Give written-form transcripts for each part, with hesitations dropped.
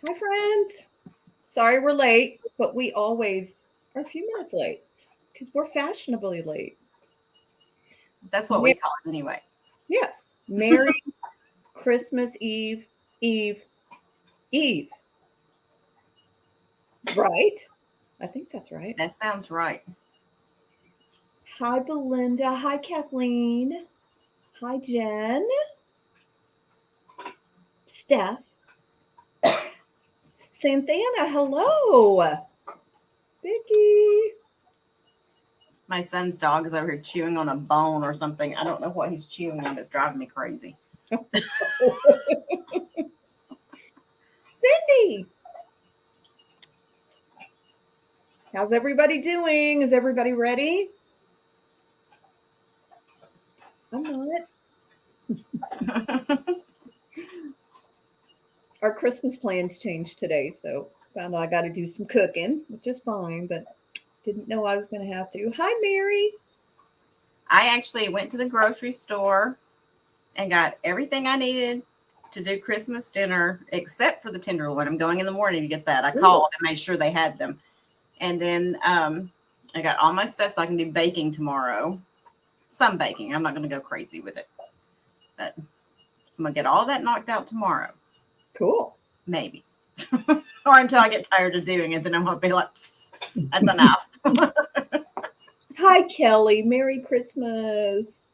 Hi, friends. Sorry we're late, but we always are a few minutes late because we're fashionably late. That's what we Mer- call it anyway. yes. Merry Christmas Eve, Eve, Eve. Right? I think that's right. That sounds right. Hi, Belinda. Hi, Kathleen. Hi, Jen. Steph. Santhana. Hello. Vicky. My son's dog is over here chewing on a bone or something. I don't know what he's chewing on. It's driving me crazy. Cindy. How's everybody doing? Is everybody ready? I'm not. Our Christmas plans changed today, so found out I got to do some cooking, which is fine, but didn't know I was going to have to. Hi, Mary. I actually went to the grocery store and got everything I needed to do Christmas dinner, except for the tenderloin. I'm going in the morning to get that. I Ooh, called and made sure they had them. And then I got all my stuff so I can do baking tomorrow. Some baking. I'm not going to go crazy with it. But I'm going to get all that knocked out tomorrow. cool. Maybe. Or until I get tired of doing it. Then I'm going to be like, that's enough. Hi, Kelly. Merry Christmas.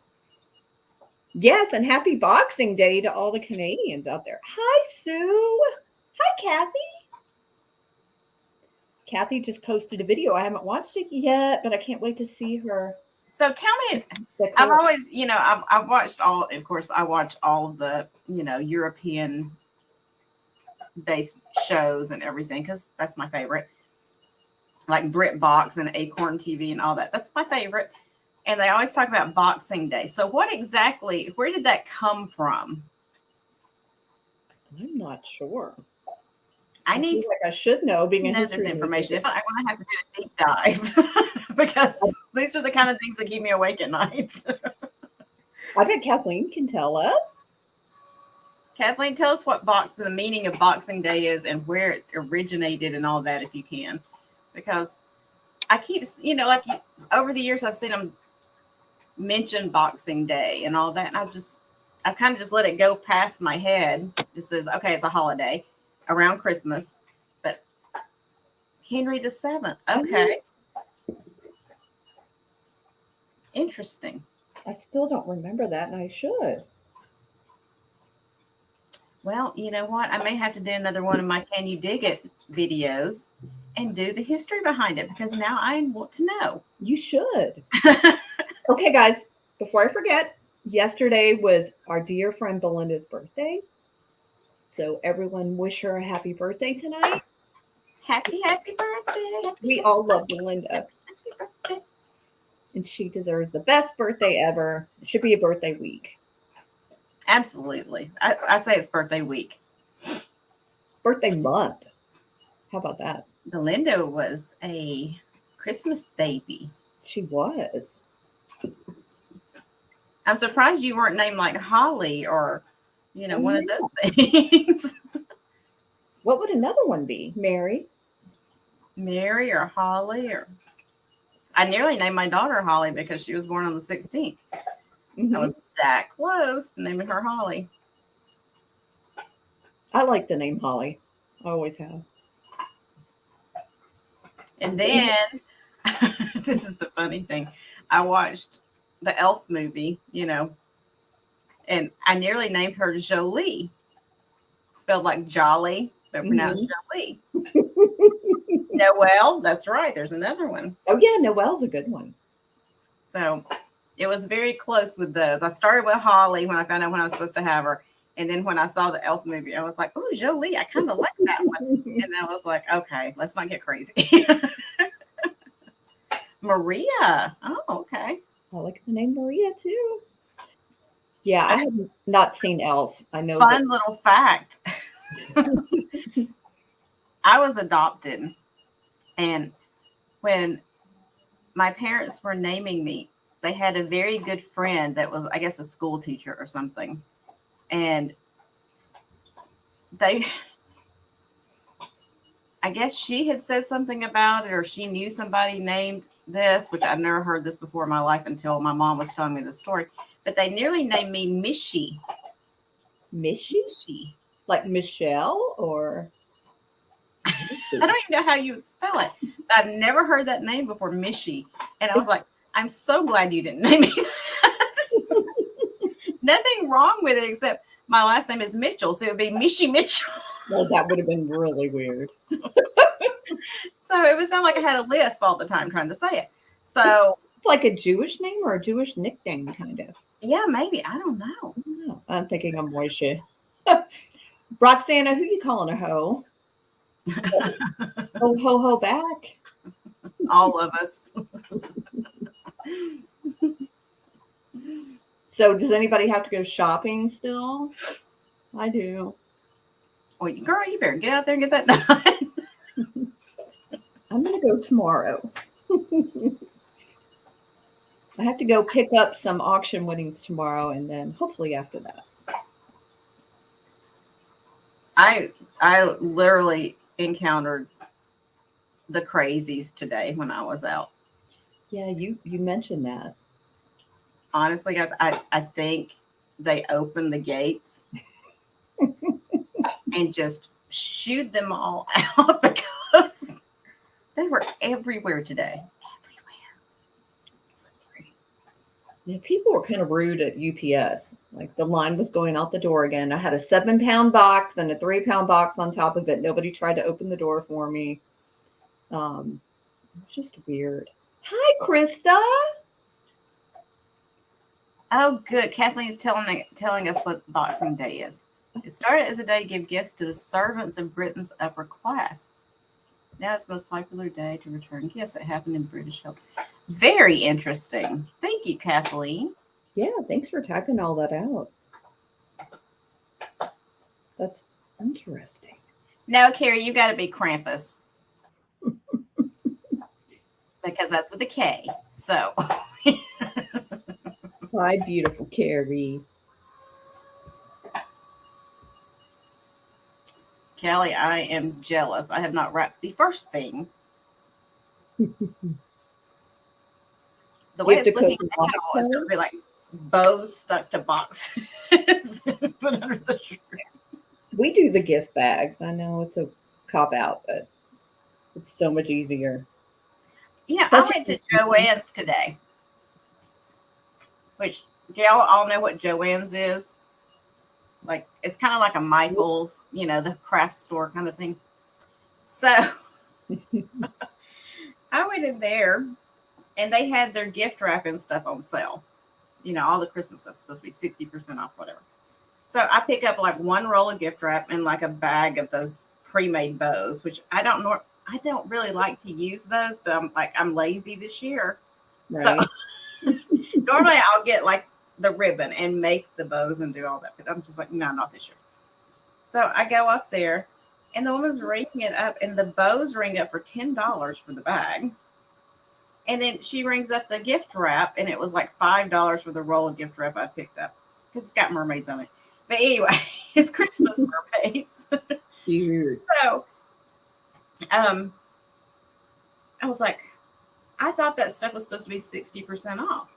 Yes, and happy Boxing Day to all the Canadians out there. Hi, Sue. Hi, Kathy. Kathy just posted a video. I haven't watched it yet, but I can't wait to see her. So tell me, I've always, I've watched all, of course, I watch all of the, European based shows and everything because that's my favorite. Like BritBox and Acorn TV and all that. That's my favorite. And they always talk about Boxing Day. So where did that come from? I'm not sure. I need feel like I should know, being to a know this history information. major. If I'm going to have to do a deep dive because these are the kind of things that keep me awake at night. I bet Kathleen can tell us. Kathleen, tell us what the meaning of Boxing Day is and where it originated and all that, if you can, because I keep, over the years I've seen them mention Boxing Day and all that, and I kind of just let it go past my head. Just says, okay, it's a holiday around Christmas, but Henry VII, okay, interesting. I still don't remember that, and I should. Well, you know what? I may have to do another one of my Can You Dig It videos and do the history behind it because now I want to know. You should. Okay, guys, before I forget, yesterday was our dear friend Belinda's birthday. So everyone wish her a happy birthday tonight. Happy birthday. We all love Belinda. Happy birthday. And she deserves the best birthday ever. It should be a birthday week. Absolutely. I say it's birthday week. Birthday month. How about that? Belinda was a Christmas baby. She was. I'm surprised you weren't named like Holly or, one of those things. What would another one be? Mary? Mary or Holly or I nearly named my daughter Holly because she was born on the 16th. Mm-hmm. I was that close to naming her Holly. I like the name Holly. I always have. And then, this is the funny thing. I watched the Elf movie, and I nearly named her Jolie. Spelled like jolly, but pronounced Jolie. Noelle, that's right. There's another one. Oh, yeah, Noelle's a good one. So it was very close with those. I started with Holly when I found out when I was supposed to have her. And then when I saw the Elf movie, I was like, oh, Jolie, I kind of like that one. And I was like, okay, let's not get crazy. Maria. Oh, okay. I like the name Maria, too. Yeah, I have not seen Elf. I know. Fun little fact. I was adopted. And when my parents were naming me, they had a very good friend that was, I guess, a school teacher or something. And I guess she had said something about it, or she knew somebody named this, which I've never heard this before in my life until my mom was telling me the story. But they nearly named me Mishy. Mishy? Mishy. Like Michelle or? I don't even know how you would spell it. But I've never heard that name before, Mishy. And I was like, I'm so glad you didn't name me that. Nothing wrong with it except my last name is Mitchell, so it would be Mishy Mitchell. Well, that would have been really weird. So it would sound like I had a lisp all the time trying to say it. So it's like a Jewish name or a Jewish nickname, kind of. Yeah, maybe. I don't know. I don't know. I'm thinking I'm Moishe. Roxana, who you calling a hoe? Oh, ho back. All of us. So does anybody have to go shopping still? I do. Well, girl, you better get out there and get that done. I'm going to go tomorrow. I have to go pick up some auction winnings tomorrow, and then hopefully after that. I literally encountered the crazies today when I was out. Yeah, you mentioned that. Honestly, guys, I think they opened the gates and just shooed them all out because they were everywhere today. Yeah, people were kind of rude at UPS. Like the line was going out the door again. I had a 7-pound box and a 3-pound box on top of it. Nobody tried to open the door for me. It's just weird. Hi, Krista. Oh, good. Kathleen is telling us what Boxing Day is. It started as a day to give gifts to the servants of Britain's upper class. Now it's the most popular day to return gifts that happened in British history. Very interesting. Thank you, Kathleen. Yeah, thanks for typing all that out. That's interesting. No, Carrie, you got to be Krampus. Because that's with a K. So. Hi, beautiful Carrie. Kelly, I am jealous. I have not wrapped the first thing. The way it's looking now, it's going to be like bows stuck to boxes put under the tree. We do the gift bags. I know it's a cop out, but it's so much easier. Yeah, I went to Joann's today, which y'all all know what Joann's is. Like, it's kind of like a Michael's, the craft store kind of thing. So I went in there and they had their gift wrapping stuff on sale. All the Christmas stuff is supposed to be 60% off, whatever. So I pick up like one roll of gift wrap and like a bag of those pre-made bows, which I don't really like to use those, but I'm lazy this year. Right. So normally I'll get like the ribbon and make the bows and do all that, but I'm just like, no, not this year. So I go up there and the woman's ringing it up and the bows ring up for $10 for the bag. And then she rings up the gift wrap and it was like $5 for the roll of gift wrap I picked up because it's got mermaids on it. But anyway, it's Christmas mermaids. Weird. So I was like, I thought that stuff was supposed to be 60% off.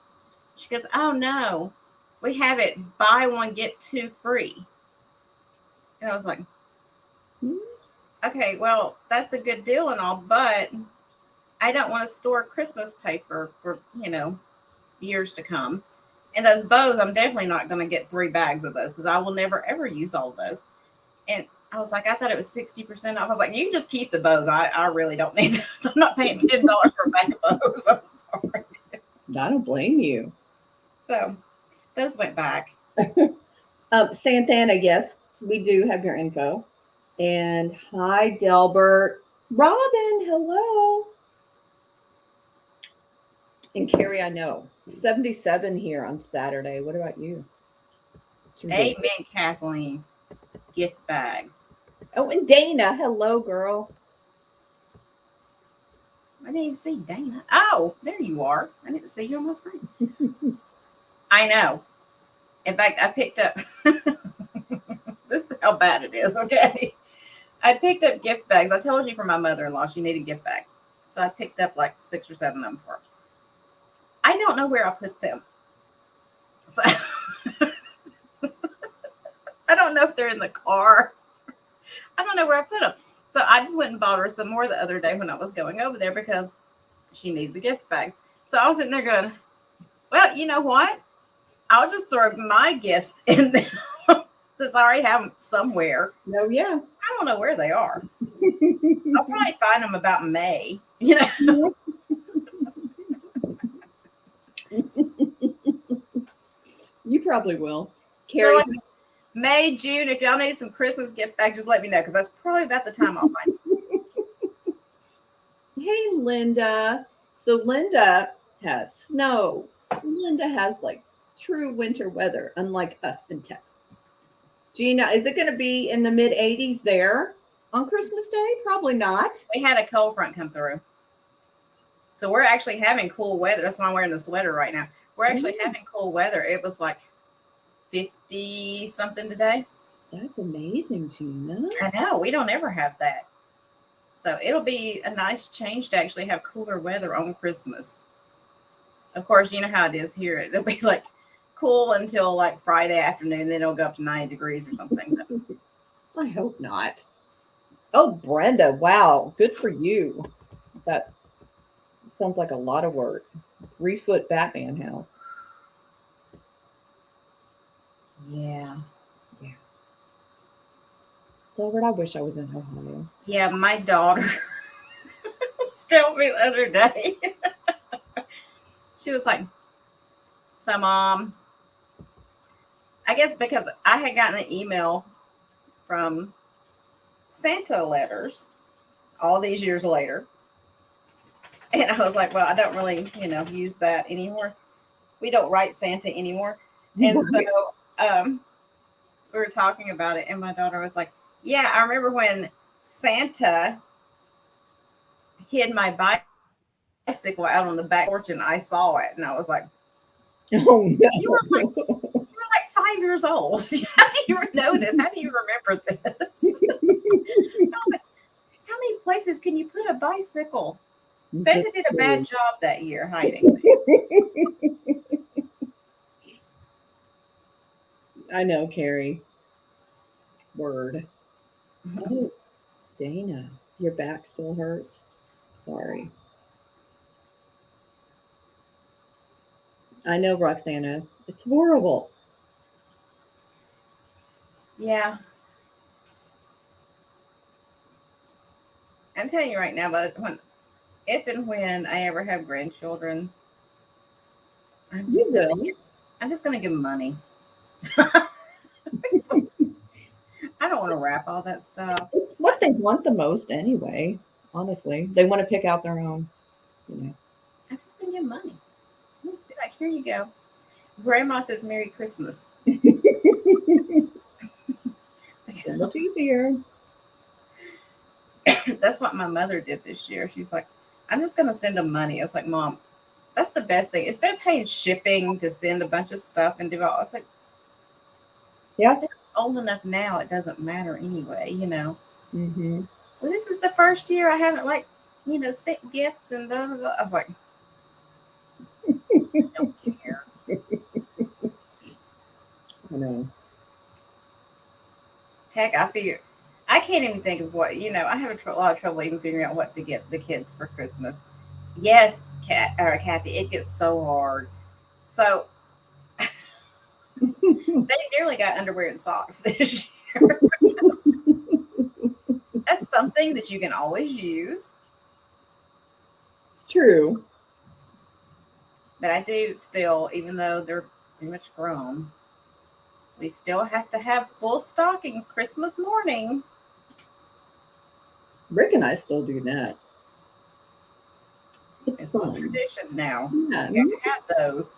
She goes, oh no, we have it buy one, get two free. And I was like, okay, well, that's a good deal and all, but I don't want to store Christmas paper for, years to come. And those bows, I'm definitely not going to get 3 bags of those because I will never, ever use all of those. And I was like, I thought it was 60% off. I was like, you can just keep the bows. I really don't need those. I'm not paying $10 for a bag of bows. I'm sorry. I don't blame you. So those went back. Santana, yes, we do have your info. And hi, Delbert. Robin, hello. And Carrie, I know. 77 here on Saturday. What about you? Amen, Kathleen. Gift bags. Oh, and Dana. Hello, girl. I didn't even see Dana. Oh, there you are. I didn't see you on my screen. I know. In fact, I picked up. This is how bad it is, okay? I picked up gift bags. I told you for my mother-in-law, she needed gift bags. So I picked up like 6 or 7 of them for her. I don't know where I put them. So I don't know if they're in the car. I don't know where I put them. So I just went and bought her some more the other day when I was going over there because she needed the gift bags. So I was sitting there going, well, you know what? I'll just throw my gifts in there since I already have them somewhere. Oh, yeah. I don't know where they are. I'll probably find them about May, you know. You probably will. So Carrie, like May, June, if y'all need some Christmas gift bags, just let me know because that's probably about the time I'll find them. hey, Linda. So Linda has snow. Linda has like true winter weather, unlike us in Texas. Gina, is it going to be in the mid 80s there on Christmas Day? Probably not. We had a cold front come through. So we're actually having cool weather. That's why I'm wearing the sweater right now. We're actually having cool weather. It was like 50 something today. That's amazing, Gina. I know. We don't ever have that. So it'll be a nice change to actually have cooler weather on Christmas. Of course, you know how it is here. It'll be like cool until like Friday afternoon. Then it'll go up to 90 degrees or something. I hope not. Oh, Brenda. Wow. Good for you. That sounds like a lot of work. 3-foot Batman house. Yeah. Lord, I wish I was in Ohio. Yeah, my daughter was telling me the other day. She was like, so Mom, I guess because I had gotten an email from Santa letters all these years later. And I was like, well, I don't really, use that anymore. We don't write Santa anymore. And so we were talking about it, and my daughter was like, yeah, I remember when Santa hid my bicycle out on the back porch and I saw it. And I was like, oh, no. You were like 5 years old. How do you know this? How do you remember this? How many places can you put a bicycle? Santa did a bad job that year hiding. I know, Carrie. Word. Oh, Dana, your back still hurts. Sorry. I know, Roxana. It's horrible. Yeah. I'm telling you right now, but if and when I ever have grandchildren, I'm just gonna give them money. I don't want to wrap all that stuff. It's what they want the most anyway. Honestly, they want to pick out their own. I'm just gonna give them money. Be like, here you go. Grandma says Merry Christmas. Much easier. That's what my mother did this year. She's like, I'm just gonna send them money. I was like, Mom, that's the best thing. Instead of paying shipping to send a bunch of stuff and do all, I was like, yeah, they're old enough now. It doesn't matter anyway, Mm-hmm. Well, this is the first year I haven't sent gifts and blah, blah, blah. I was like, I don't care. I know. Heck, I can't even think of what, I have a lot of trouble even figuring out what to get the kids for Christmas. Yes, Kathy, it gets so hard. So they nearly got underwear and socks this year. That's something that you can always use. It's true. But I do still, even though they're pretty much grown, we still have to have full stockings Christmas morning. Rick and I still do that. It's fun. A tradition now. Yeah, we have to have those.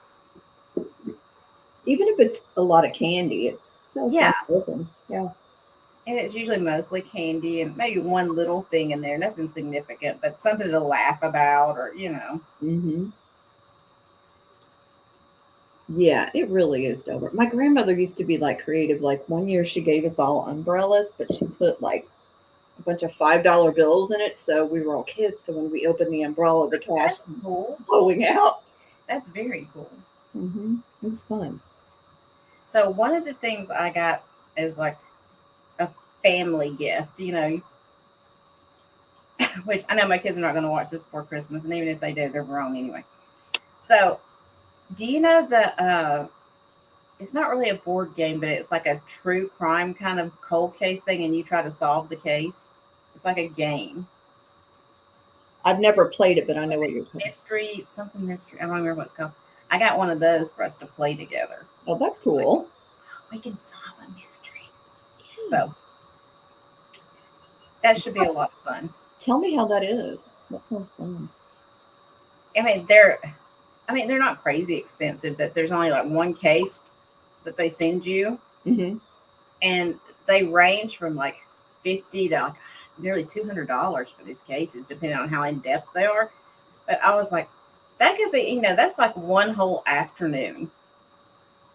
Even if it's a lot of candy, it's still fun to open. Yeah. And it's usually mostly candy and maybe one little thing in there, nothing significant, but something to laugh about or, Mm-hmm. Yeah, it really is dope. My grandmother used to be like creative. Like one year she gave us all umbrellas, but she put like a bunch of $5 bills in it. So we were all kids. So when we opened the umbrella, the cash That's cool. blowing out. That's very cool. It was fun. So one of the things I got is like a family gift, you know, which I know my kids are not going to watch this before Christmas, and even if they do, they're wrong anyway. So, do you know the? It's not really a board game, but it's like a true crime kind of cold case thing, and you try to solve the case. It's like a game. I've never played it, but I know what you're talking about. Mystery, something mystery. I don't remember what it's called. I got one of those for us to play together. Oh, that's cool. We can solve a mystery. So that should be a lot of fun. Tell me how that is. That sounds fun. I mean, they're not crazy expensive, but there's only like one case that they send you, and they range from like $50 to like nearly $200 for these cases, depending on how in depth they are. But I was like, that could be, that's like one whole afternoon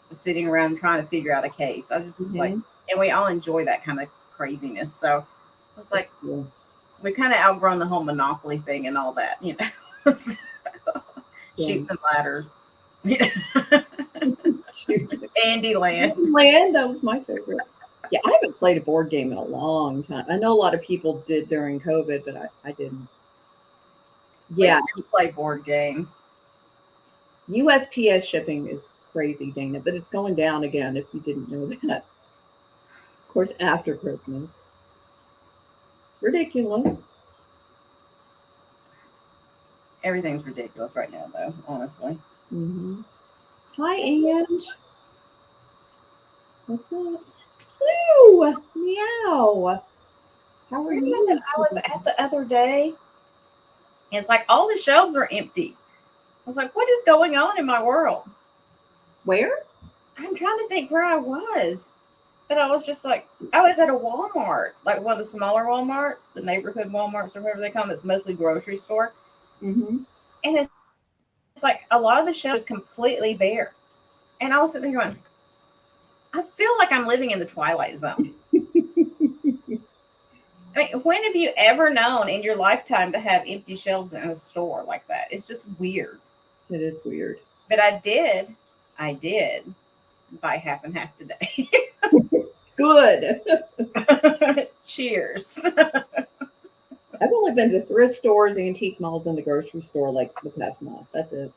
of sitting around trying to figure out a case. I just was like, and we all enjoy that kind of craziness. So I was like, we kind of outgrown the whole Monopoly thing and all that, Shoots and ladders. Andy Land, that was my favorite. Yeah, I haven't played a board game in a long time. I know a lot of people did during COVID, but I didn't. Yeah, we still play board games. USPS shipping is crazy, Dana, but it's going down again if you didn't know that. Of course, after Christmas. Ridiculous. Everything's ridiculous right now, though, honestly. Hi, Ange. What's up? Sue! Meow. How are you? I was at the other day. It's like all the shelves are empty. I was like, what is going on in my world? Where? I'm trying to think where I was. But I was just like, I was at a Walmart, like one of the smaller Walmarts, the neighborhood Walmarts or whatever they call them. It's mostly grocery store. And it's like a lot of the shelves completely bare. And I was sitting there going, I feel like I'm living in the Twilight Zone. I mean, when have you ever known in your lifetime to have empty shelves in a store like that? It's just weird. It is weird. But I did buy half and half today. Good. Cheers. I've only been to thrift stores, antique malls, and the grocery store like the past month. That's it.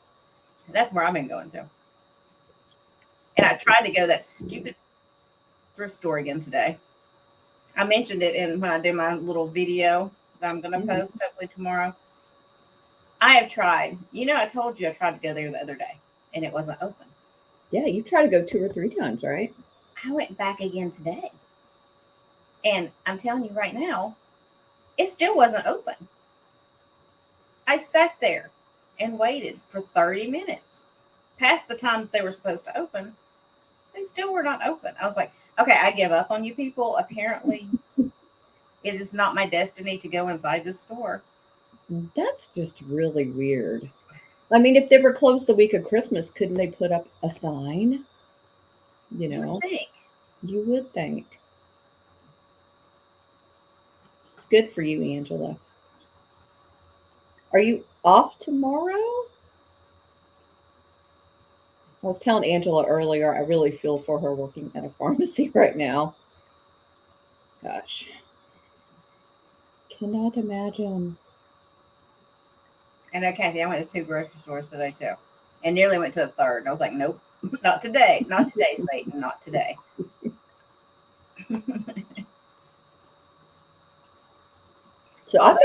That's where I've been going to. And I tried to go to that stupid thrift store again today. I mentioned it when I did my little video that I'm going to post hopefully tomorrow. I have tried. I told you I tried to go there the other day, and it wasn't open. Yeah, you try to go 2 or 3 times, right? I went back again today. And I'm telling you right now, it still wasn't open. I sat there and waited for 30 minutes. Past the time that they were supposed to open, they still were not open. I was like, okay, I give up on you people. Apparently, it is not my destiny to go inside this store. That's just really weird. I mean, if they were closed the week of Christmas, couldn't they put up a sign? You would think. Good for you, Angela. Are you off tomorrow? I was telling Angela earlier, I really feel for her working at a pharmacy right now. Gosh. Cannot imagine. I know, Kathy, I went to 2 grocery stores today, too. And nearly went to a third. And I was like, nope, not today. Not today, Satan. Not today. So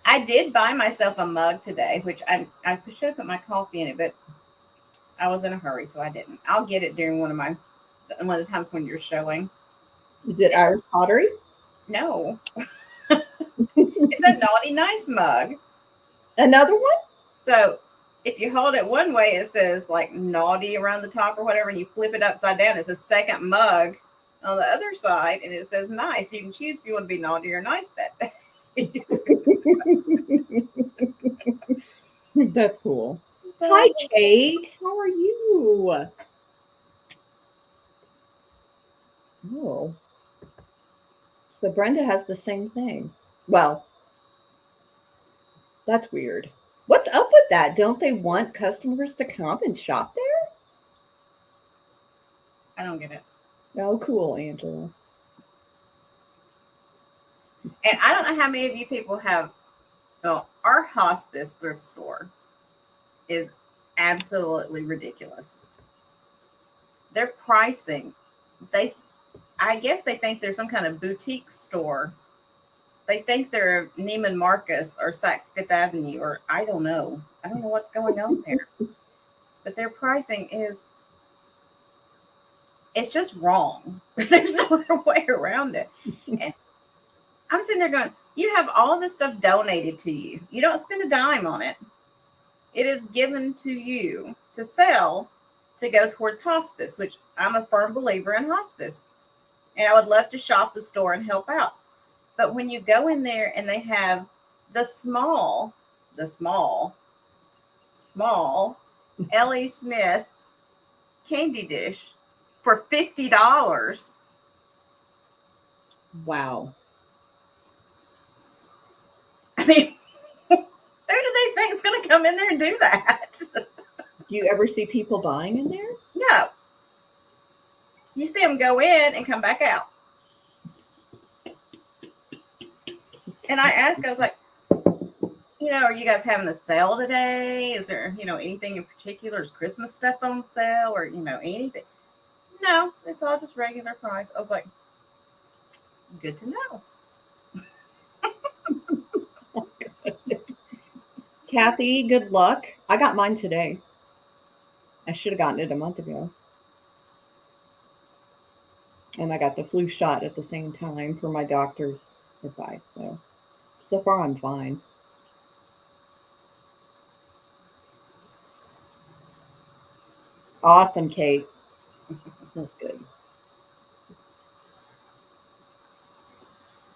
I did buy myself a mug today, which I should have put my coffee in it, but I was in a hurry, so I didn't. I'll get it during one of the times when you're showing. Is it Irish pottery? No. It's a Naughty Nice mug. Another one? So if you hold it one way, it says like naughty around the top or whatever, and you flip it upside down, it's a second mug on the other side, and it says nice. You can choose if you want to be naughty or nice that day. That's cool. Hi, Kate. How are you? Oh. So Brenda has the same thing. Well, that's weird. What's up with that? Don't they want customers to come and shop there? I don't get it. Oh, cool, Angela. And I don't know how many of you people have, well, our hospice thrift store is absolutely ridiculous. Their pricing, I guess they think they're some kind of boutique store. They think they're Neiman Marcus or Saks Fifth Avenue, or I don't know. I don't know what's going on there. But their pricing it's just wrong. There's no other way around it. And I'm sitting there going, you have all this stuff donated to you. You don't spend a dime on it. It is given to you to sell to go towards hospice, which I'm a firm believer in hospice. And I would love to shop the store and help out. But when you go in there and they have the small L.E. Smith candy dish for $50. Wow. I mean, who do they think is going to come in there and do that? Do you ever see people buying in there? No. You see them go in and come back out. And I was like, are you guys having a sale today? Is there, anything in particular? Is Christmas stuff on sale or, anything? No, it's all just regular price. I was like, good to know. Kathy, good luck. I got mine today. I should have gotten it a month ago. And I got the flu shot at the same time for my doctor's advice. So far I'm fine. Awesome, Kate. That's good.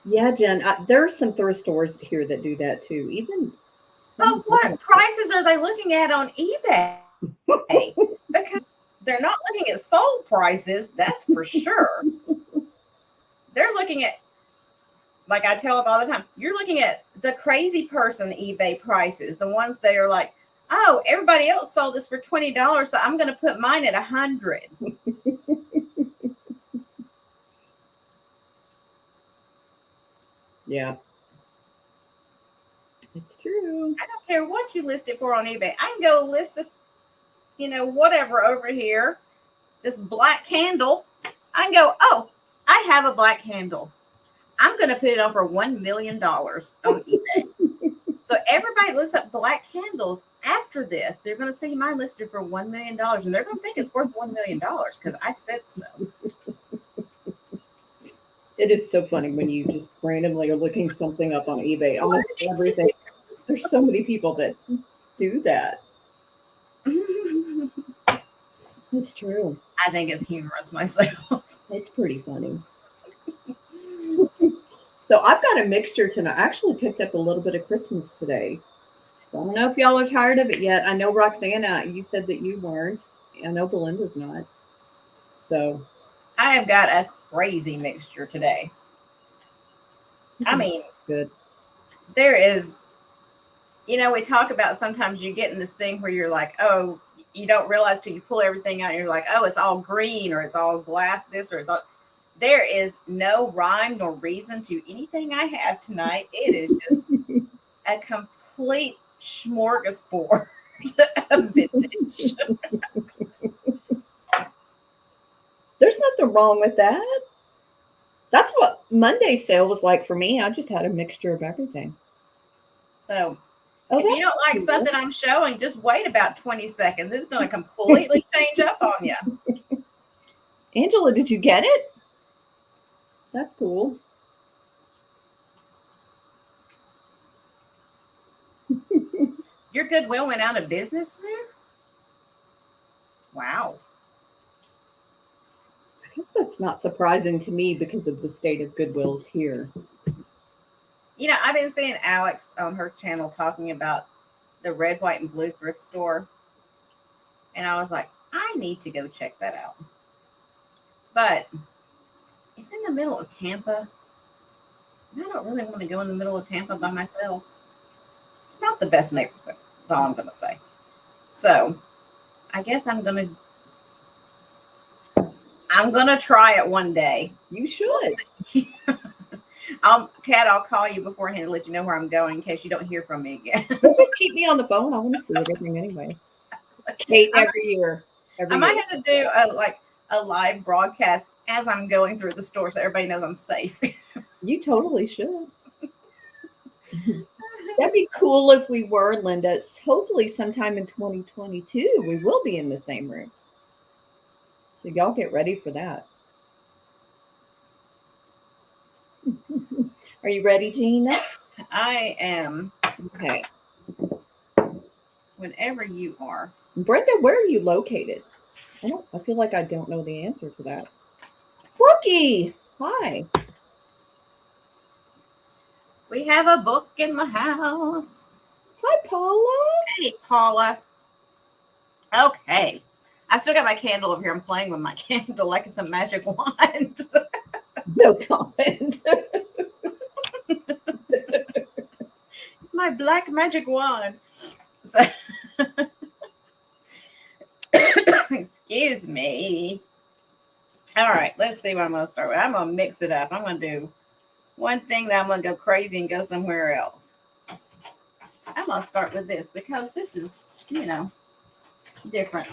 Yeah, Jen, there are some thrift stores here that do that too. Even but what prices are they looking at on eBay? Because they're not looking at sold prices, that's for sure. They're looking at, like I tell them all the time, you're looking at the crazy person eBay prices, the ones that are like, oh, everybody else sold this for $20, so I'm going to put mine at $100. Yeah. It's true. I don't care what you list it for on eBay. I can go list this, whatever over here, this black candle. I can go, oh, I have a black candle. I'm going to put it on for $1 million on eBay. So everybody looks up black candles after this. They're going to see mine listed for $1 million, and they're going to think it's worth $1 million because I said so. It is so funny when you just randomly are looking something up on eBay. Almost everything. There's so many people that do that. It's true. I think it's humorous myself. It's pretty funny. So I've got a mixture tonight. I actually picked up a little bit of Christmas today. I don't know if y'all are tired of it yet. I know, Roxana, you said that you weren't. I know Belinda's not. So I have got a crazy mixture today. I mean, good. There is, we talk about sometimes you get in this thing where you're like, oh, you don't realize till you pull everything out and you're like, oh, it's all green or it's all glass this or it's all. There is no rhyme nor reason to anything I have tonight. It is just a complete smorgasbord of vintage. There's nothing wrong with that. That's what Monday sale was like for me. I just had a mixture of everything. So if you don't like something I'm showing, just wait about 20 seconds. It's going to completely change up on you. Angela, did you get it? That's cool. Your Goodwill went out of business soon? Wow. I guess that's not surprising to me because of the state of Goodwills here. I've been seeing Alex on her channel talking about the red, white, and blue thrift store. And I was like, I need to go check that out. But it's in the middle of Tampa. I don't really want to go in the middle of Tampa by myself. It's not the best neighborhood. That's all I'm going to say. So I guess I'm going to try it one day. You should. Kat, I'll call you beforehand to let you know where I'm going in case you don't hear from me again. Well, just keep me on the phone. I want to see everything anyway. Kate, every year. I might have to do a live broadcast as I'm going through the store so everybody knows I'm safe. You totally should. That'd be cool if we were, Linda. Hopefully sometime in 2022, we will be in the same room. So y'all get ready for that. Are you ready, Gina? I am. Okay. Whenever you are. Brenda, where are you located? I feel like I don't know the answer to that. Brookie, hi. We have a book in the house. Hi, Paula. Hey, Paula. Okay. I still got my candle over here. I'm playing with my candle like it's a magic wand. No comment. It's my black magic wand. So, excuse me. All right, let's see what I'm going to start with. I'm going to mix it up. I'm going to do one thing that I'm going to go crazy and go somewhere else. I'm going to start with this because this is, different.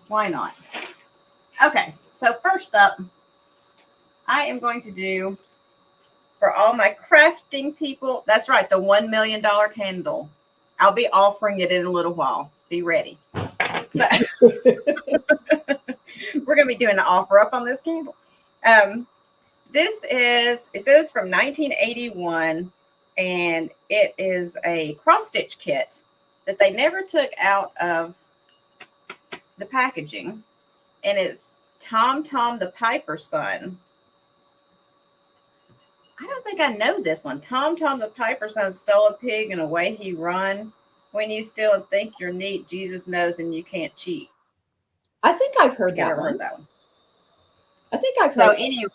Why not? Okay, so first up, I am going to do for all my crafting people. That's right, the $1 million candle. I'll be offering it in a little while. Be ready. So we're going to be doing an offer up on this candle. It says from 1981, and it is a cross stitch kit that they never took out of the packaging, and it's Tom the Piper's son. I don't think I know this one. Tom the Piper's son stole a pig and away he run. When you steal and think you're neat, Jesus knows and you can't cheat. I think I've heard that one. I think I've heard. So anyway,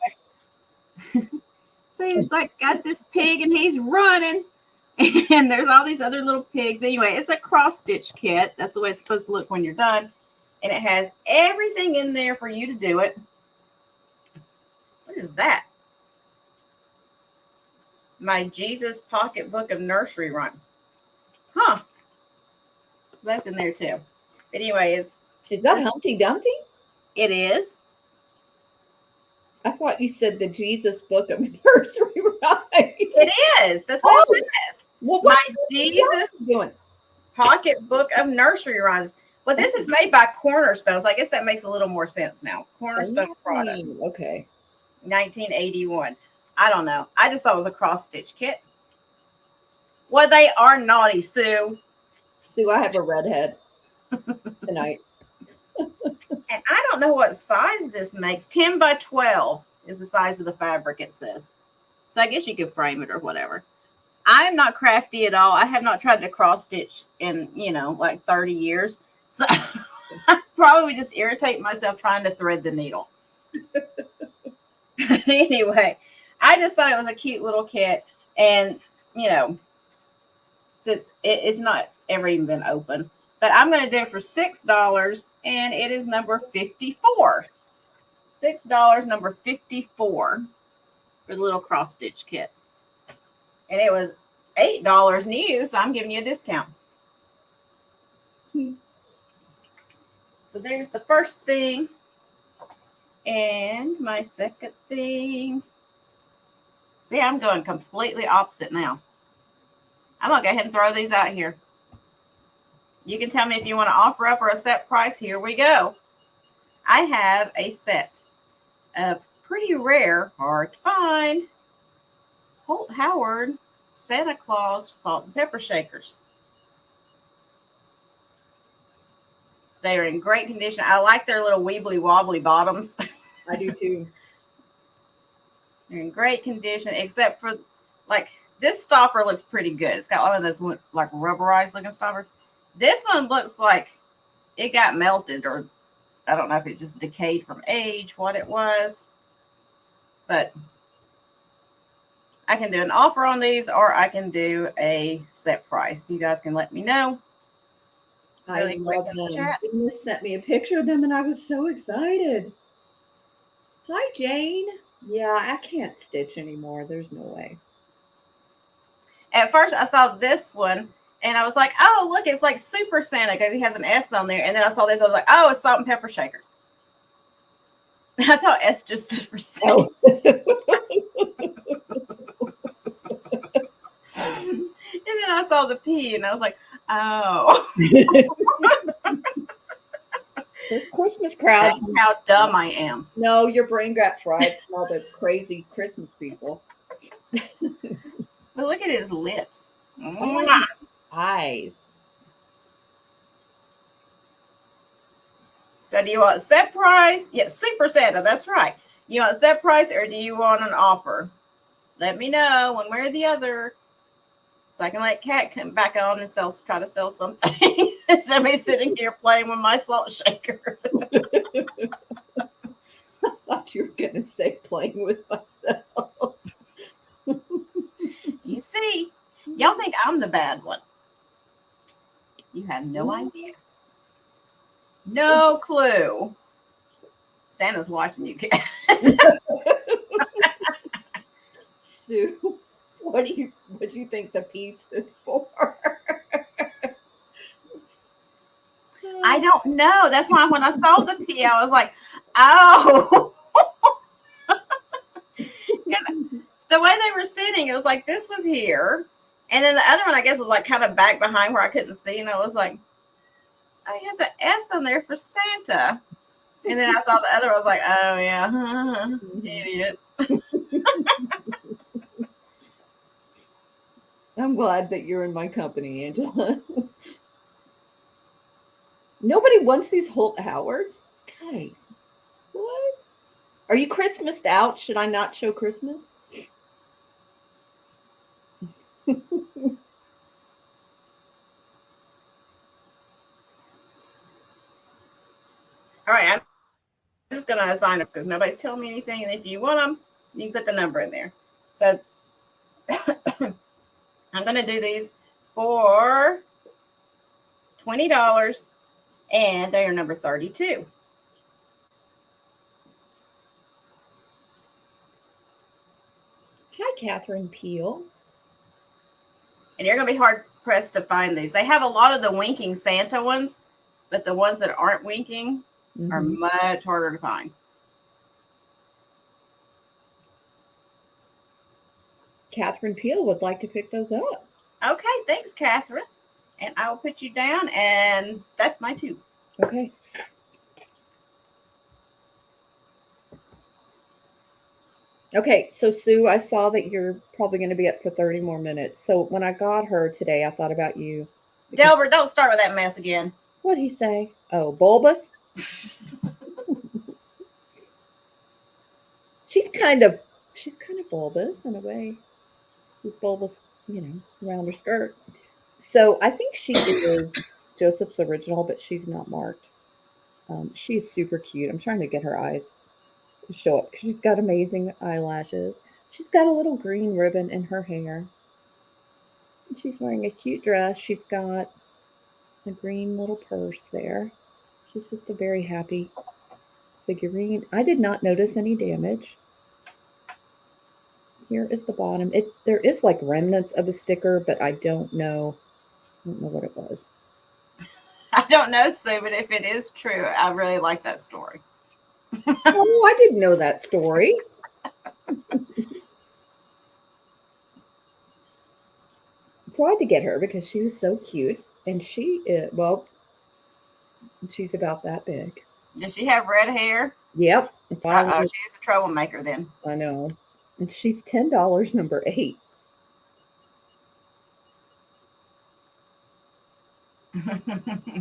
so he's like got this pig and he's running, and there's all these other little pigs. But anyway, it's a cross stitch kit. That's the way it's supposed to look when you're done, and it has everything in there for you to do it. What is that? My Jesus pocketbook of nursery rhyme. Huh. That's in there too. But anyway, is that Humpty Dumpty? It is. I thought you said the Jesus book of nursery rhyme. It is. That's what it says. Well, my Jesus pocketbook of nursery rhymes. Well, this is made by Cornerstone, so I guess that makes a little more sense now. Cornerstone products. Okay. 1981. I don't know. I just thought it was a cross stitch kit. Well, they are naughty, Sue. Sue, I have a redhead tonight. And I don't know what size this makes. 10 by 12 is the size of the fabric, it says. So I guess you could frame it or whatever. I'm not crafty at all. I have not tried to cross stitch in, like 30 years. So I probably just irritate myself trying to thread the needle. Anyway, I just thought it was a cute little kit. And, since it's not ever even been open. But I'm going to do it for $6, and it is number 54. $6, number 54 for the little cross stitch kit. And it was $8 new, so I'm giving you a discount. So there's the first thing. And my second thing. See, I'm going completely opposite now. I'm going to go ahead and throw these out here. You can tell me if you want to offer up or a set price. Here we go. I have a set of pretty rare, hard to find, Holt Howard Santa Claus salt and pepper shakers. They are in great condition. I like their little weebly wobbly bottoms. I do too. They're in great condition, except for this stopper looks pretty good. It's got one of those like rubberized looking stoppers. This one looks like it got melted, or I don't know if it just decayed from age, what it was. But I can do an offer on these, or I can do a set price. You guys can let me know. I love them. Gina sent me a picture of them, and I was so excited. Hi, Jane. Yeah, I can't stitch anymore. There's no way. At first, I saw this one, and I was like, oh, look, it's like Super Santa because he has an S on there. And then I saw this. I was like, oh, it's salt and pepper shakers. I thought S just stood for Santa. And then I saw the P, and I was like, oh. This Christmas crowd. That's how dumb I am. No, your brain got fried from all the crazy Christmas people. But look at his lips. Eyes. So do you want set price? Yes, Super Santa. That's right. You want set price, or do you want an offer? Let me know one way or the other, so I can let Kat come back on and try to sell something instead of me sitting here playing with my salt shaker. I thought you were going to say playing with myself. You see, y'all think I'm the bad one. You have no idea. No clue. Santa's watching you guys. Sue, what do you think the P stood for? I don't know. That's why when I saw the P, I was like, oh. The way they were sitting, it was like this was here. And then the other one, I guess, was like kind of back behind where I couldn't see. And I was like, oh, he has an S on there for Santa. And then I saw the other one, I was like, oh, yeah. Idiot. I'm glad that you're in my company, Angela. Nobody wants these Holt Howards? Guys, what? Are you Christmased out? Should I not show Christmas? All right, I'm just going to assign them because nobody's telling me anything. And if you want them, you can put the number in there. So I'm going to do these for $20, and they are number 32. Hi, Catherine Peel. And you're going to be hard pressed to find these. They have a lot of the winking Santa ones, but the ones that aren't winking are much harder to find. Catherine Peel would like to pick those up. Okay, thanks, Catherine. And I will put you down, and that's my 2. Okay. Okay, so Sue, I saw that you're probably going to be up for 30 more minutes. So when I got her today, I thought about you. Delbert, don't start with that mess again. What'd he say? Oh, bulbous? She's kind of bulbous in a way. She's bulbous, around her skirt. So I think she is Joseph's original, but she's not marked. She's super cute. I'm trying to get her eyes to show up. She's got amazing eyelashes. She's got a little green ribbon in her hair. She's wearing a cute dress. She's got a green little purse there. She's just a very happy figurine. I did not notice any damage. Here is the bottom. There is like remnants of a sticker, but I don't know what it was. I don't know, Sue, but if it is true, I really like that story. Oh, I didn't know that story. So I had to get her because she was so cute, and she's about that big. Does she have red hair? Yep. She's a troublemaker then. I know. And she's $10, number 8.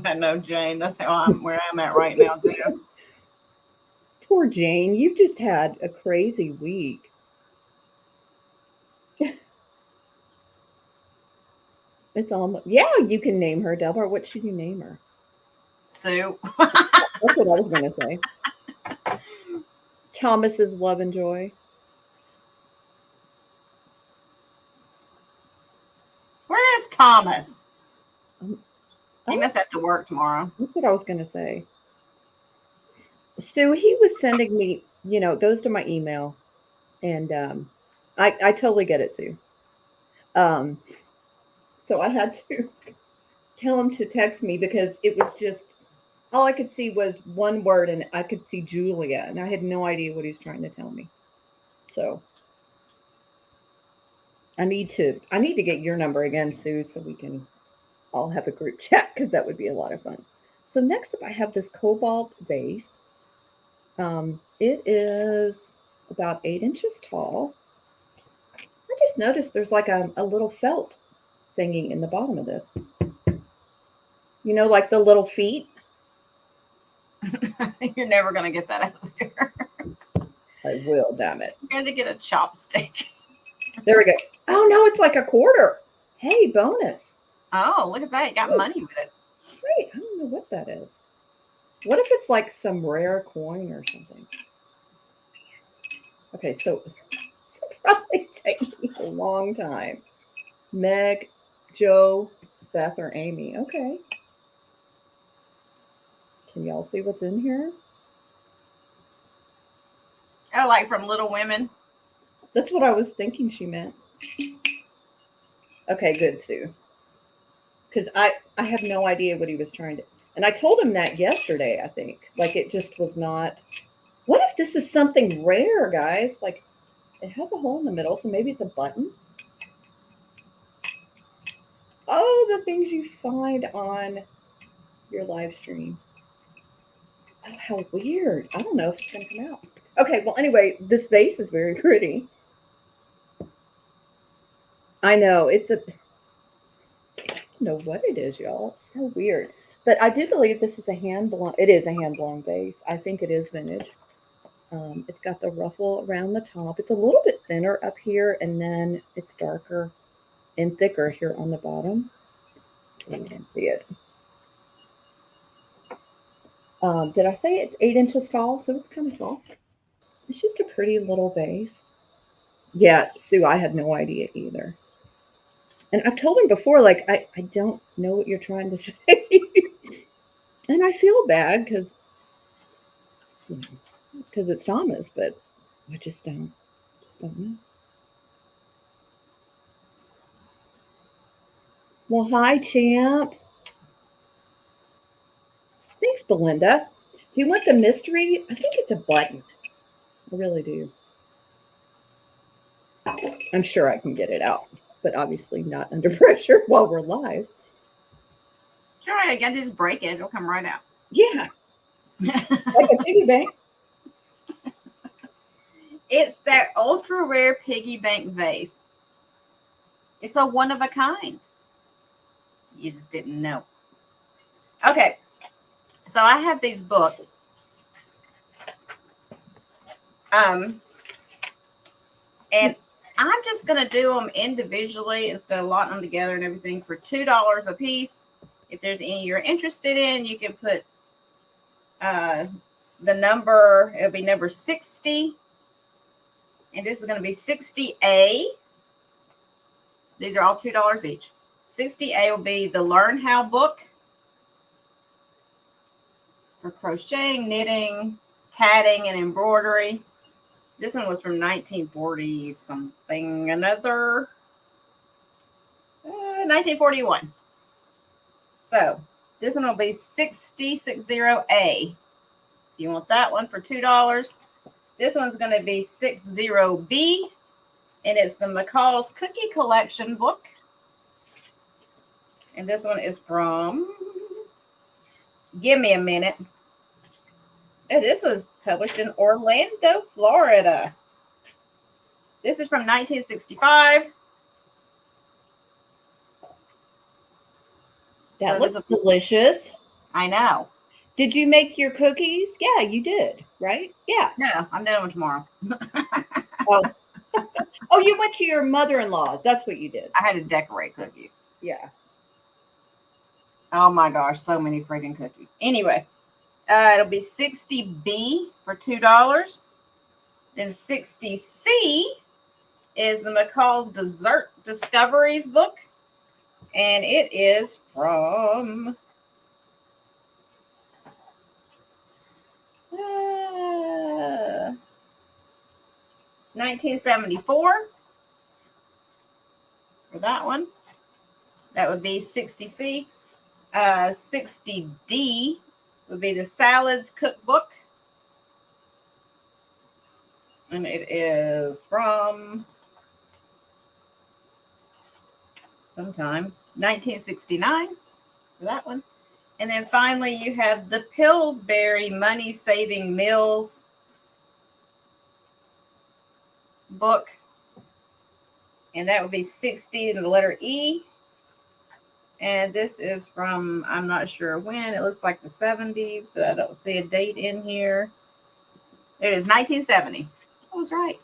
I know, Jane. That's where I'm at right now too. Poor Jane. You've just had a crazy week. It's almost, you can name her, Delbert. What should you name her? Sue. That's what I was going to say. Thomas's Love and Joy. Thomas. He Oh, must have to work tomorrow. that's what I was going to say. So he was sending me, it goes to my email, and I totally get it, Sue. Um, so I had to tell him to text me because it was just all I could see was one word, and I could see Julia, and I had no idea what he was trying to tell me. So I need to get your number again, Sue, so we can all have a group chat because that would be a lot of fun. So next up, I have this cobalt vase. It is about 8 inches tall. I just noticed there's like a little felt thingy in the bottom of this. Like the little feet. You're never going to get that out of there. I will, damn it. You're going to get a chopstick. There we go. Oh, no, it's like a quarter. Hey, bonus. Oh, look at that. You got money with it. Wait, I don't know what that is. What if it's like some rare coin or something? Okay, so this will probably take me a long time. Meg, Joe, Beth, or Amy. Okay. Can y'all see what's in here? Oh, like from Little Women? That's what I was thinking she meant. Okay, good, Sue. Because I have no idea what he was trying to... And I told him that yesterday, I think. Like, it just was not... What if this is something rare, guys? Like, it has a hole in the middle, so maybe it's a button. Oh, the things you find on your live stream. Oh, how weird. I don't know if it's going to come out. Okay, well, anyway, this vase is very pretty. I know, it's a... I don't know what it is, y'all. It's so weird. But I do believe this is a hand-blown... It is a hand-blown vase. I think it is vintage. It's got the ruffle around the top. It's a little bit thinner up here, and then it's darker and thicker here on the bottom. You can see it. Did I say it's 8 inches tall? So it's kind of tall. It's just a pretty little vase. Yeah, Sue, I had no idea either. And I've told him before, like, I don't know what you're trying to say. And I feel bad because it's Thomas, but I just don't know. Well, hi, champ. Thanks, Belinda. Do you want the mystery? I think it's a button. I really do. I'm sure I can get it out, but obviously not under pressure while we're live. Sure, I can just break it. It'll come right out. Yeah. Like a piggy bank. It's that ultra rare piggy bank vase. It's a one of a kind. You just didn't know. Okay. So I have these books. And I'm just going to do them individually instead of lotting them together and everything for $2 a piece. If there's any you're interested in, you can put the number. It'll be number 60. And this is going to be 60A. These are all $2 each. 60A will be the Learn How book for crocheting, knitting, tatting, and embroidery. This one was from 1940 something another. 1941. So this one will be 60A. If you want that one for $2. This one's going to be 60B. And it's the McCall's Cookie Collection book. And this one is from... Give me a minute. And this was published in Orlando, Florida. This is from 1965. That looks delicious. I know. Did you make your cookies? Yeah, you did, right? Yeah. No, I'm doing them tomorrow. Oh, you went to your mother-in-law's. That's what you did. I had to decorate cookies. Yeah. Oh my gosh, so many freaking cookies. Anyway, it'll be 60B for $2. Then 60C is the McCall's Dessert Discoveries book. And it is from 1974 for that one. That would be 60C. 60D would be the Salads Cookbook. And it is from sometime 1969 for that one. And then finally you have the Pillsbury Money Saving Meals book. And that would be 60 in the letter E. And this is from, I'm not sure when. It looks like the 70s, but I don't see a date in here. It is 1970. I was right.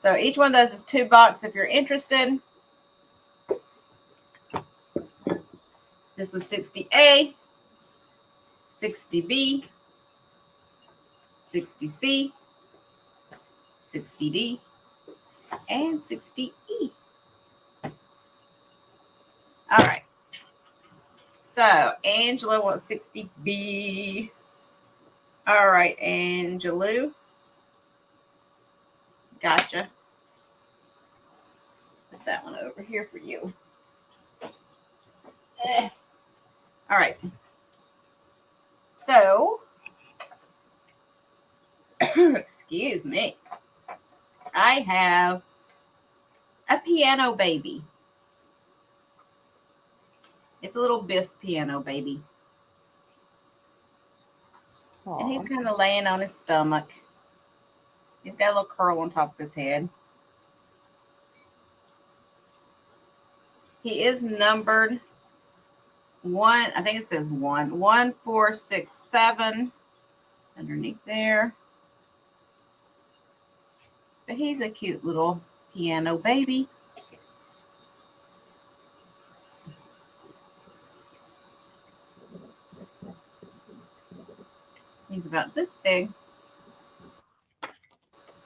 So each one of those is $2 if you're interested. This was 60A, 60B, 60C, 60D, and 60E. All right. So Angela wants 60B. All right, Angelou. Gotcha. Put that one over here for you. All right. So, excuse me. I have a piano baby. It's a little bisque piano baby. Aww. And he's kind of laying on his stomach. He's got a little curl on top of his head. He is numbered 1. I think it says 1, 1, 4, 6, 7 underneath there. But he's a cute little piano baby. He's about this big.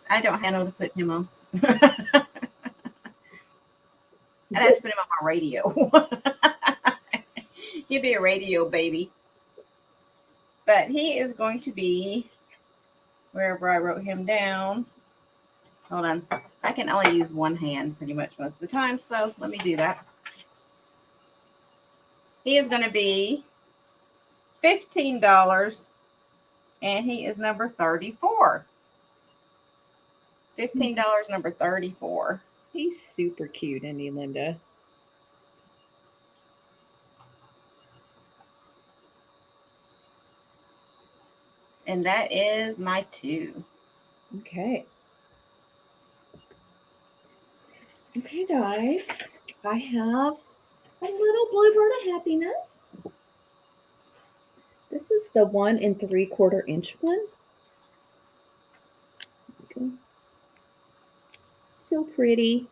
I don't have no to put him on. I'd have to put him on my radio. He'd be a radio baby. But he is going to be wherever I wrote him down. Hold on. I can only use one hand pretty much most of the time, so let me do that. He is going to be $15, and he is number 34. $15, number 34. He's super cute, isn't he, Linda? And that is my 2. Okay. Okay, guys. I have a little bluebird of happiness. This is the 1 3/4 inch one. Okay. So pretty.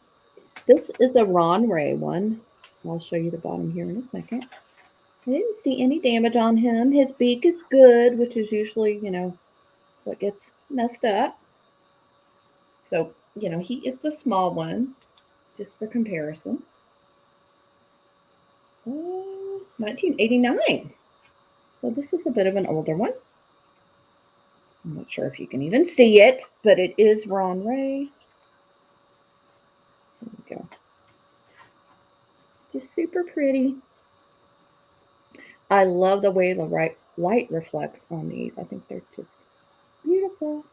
This is a Ron Ray one. I'll show you the bottom here in a second. I didn't see any damage on him. His beak is good, which is usually, what gets messed up. So, he is the small one, just for comparison. 1989. So this is a bit of an older one. I'm not sure if you can even see it, but it is Ron Ray. There we go. Just super pretty. I love the way the light reflects on these. I think they're just beautiful.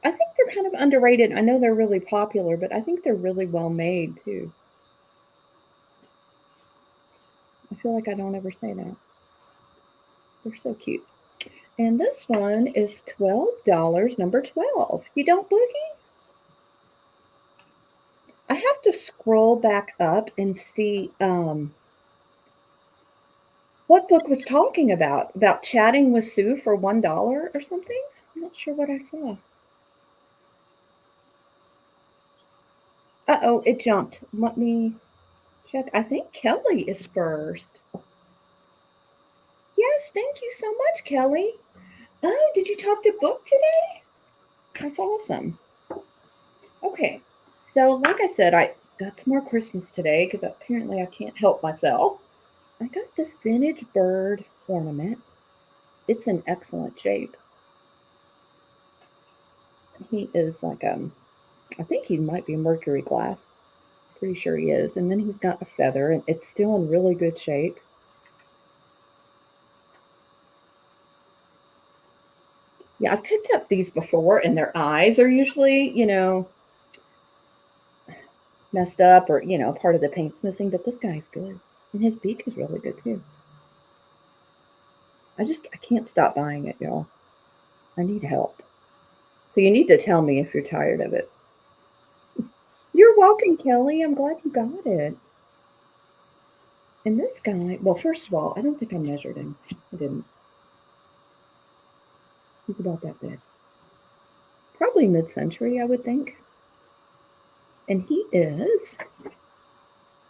I think they're kind of underrated. I know they're really popular, but I think they're really well made too. I feel like I don't ever say that. They're so cute. And this one is $12, number 12. You don't, Boogie? I have to scroll back up and see what book was talking about chatting with Sue for $1 or something. I'm not sure what I saw. Uh-oh, it jumped. Let me check. I think Kelly is first. Yes, thank you so much, Kelly. Oh, did you talk to Book today? That's awesome. Okay, so like I said, got some more Christmas today because apparently I can't help myself. I got this vintage bird ornament. It's in excellent shape. He is like I think he might be mercury glass. Pretty sure he is. And then he's got a feather, and it's still in really good shape. Yeah, I picked up these before, and their eyes are usually, messed up or, part of the paint's missing, but this guy's good. And his beak is really good too. I can't stop buying it, y'all. I need help. So you need to tell me if you're tired of it. You're welcome, Kelly. I'm glad you got it. And this guy, well, first of all, I don't think I measured him. I didn't. He's about that big. Probably mid-century, I would think. And he is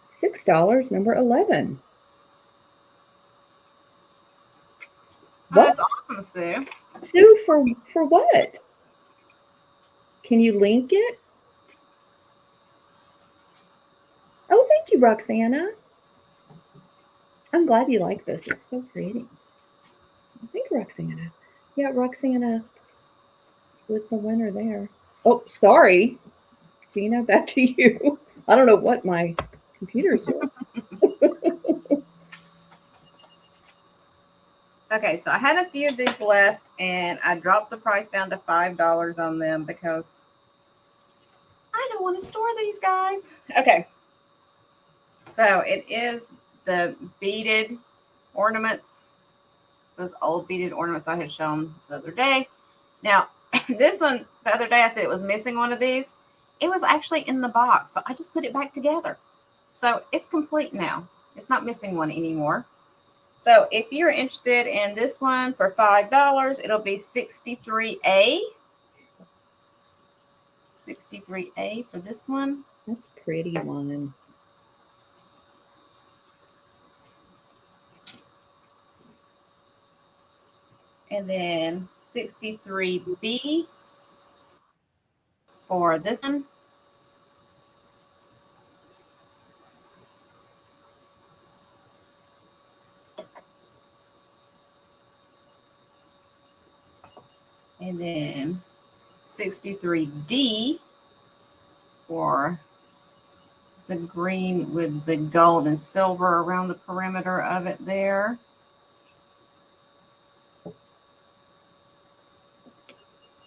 $6, number 11. Oh, that's awesome, Sue. Sue, for what? Can you link it? Oh, thank you, Roxana. I'm glad you like this. It's so pretty. I think Roxana. Yeah, Roxana was the winner there. Oh, sorry. Gina, back to you. I don't know what my computer's doing. Okay, so I had a few of these left, and I dropped the price down to $5 on them because I don't want to store these guys. Okay, so it is the beaded ornaments, those old beaded ornaments I had shown the other day. Now, this one, the other day I said it was missing one of these. It was actually in the box, so I just put it back together. So it's complete now. It's not missing one anymore. So if you're interested in this one for $5, it'll be 63A. 63A for this one. That's a pretty one. And then 63B for this one. And then 63D for the green with the gold and silver around the perimeter of it there.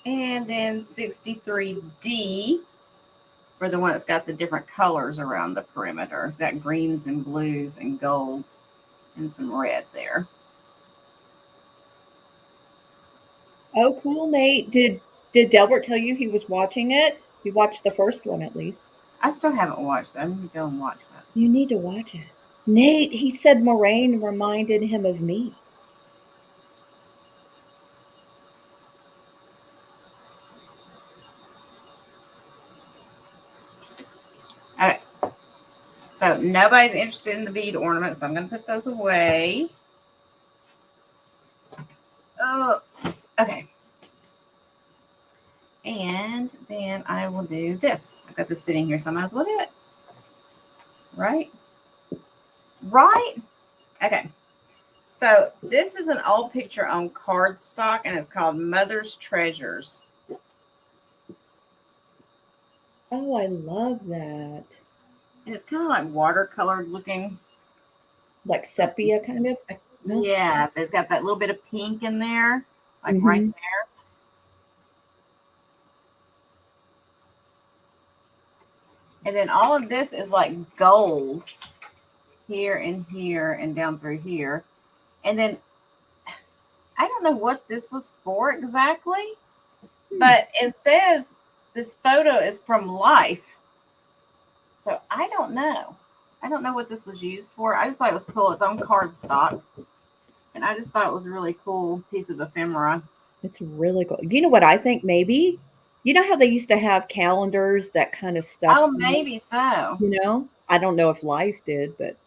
And then 63D for the one that's got the different colors around the perimeter. It's got greens and blues and golds and some red there. Oh, cool, Nate. Did Delbert tell you he was watching it? He watched the first one at least. I still haven't watched that. I'm going to go and watch that. You need to watch it. Nate, he said Moraine reminded him of me. Okay. So nobody's interested in the bead ornaments. So I'm going to put those away. Oh, okay. And then I will do this. I've got this sitting here, so I might as well do it. Right? Right? Okay. So this is an old picture on cardstock, and it's called Mother's Treasures. Oh, I love that. And it's kind of like watercolored looking. Like sepia, kind of? Yeah, it's got that little bit of pink in there, like right there. And then all of this is like gold here and here and down through here. And then I don't know what this was for exactly, but it says this photo is from life. So I don't know. I don't know what this was used for. I just thought it was cool. It's on cardstock. And I just thought it was a really cool piece of ephemera. It's really cool. You know what I think maybe? You know how they used to have calendars that kind of stuff? Oh, maybe so. You know? I don't know if Life did, but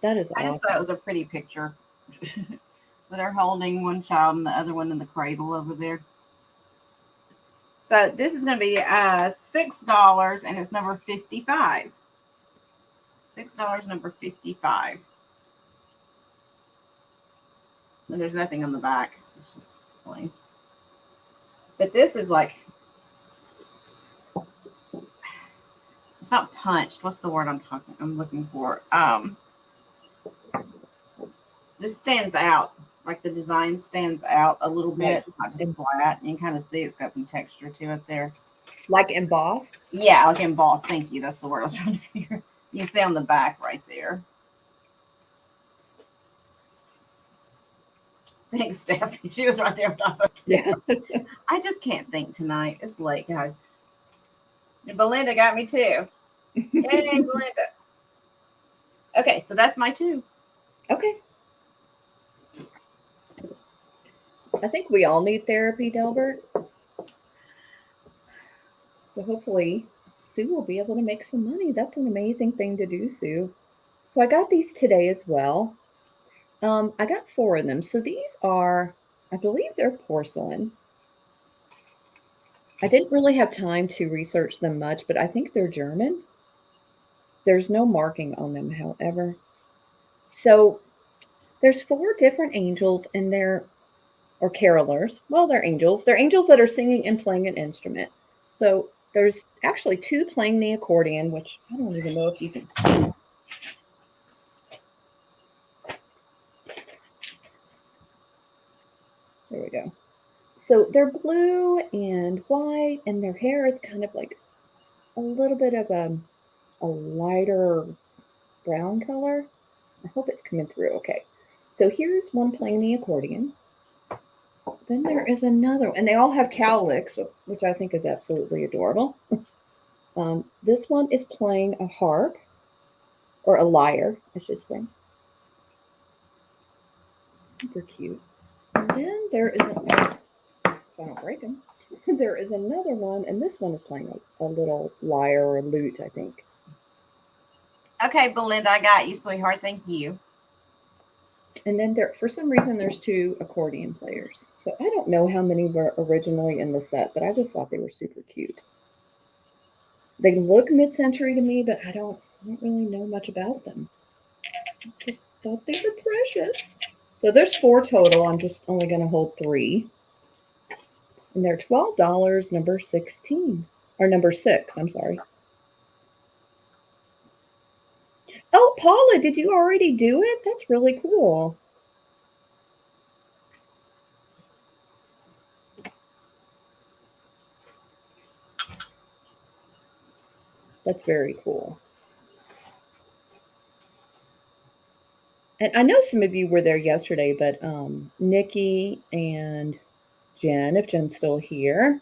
that is awesome. I just thought it was a pretty picture. With her holding one child and the other one in the cradle over there. So this is going to be $6, and it's number 55. $6, number 55. And there's nothing on the back. It's just plain. But this is like, it's not punched. What's the word I'm looking for? This stands out. Like the design stands out a little bit. It's not just flat. You can kind of see it's got some texture to it there. Like embossed? Yeah, like embossed. Thank you. That's the word I was trying to figure. You can see on the back right there. Thanks, Stephanie. She was right there on top of it. Yeah. I just can't think tonight. It's late, guys. And Belinda got me too. Yay, Belinda. Okay, so that's my 2. Okay. I think we all need therapy, Delbert. So hopefully Sue will be able to make some money. That's an amazing thing to do, Sue. So I got these today as well. I got 4 of them. So these are, I believe they're porcelain. I didn't really have time to research them much, but I think they're German. There's no marking on them, however. So there's 4 different angels in there, or carolers. Well, they're angels. They're angels that are singing and playing an instrument. So there's actually 2 playing the accordion, which I don't even know if you can see. There we go. So they're blue and white, and their hair is kind of like a little bit of a lighter brown color. I hope it's coming through okay. So here's one playing the accordion. Then there is another, and they all have cowlicks, which I think is absolutely adorable. This one is playing a harp, or a lyre, I should say. Super cute. And then there is if I don't break them, there is another one, and this one is playing a little lyre or a lute, I think. Okay, Belinda, I got you, sweetheart. Thank you. And then there, for some reason, there's 2 accordion players. So I don't know how many were originally in the set, but I just thought they were super cute. They look mid-century to me, but I don't really know much about them. I just thought they were precious. So there's 4 total. I'm just only going to hold 3. And they're $12, number 16. Or number 6, I'm sorry. Oh, Paula, did you already do it? That's really cool. That's very cool. And I know some of you were there yesterday, but Nikki and Jen, if Jen's still here,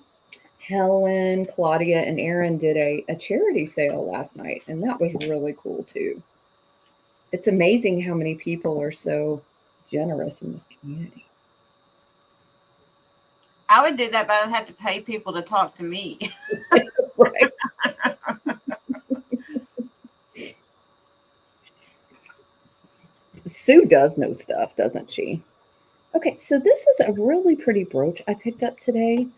Helen, Claudia, and Aaron did a charity sale last night, and that was really cool too. It's amazing how many people are so generous in this community. I would do that, but I'd have to pay people to talk to me. Right. Sue does know stuff, doesn't she? Okay, so this is a really pretty brooch I picked up today.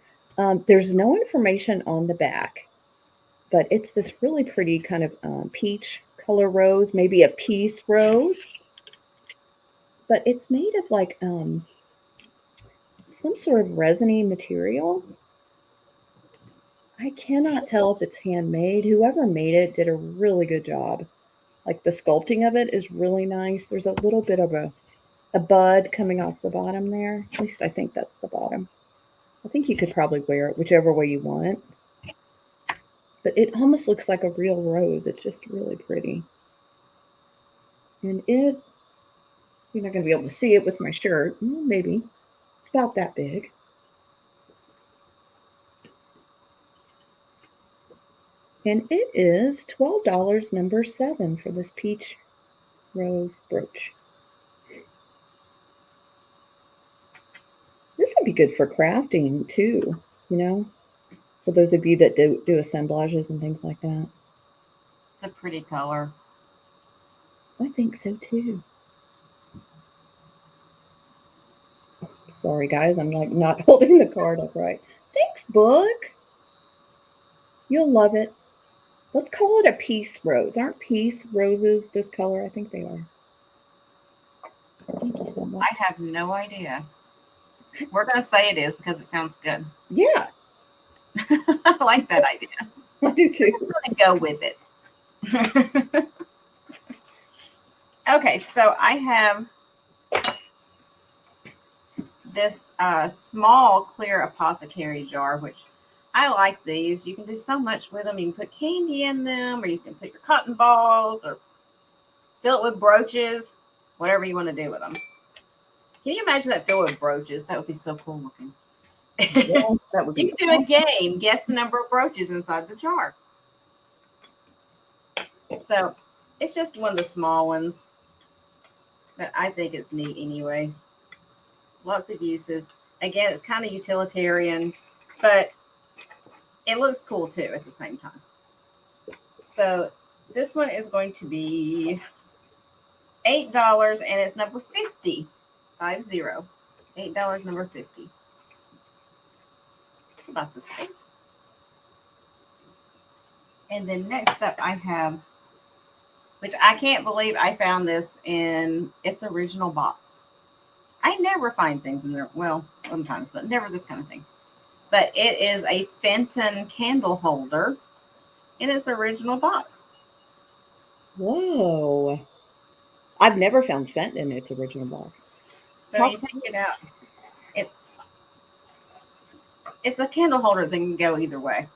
There's no information on the back, but it's this really pretty kind of peach color rose, maybe a peace rose. But it's made of like some sort of resiny material. I cannot tell if it's handmade. Whoever made it did a really good job. Like the sculpting of it is really nice. There's a little bit of a bud coming off the bottom there. At least I think that's the bottom. I think you could probably wear it whichever way you want. But it almost looks like a real rose. It's just really pretty. And you're not going to be able to see it with my shirt. Well, maybe. It's about that big. And it is $12, number 7 for this peach rose brooch. This would be good for crafting too, for those of you that do assemblages and things like that. It's a pretty color. I think so too. Sorry, guys, I'm like not holding the card up right. Thanks, book. You'll love it. Let's call it a peace rose. Aren't peace roses this color? I think they are. Thank you so much. I have no idea. We're going to say it is because it sounds good. Yeah. I like that idea. I do too. I'm going to go with it. Okay, so I have this small clear apothecary jar, which I like these. You can do so much with them. You can put candy in them, or you can put your cotton balls, or fill it with brooches, whatever you want to do with them. Can you imagine that filled with brooches? That would be so cool looking. Yes, that would be You can do a game. Guess the number of brooches inside the jar. So it's just one of the small ones. But I think it's neat anyway. Lots of uses. Again, it's kind of utilitarian, but it looks cool too at the same time. So this one is going to be $8 and it's number 50. 50. $8, number 50. It's about this big. And then next up I have, which I can't believe I found this in its original box. I never find things in there. Well, sometimes, but never this kind of thing. But it is a Fenton candle holder in its original box. Whoa. I've never found Fenton in its original box. So you take it out. It's a candle holder that can go either way.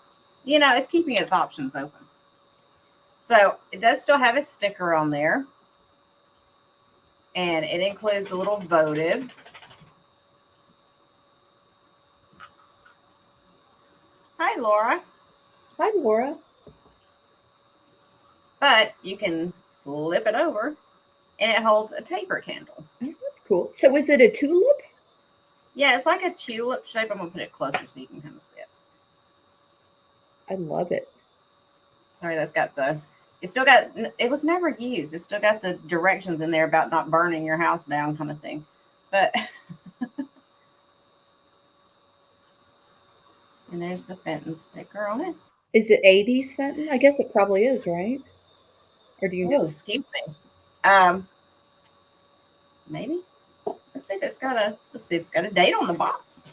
You know, it's keeping its options open. So it does still have a sticker on there. And it includes a little votive. Hi, Laura. Hi, Laura. But you can flip it over and it holds a taper candle. Oh, that's cool. So is it a tulip? Yeah, it's like a tulip shape. I'm going to put it closer so you can kind of see it. I love it. Sorry, that's got the, it's still got, it was never used. It's still got the directions in there about not burning your house down kind of thing. But, and there's the Fenton sticker on it. Is it 80s Fenton? I guess it probably is, right? Or do you know? Oh, excuse me. Maybe. Let's see if it's got a date on the box.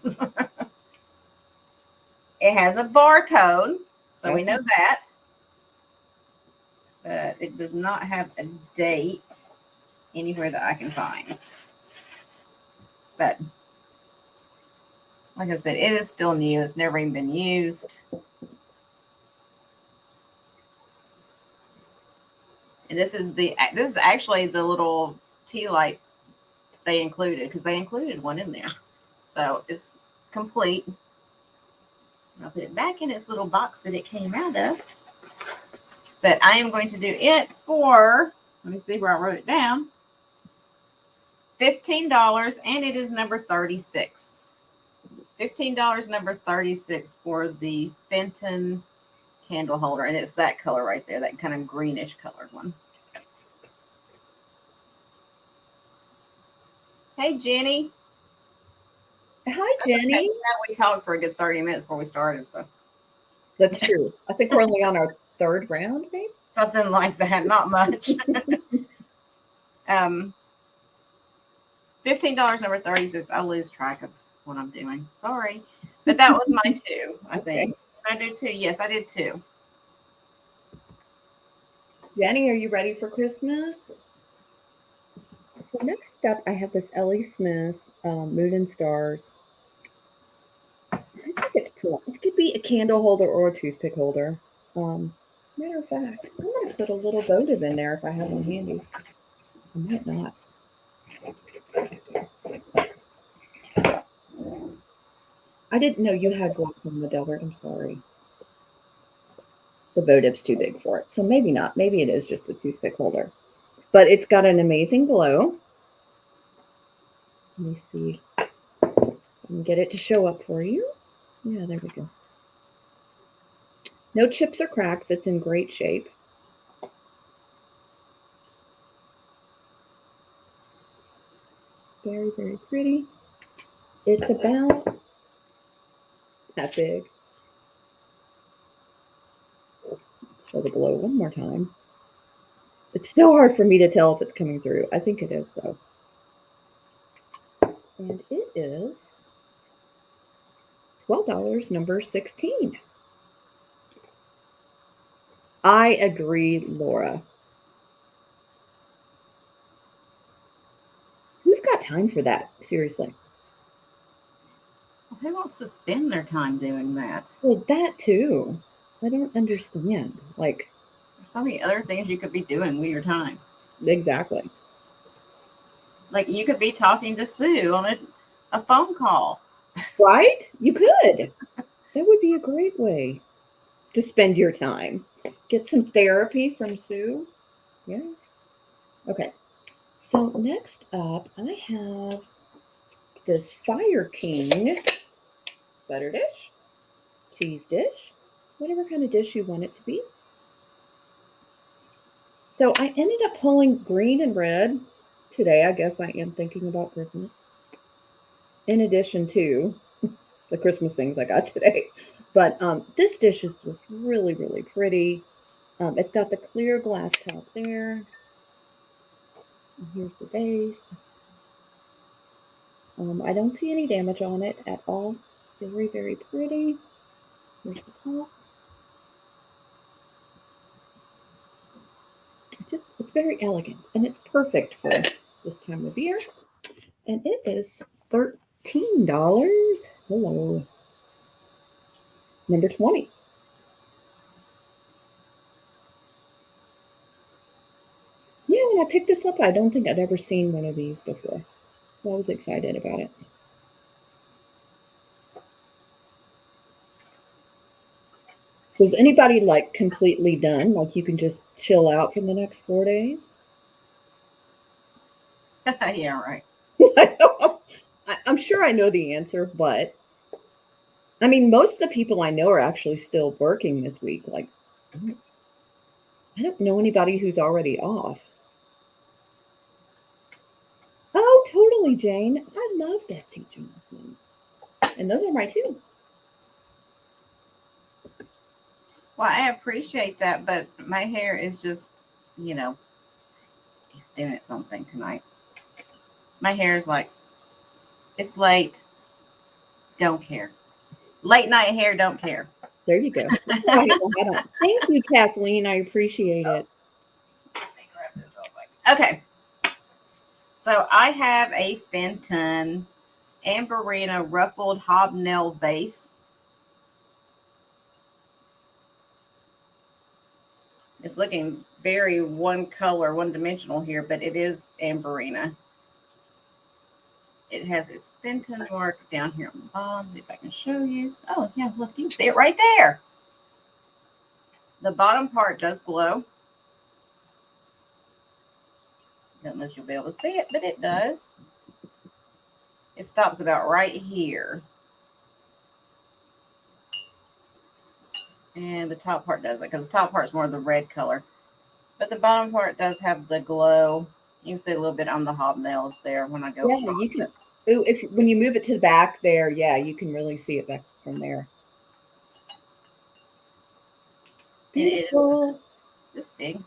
It has a barcode, so we know that. But it does not have a date anywhere that I can find. But like I said, it is still new. It's never even been used. And this is actually the little tea light they included, because they included one in there. So it's complete. I'll put it back in its little box that it came out of. But I am going to do it for, let me see where I wrote it down, $15, and it is number 36. $15, number 36 for the Fenton candle holder. And it's that color right there, that kind of greenish colored one. Hey, Jenny. Hi, Jenny. Okay, now we talked for a good 30 minutes before we started. So That's true. I think we're only on our third round, maybe? something like that, not much. $15, number 36. I lose track of what I'm doing. Sorry. But that was my two, I think. Okay. Did I do two? Yes, I did two. Jenny, are you ready for Christmas? So next up, I have this Ellie Smith Moon and Stars. I think it's cool. It could be a candle holder or a toothpick holder. Matter of fact, I'm going to put a little votive in there if I have one handy. I might not. I didn't know you had glaucoma, Delbert. I'm sorry. The votive's too big for it. So maybe not. Maybe it is just a toothpick holder. But it's got an amazing glow. Let me see. I can get it to show up for you. Yeah, there we go. No chips or cracks. It's in great shape. Very, very pretty. It's about that big. Show the glow one more time. It's so hard for me to tell if it's coming through. I think it is, though. And it is $12, number 16. I agree, Laura. Who's got time for that? Seriously. Who wants to spend their time doing that? Well, that too. I don't understand. Like, There's so many other things you could be doing with your time. exactly. Like you could be talking to Sue on a phone call. Right? You could. That would be a great way to spend your time. Get some therapy from Sue. Yeah. Okay. So next up, I have this Fire King butter dish, cheese dish, whatever kind of dish you want it to be. So I ended up pulling green and red today. I guess I am thinking about Christmas. In addition to the Christmas things I got today. But this dish is just really, really pretty. It's got the clear glass top there. And here's the base. I don't see any damage on it at all. It's very, very pretty. Here's the top. It's very elegant and it's perfect for this time of year. And it is $13. Hello. Number 20. Yeah, when I picked this up, I don't think I'd ever seen one of these before. So I was excited about it. So is anybody like completely done? Like you can just chill out for the next 4 days? Yeah, right. I'm sure I know the answer, but I mean, most of the people I know are actually still working this week. Like, I don't know anybody who's already off. Oh, totally, Jane. I love Betsy Johnson. And those are my two. Well, I appreciate that, but my hair is just, he's doing it something tonight. My hair is like, it's late. Don't care. Late night hair, don't care. There you go. Thank you, Kathleen. I appreciate it. Let me grab this real quick. Okay. So I have a Fenton Amberina ruffled hobnail vase. It's looking very one color, one dimensional here, but it is Amberina. It has its Fenton mark down here on the bottom. See if I can show you. Oh, yeah, look, you can see it right there. The bottom part does glow. I don't know if you'll be able to see it, but it does. It stops about right here. And the top part doesn't, because the top part's more of the red color. But the bottom part does have the glow. You can see a little bit on the hobnails there when I go. Yeah, you can. Ooh, when you move it to the back there, yeah, you can really see it back from there. Beautiful. It is this big.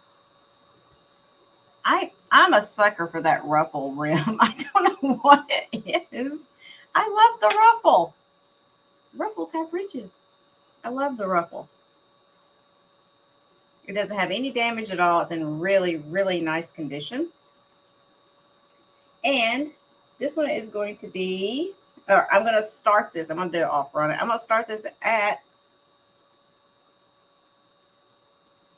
I'm a sucker for that ruffle rim. I don't know what it is. I love the ruffle. Ruffles have ridges. I love the ruffle. It doesn't have any damage at all. It's in really, really nice condition. And this one is going to be, or I'm going to start this. I'm going to do an offer on it. I'm going to start this at,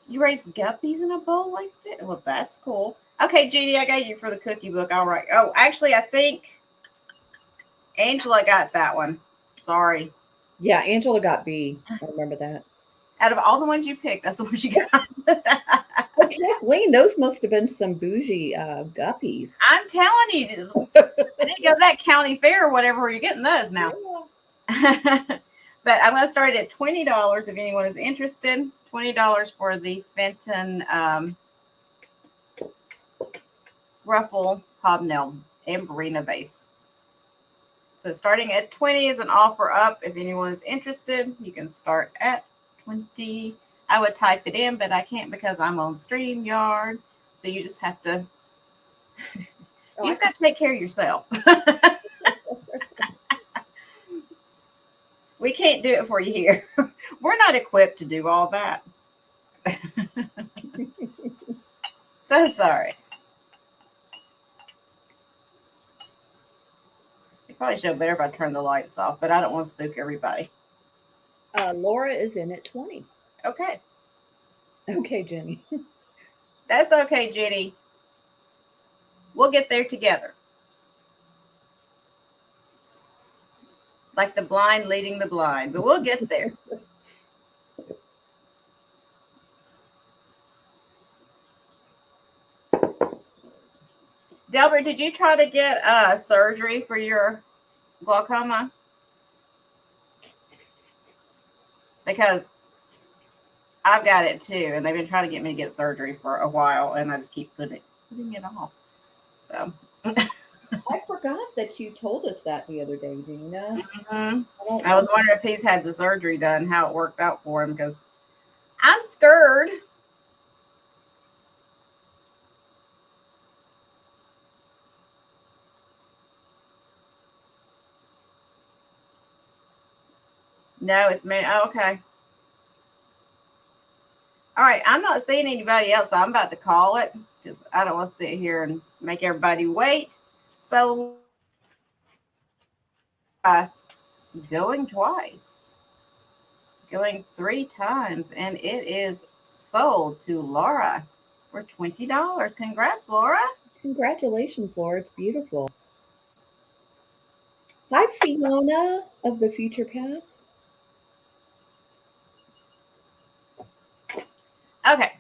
you raise guppies in a bowl like that? Well, that's cool. Okay, Judy, I got you for the cookie book. All right. Oh, actually, I think Angela got that one. Sorry. Yeah, Angela got B. I remember that. Out of all the ones you picked, that's the one she got. Well, Kathleen, those must have been some bougie guppies. I'm telling you, I didn't go to that county fair or whatever where you're getting those now. Yeah. But I'm going to start at $20 if anyone is interested. $20 for the Fenton ruffle hobnail Amberina vase. So starting at $20 is an offer up. If anyone is interested, you can start at $20. I would type it in, but I can't because I'm on StreamYard. So you just have to, you just got to take care of yourself. We can't do it for you here. We're not equipped to do all that. So sorry. It probably show better if I turn the lights off, but I don't want to spook everybody. Laura is in at 20. Okay. Okay, Jenny. That's okay, Jenny. We'll get there together. Like the blind leading the blind, but we'll get there. Delbert, did you try to get surgery for your glaucoma? Because I've got it too, and they've been trying to get me to get surgery for a while, and I just keep putting it off. So I forgot that you told us that the other day, Gina. I was wondering if he's had the surgery done, how it worked out for him, because I'm scared. No, it's me. Oh, okay. All right. I'm not seeing anybody else. So I'm about to call it because I don't want to sit here and make everybody wait. So going twice, going 3 times, and it is sold to Laura for $20. Congrats, Laura. Congratulations, Laura. It's beautiful. Hi, Fiona of the future past. Okay.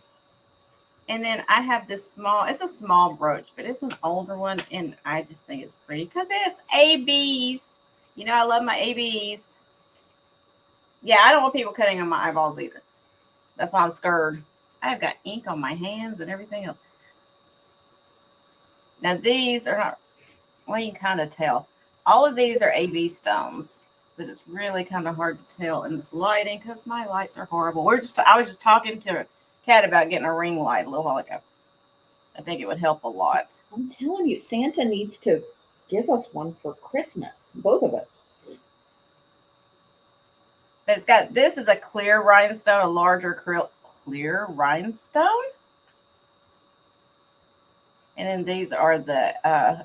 And then I have this it's a small brooch, but it's an older one. And I just think it's pretty because it's ABs. You know, I love my ABs. Yeah, I don't want people cutting on my eyeballs either. That's why I'm scared. I've got ink on my hands and everything else. Now, these are not, well, you can kind of tell. All of these are AB stones, but it's really kind of hard to tell in this lighting because my lights are horrible. I was just talking to Kat about getting a ring light a little while ago. I think it would help a lot. I'm telling you, Santa needs to give us one for Christmas, both of us. But this is a clear rhinestone, a larger clear rhinestone. And then these are the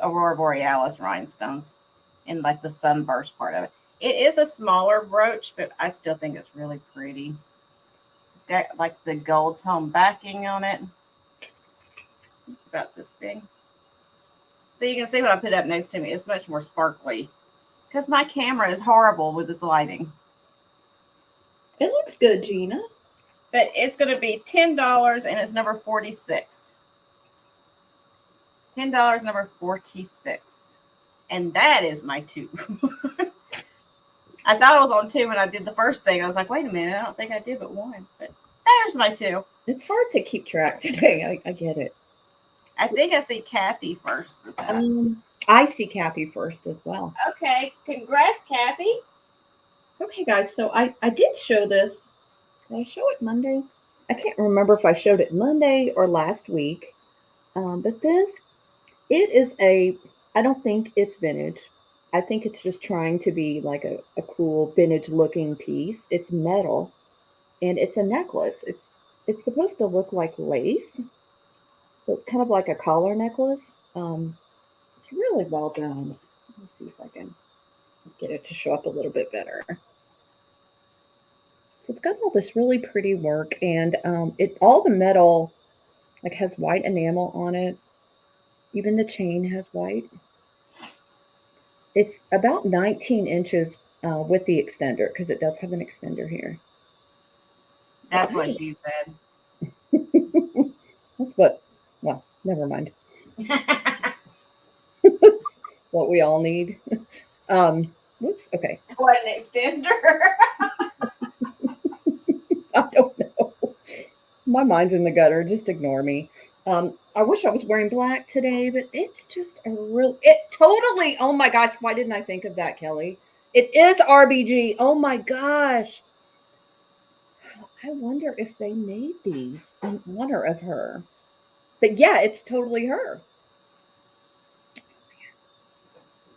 Aurora Borealis rhinestones in like the sunburst part of it. It is a smaller brooch, but I still think it's really pretty. It's got like the gold tone backing on it. It's about this big. So you can see what I put up next to me. It's much more sparkly because my camera is horrible with this lighting. It looks good, Gina. But it's going to be $10 and it's number 46. $10, number 46. And that is my 2. I thought I was on 2 when I did the first thing. I was like, wait a minute, I don't think I did but 1. But there's my 2. It's hard to keep track today. I get it. I think I see Kathy first for that. I see Kathy first as well. Okay, congrats, Kathy. Okay, guys, so I did show this. Did I show it Monday? I can't remember if I showed it Monday or last week. But it is I don't think it's vintage. I think it's just trying to be like a cool vintage looking piece. It's metal and it's a necklace. It's supposed to look like lace. So it's kind of like a collar necklace. It's really well done. Let's see if I can get it to show up a little bit better. So it's got all this really pretty work, and all the metal like has white enamel on it. Even the chain has white. It's about 19 inches with the extender because it does have an extender here. That's what she said. That's what. Well, never mind. What we all need. Whoops. Okay. What an extender. I don't know. My mind's in the gutter. Just ignore me. I wish I was wearing black today, but it's just totally, oh my gosh, why didn't I think of that, Kelly? It is RBG. Oh my gosh. I wonder if they made these in honor of her. But yeah, it's totally her.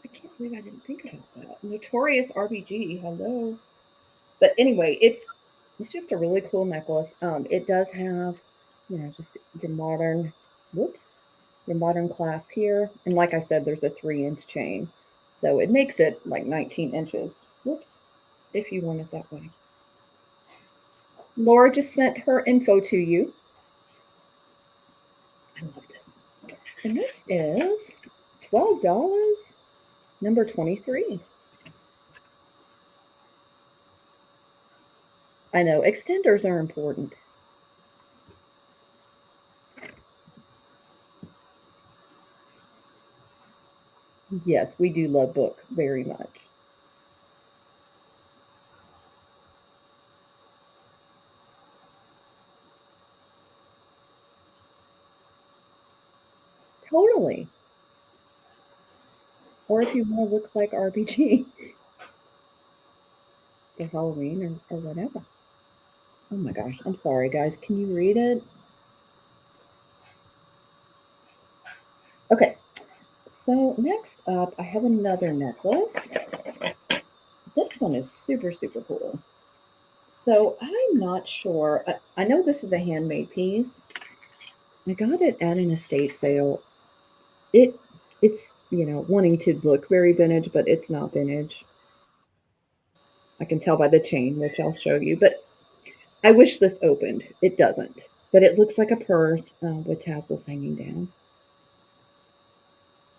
I can't believe I didn't think about that. Notorious RBG, hello. But anyway, it's just a really cool necklace. It does have, just your modern, whoops, your modern clasp here. And like I said, there's a 3-inch chain. So it makes it like 19 inches. Whoops, if you want it that way. Laura just sent her info to you. I love this. And this is $12, number 23. I know, extenders are important. Yes, we do love book very much. Totally. Or if you want to look like RBG for Halloween or whatever. Oh my gosh, I'm sorry, guys. Can you read it? Okay, so next up, I have another necklace. This one is super, super cool. So I'm not sure. I know this is a handmade piece. I got it at an estate sale. It's wanting to look very vintage, but it's not vintage. I can tell by the chain, which I'll show you. But I wish this opened. It doesn't. But it looks like a purse with tassels hanging down.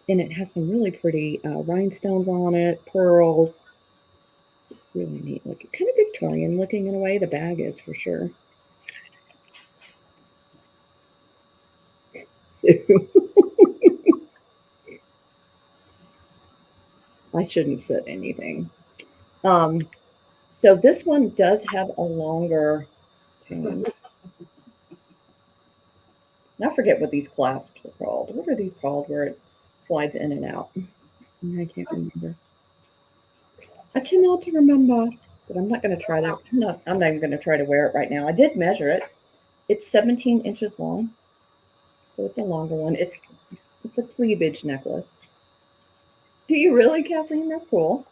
And it has some really pretty rhinestones on it, pearls. It's really neat looking. Kind of Victorian looking in a way. The bag is for sure. So I shouldn't have said anything. So this one does have a longer chain. I forget what these clasps are called. What are these called where it slides in and out? I can't remember. I cannot remember, but I'm not going to try that. I'm not even going to try to wear it right now. I did measure it. It's 17 inches long, so it's a longer one. It's a cleavage necklace. Do you really, Kathleen? That's cool.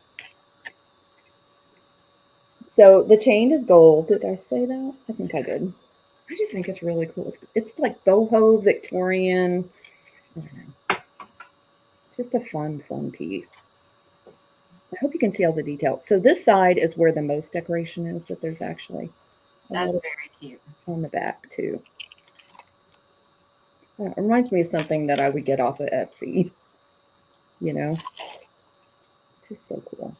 So the chain is gold. Did I say that? I think I did. I just think it's really cool. It's like boho Victorian. I don't know. It's just a fun piece. I hope you can see all the details. So this side is where the most decoration is, but there's actually That's very cute on the back too. It reminds me of something that I would get off of Etsy. Just so cool.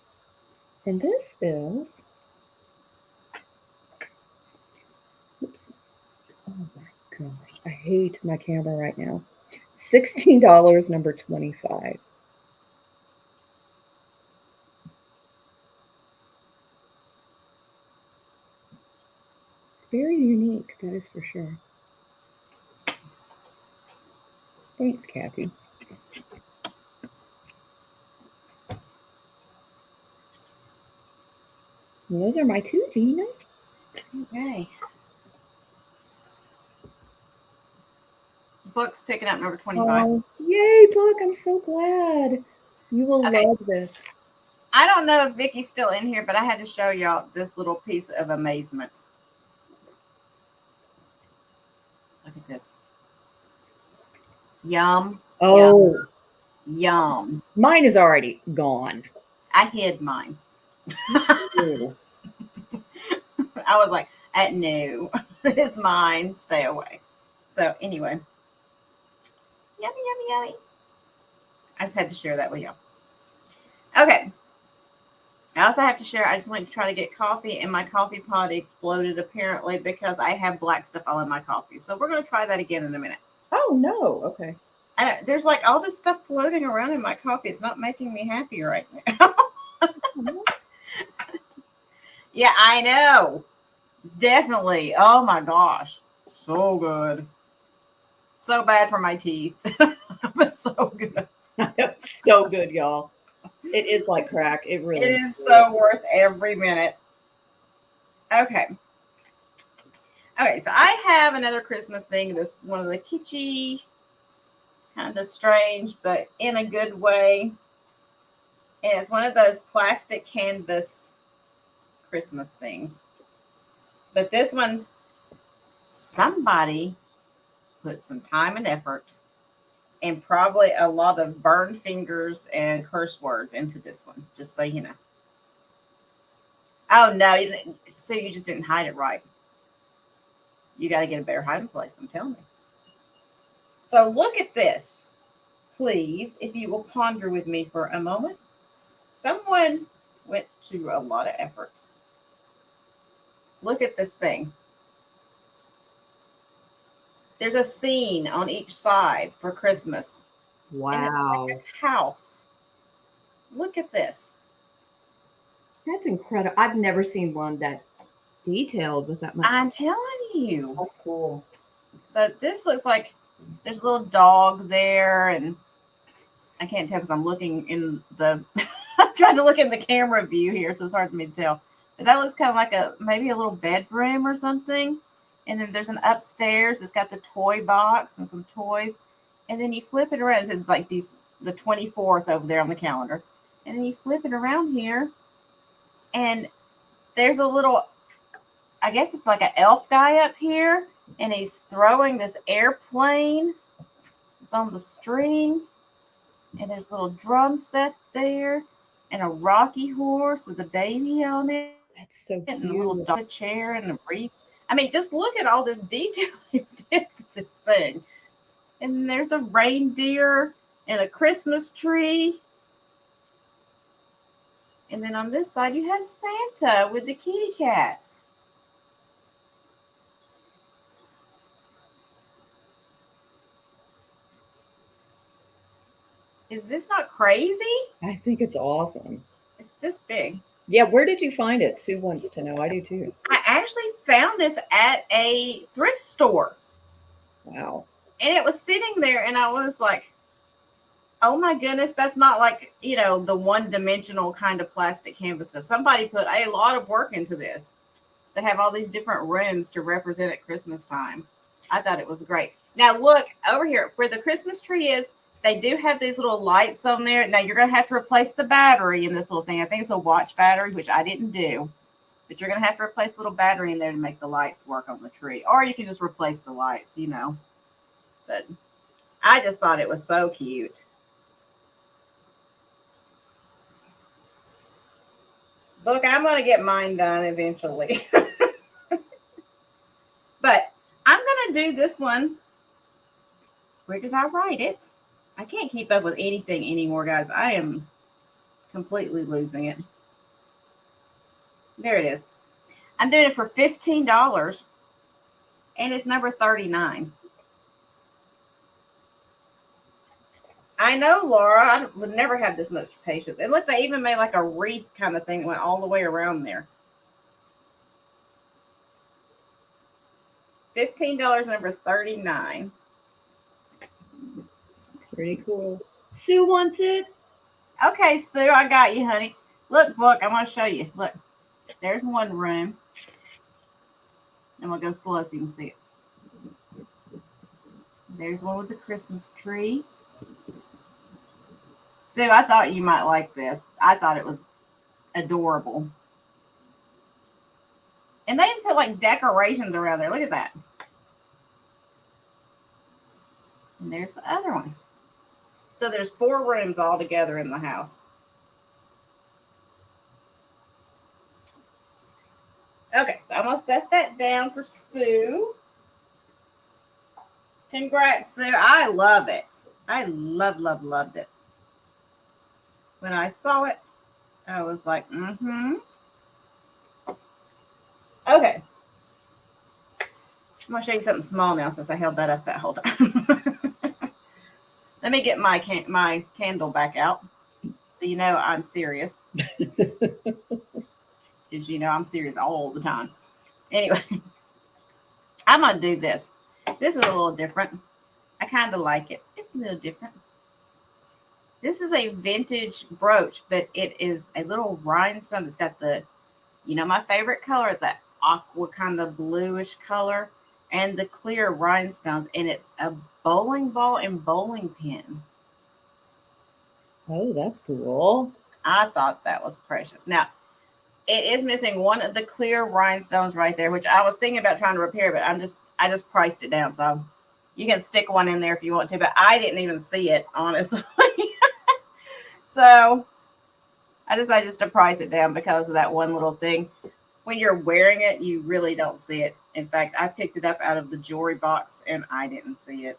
And this is, oops. Oh my gosh, I hate my camera right now. $16, number 25. It's very unique, that is for sure. Thanks, Kathy. And those are my two, Gina. Okay. Book's picking up number 25. Oh, yay, Book. I'm so glad. You will love this. I don't know if Vicky's still in here, but I had to show y'all this little piece of amazement. Look at this. Yum. Oh. Yum. Mine is already gone. I hid mine. I was like, no, it's mine. Stay away. So anyway. Yummy, yummy, yummy. I just had to share that with you. Okay. I also have to share, I just went to try to get coffee and my coffee pot exploded apparently because I have black stuff all in my coffee. So we're going to try that again in a minute. Oh, no. Okay. There's like all this stuff floating around in my coffee. It's not making me happy right now. Yeah, I know. Definitely. Oh my gosh. So good. So bad for my teeth. But so good. So good, y'all. It is like crack. It really is so worth every minute. Okay. Okay, so I have another Christmas thing. This is one of the kitschy, kind of strange, but in a good way. And it's one of those plastic canvas Christmas things. But this one, somebody put some time and effort and probably a lot of burned fingers and curse words into this one, just so you know. Oh, no. So you just didn't hide it right. You got to get a better hiding place, I'm telling you. So look at this, please, if you will ponder with me for a moment. Someone went to a lot of effort. Look at this thing. There's a scene on each side for Christmas. Wow. And it's like a house. Look at this. That's incredible. I've never seen one that detailed with that much. I'm telling you. That's cool. So this looks like there's a little dog there, and I can't tell because I'm looking in the I'm trying to look in the camera view here, so it's hard for me to tell. But that looks kind of like maybe a little bedroom or something. And then there's an upstairs. It's got the toy box and some toys. And then you flip it around. It says like the 24th over there on the calendar. And then you flip it around here. And there's a little, I guess it's like an elf guy up here. And he's throwing this airplane. It's on the string. And there's a little drum set there. And a rocky horse with a baby on it. That's so cute. And a little dog chair and a wreath. I mean, just look at all this detail they did for this thing. And there's a reindeer and a Christmas tree. And then on this side, you have Santa with the kitty cats. Is this not crazy? I think it's awesome. It's this big. Yeah, where did you find it? Sue wants to know. I do too. I actually found this at a thrift store. Wow. And it was sitting there, and I was like, oh my goodness, that's not like, the one-dimensional kind of plastic canvas stuff. Somebody put a lot of work into this to have all these different rooms to represent at Christmas time. I thought it was great. Now, look over here where the Christmas tree is. They do have these little lights on there. Now, you're going to have to replace the battery in this little thing. I think it's a watch battery, which I didn't do. But you're going to have to replace the little battery in there to make the lights work on the tree. Or you can just replace the lights, But I just thought it was so cute. Look, I'm going to get mine done eventually. But I'm going to do this one. Where did I write it? I can't keep up with anything anymore, guys. I am completely losing it. There it is. I'm doing it for $15. And it's number 39. I know, Laura. I would never have this much patience. And look, they even made like a wreath kind of thing that went all the way around there. $15, number 39. Pretty cool. Sue wants it. Okay, Sue, I got you, honey. Look, book, I want to show you. Look, there's one room. And we'll go slow so you can see it. There's one with the Christmas tree. Sue, I thought you might like this. I thought it was adorable. And they even put like decorations around there. Look at that. And there's the other one. So there's 4 rooms all together in the house. Okay, so I'm going to set that down for Sue. Congrats, Sue. I love it. I loved it. When I saw it, I was like, Okay. I'm going to show you something small now since I held that up that whole time. Let me get my candle back out so you know I'm serious. Because I'm serious all the time. Anyway, I'm going to do this. This is a little different. I kind of like it. It's a little different. This is a vintage brooch, but it is a little rhinestone that's got my favorite color, that aqua kind of bluish color and the clear rhinestones. And it's a bowling ball and bowling pin. Oh, that's cool. I thought that was precious. Now, it is missing one of the clear rhinestones right there, which I was thinking about trying to repair, but I just priced it down. So you can stick one in there if you want to, but I didn't even see it, honestly. So I decided just to price it down because of that one little thing. When you're wearing it, you really don't see it. In fact, I picked it up out of the jewelry box and I didn't see it.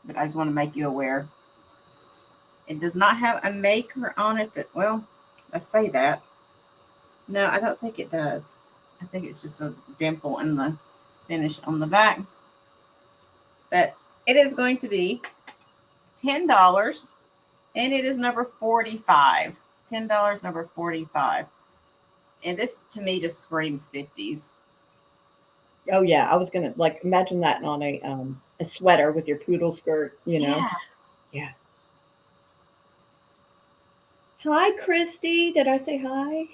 But I just want to make you aware. It does not have a maker on it that, well, I say that. No, I don't think it does. I think it's just a dimple in the finish on the back. But it is going to be $10 and it is number 45. $10, number 45. And this to me just screams 50s. Oh yeah, I was gonna like imagine that on a sweater with your poodle skirt, you know. Yeah. Yeah. Hi, Christy. Did I say hi?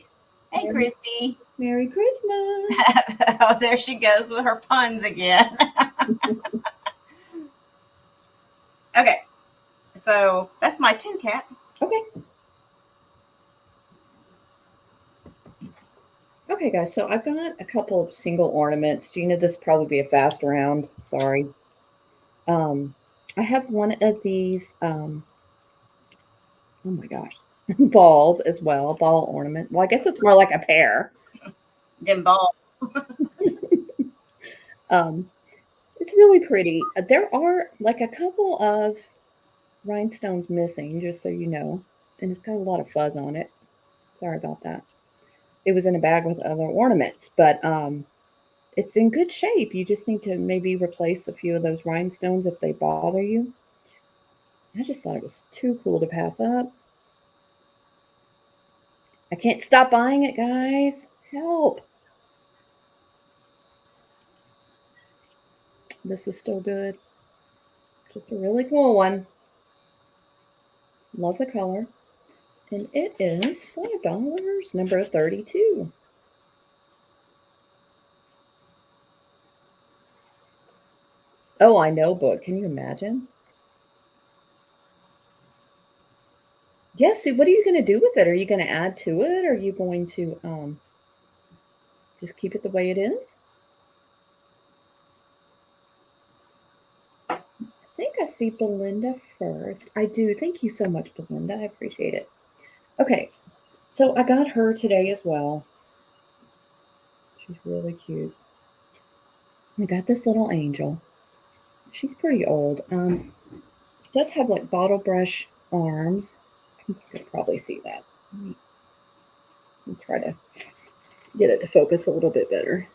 Hey, Christy. Merry Christmas. Oh, there she goes with her puns again. Okay. So that's my 2 cat. Okay. Okay, guys. So I've got a couple of single ornaments. Gina, this will probably be a fast round. Sorry. I have one of these. Oh my gosh, balls as well. Ball ornament. Well, I guess it's more like a pair. Them balls. It's really pretty. There are like a couple of rhinestones missing, just so you know, and it's got a lot of fuzz on it. Sorry about that. It was in a bag with other ornaments, but it's in good shape. You just need to maybe replace a few of those rhinestones if they bother you. I just thought it was too cool to pass up. I can't stop buying it, guys. Help. This is still good. Just a really cool one. Love the color. And it is $5, number 32. Oh, I know, book. Can you imagine? Yes. Yeah, what are you going to do with it? Are you going to add to it? Or are you going to just keep it the way it is? I think I see Belinda first. I do. Thank you so much, Belinda. I appreciate it. Okay. So I got her today as well. She's really cute. I got this little angel. She's pretty old. She does have like bottle brush arms. You could probably see that. Let me try to get it to focus a little bit better.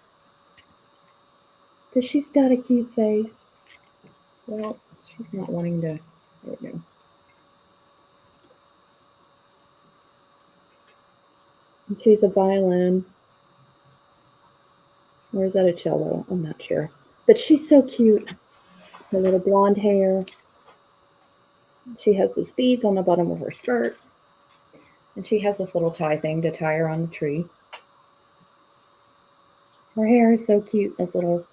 But she's got a cute face. Well, she's not wanting to. There we go. And she's a violin. Or is that a cello? I'm not sure. But she's so cute. Her little blonde hair. She has those beads on the bottom of her skirt. And she has this little tie thing to tie her on the tree. Her hair is so cute. Those little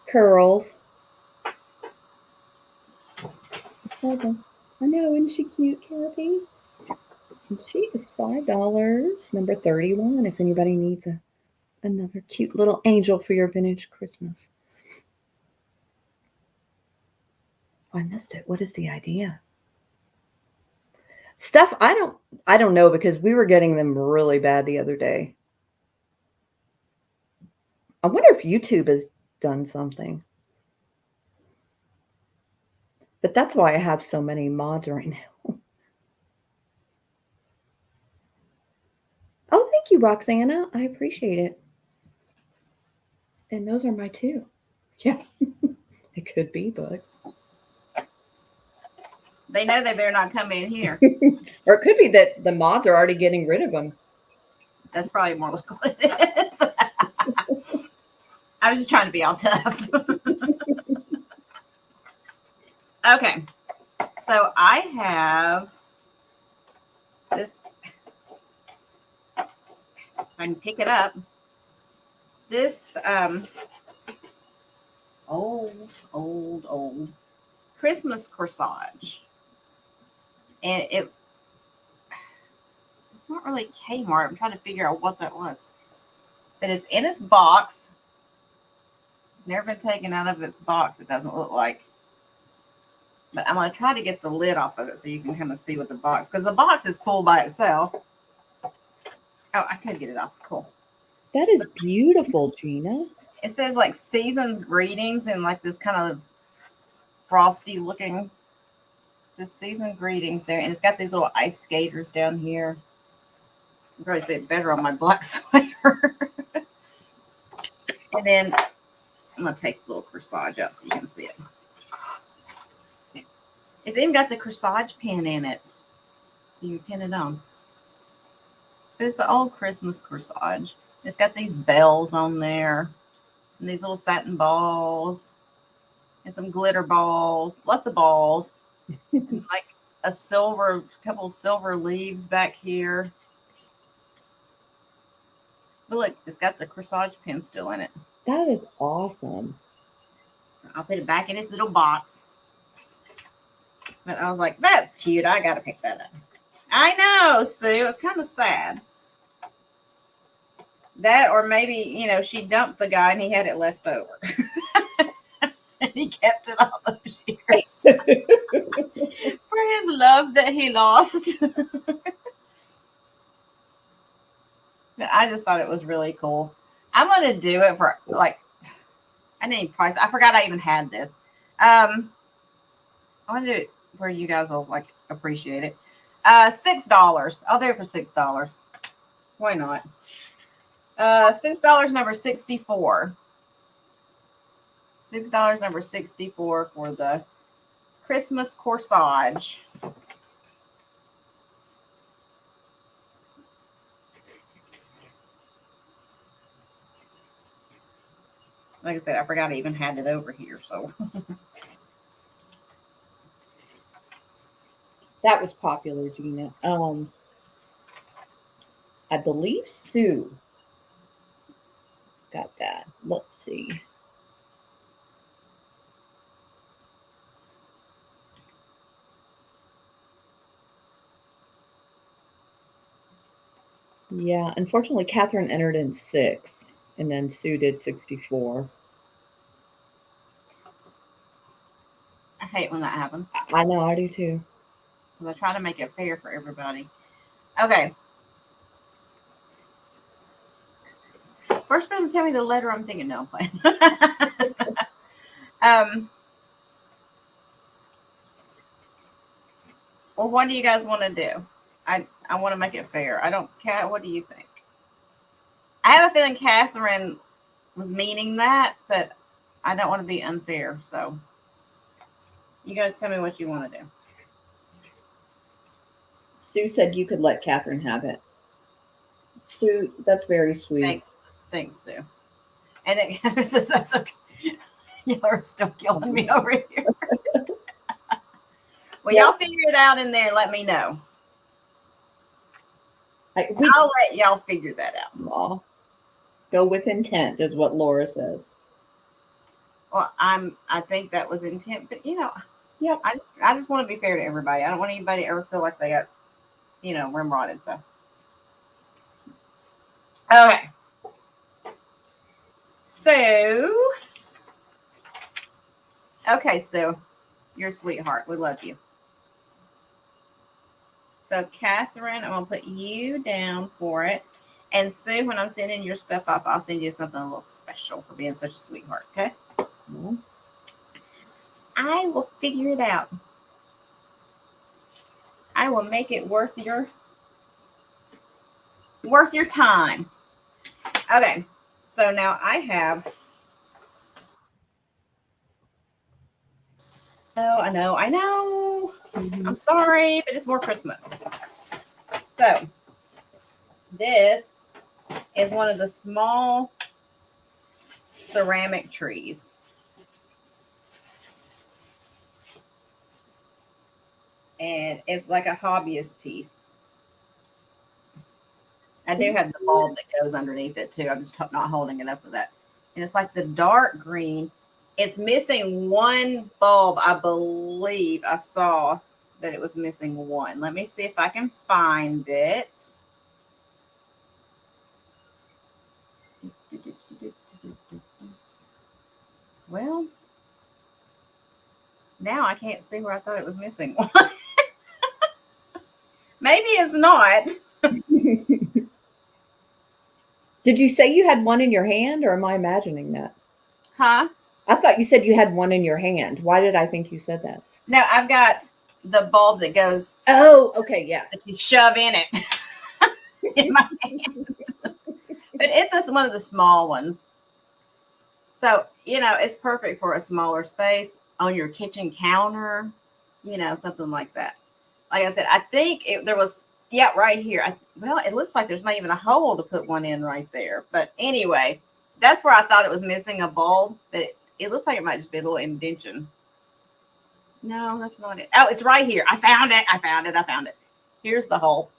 curls. I know, isn't she cute, Kathy? And she is $5, number 31, if anybody needs another cute little angel for your vintage Christmas. Oh, I missed it. What is the idea? Stuff I don't know because we were getting them really bad the other day. I wonder if YouTube has done something. But that's why I have so many mods right now. Oh, thank you, Roxana. I appreciate it. And those are my 2. Yeah, it could be, but. They know they better not come in here. Or it could be that the mods are already getting rid of them. That's probably more like what it is. I was just trying to be all tough. Okay. So I have this. I can pick it up. This old Christmas corsage. And it's not really Kmart. I'm trying to figure out what that was. But it's in its box. It's never been taken out of its box, it doesn't look like. But I'm going to try to get the lid off of it so you can kind of see what the box, because the box is cool by itself. Oh, I could get it off. Cool. That is beautiful, Gina. It says like season's greetings and like this kind of frosty looking. It says season greetings there. And it's got these little ice skaters down here. You probably see it better on my black sweater. And then I'm going to take the little corsage out so you can see it. It's even got the corsage pin in it. So you pin it on. But it's an old Christmas corsage. It's got these bells on there. And these little satin balls. And some glitter balls. Lots of balls. And like a couple of silver leaves back here. But look, it's got the corsage pin still in it. That is awesome. So I'll put it back in its little box. But I was like, that's cute. I got to pick that up. I know, Sue. It's kind of sad. That, or maybe, you know, she dumped the guy and he had it left over. And he kept it all those years. For his love that he lost. But I just thought it was really cool. I'm going to do it for, like, I didn't even price. I forgot I even had this. I want to do it where you guys will, like, appreciate it. $6. I'll do it for $6. Why not? $6 number 64. $6 number 64 for the Christmas corsage. Like I said, I forgot I even had it over here, so. That was popular, Gina. I believe Sue got that. Let's see. Yeah, unfortunately, Catherine entered in 6, and then Sue did 64. I hate when that happens. I know, I do too. I try to make it fair for everybody. Okay. First person to tell me the letter I'm thinking, no, I'm playing. Well, what do you guys want to do? I want to make it fair. I don't care. What do you think? I have a feeling Catherine was meaning that, but I don't want to be unfair. So you guys tell me what you want to do. Sue said you could let Catherine have it. Sue, that's very sweet. Thanks, Sue. And then Catherine says, that's okay. Y'all are still killing me over here. Well, y'all figure it out in there and let me know. I'll let y'all figure that out. Aw. Go with intent is what Laura says. Well, I think that was intent, but you know, yep. I just want to be fair to everybody. I don't want anybody to ever feel like they got, you know, rimrodded. So okay. So okay, Sue, you're a sweetheart. We love you. So Catherine, I'm gonna put you down for it. And Sue, when I'm sending your stuff off, I'll send you something a little special for being such a sweetheart, okay? Mm-hmm. I will figure it out. I will make it worth your time. Okay, so now I have. Oh, I know. Mm-hmm. I'm sorry, but it's more Christmas. So this is one of the small ceramic trees. And it's like a hobbyist piece. I do have the bulb that goes underneath it too. I'm just not holding it up with that. And it's like the dark green. It's missing one bulb. I believe I saw that it was missing one. Let me see if I can find it. Well, now I can't see where I thought it was missing one. Maybe it's not. Did you say you had one in your hand, or am I imagining that? Huh? I thought you said you had one in your hand. Why did I think you said that? No, I've got the bulb that goes. Oh, okay, yeah. That you shove in it in my hand. But it's just one of the small ones. So, it's perfect for a smaller space on your kitchen counter, something like that. Like I said, I think there was, right here. It looks like there's not even a hole to put one in right there. But anyway, that's where I thought it was missing a bulb. But it looks like it might just be a little indentation. No, that's not it. Oh, it's right here. I found it. Here's the hole.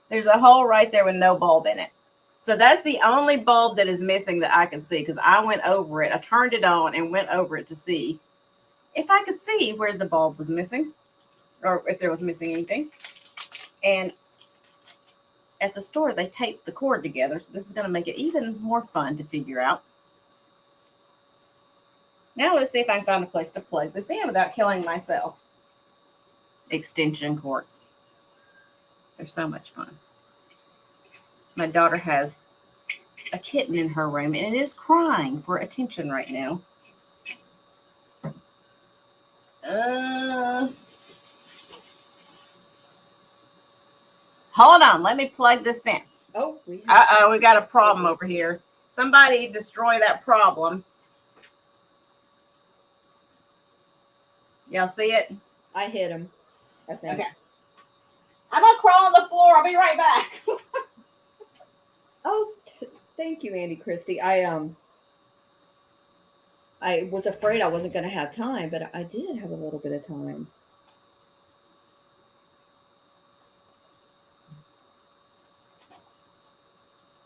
There's a hole right there with no bulb in it. So that's the only bulb that is missing that I can see, because I went over it. I turned it on and went over it to see if I could see where the bulb was missing or if there was missing anything. And at the store, they taped the cord together. So this is going to make it even more fun to figure out. Now let's see if I can find a place to plug this in without killing myself. Extension cords. They're so much fun. My daughter has a kitten in her room, and it is crying for attention right now. Hold on. Let me plug this in. Oh, we got a problem over here. Somebody destroy that problem. Y'all see it? I hit him, I think. Okay. I'm going to crawl on the floor. I'll be right back. Oh, thank you, Andy Christie. I was afraid I wasn't going to have time, but I did have a little bit of time.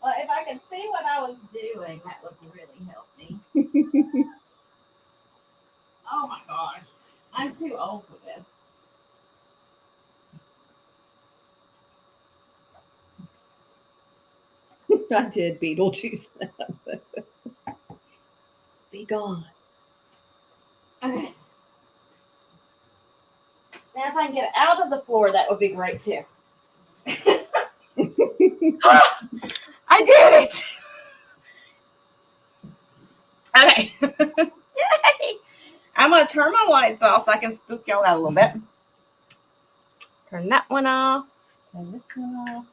Well, if I could see what I was doing, that would really help me. Oh my gosh. I'm too old for this. I did Beetlejuice that. Be gone. Okay. Now, if I can get it out of the floor, that would be great too. I did it. Okay. Yay. I'm going to turn my lights off so I can spook y'all out a little bit. Turn that one off. Turn this one off.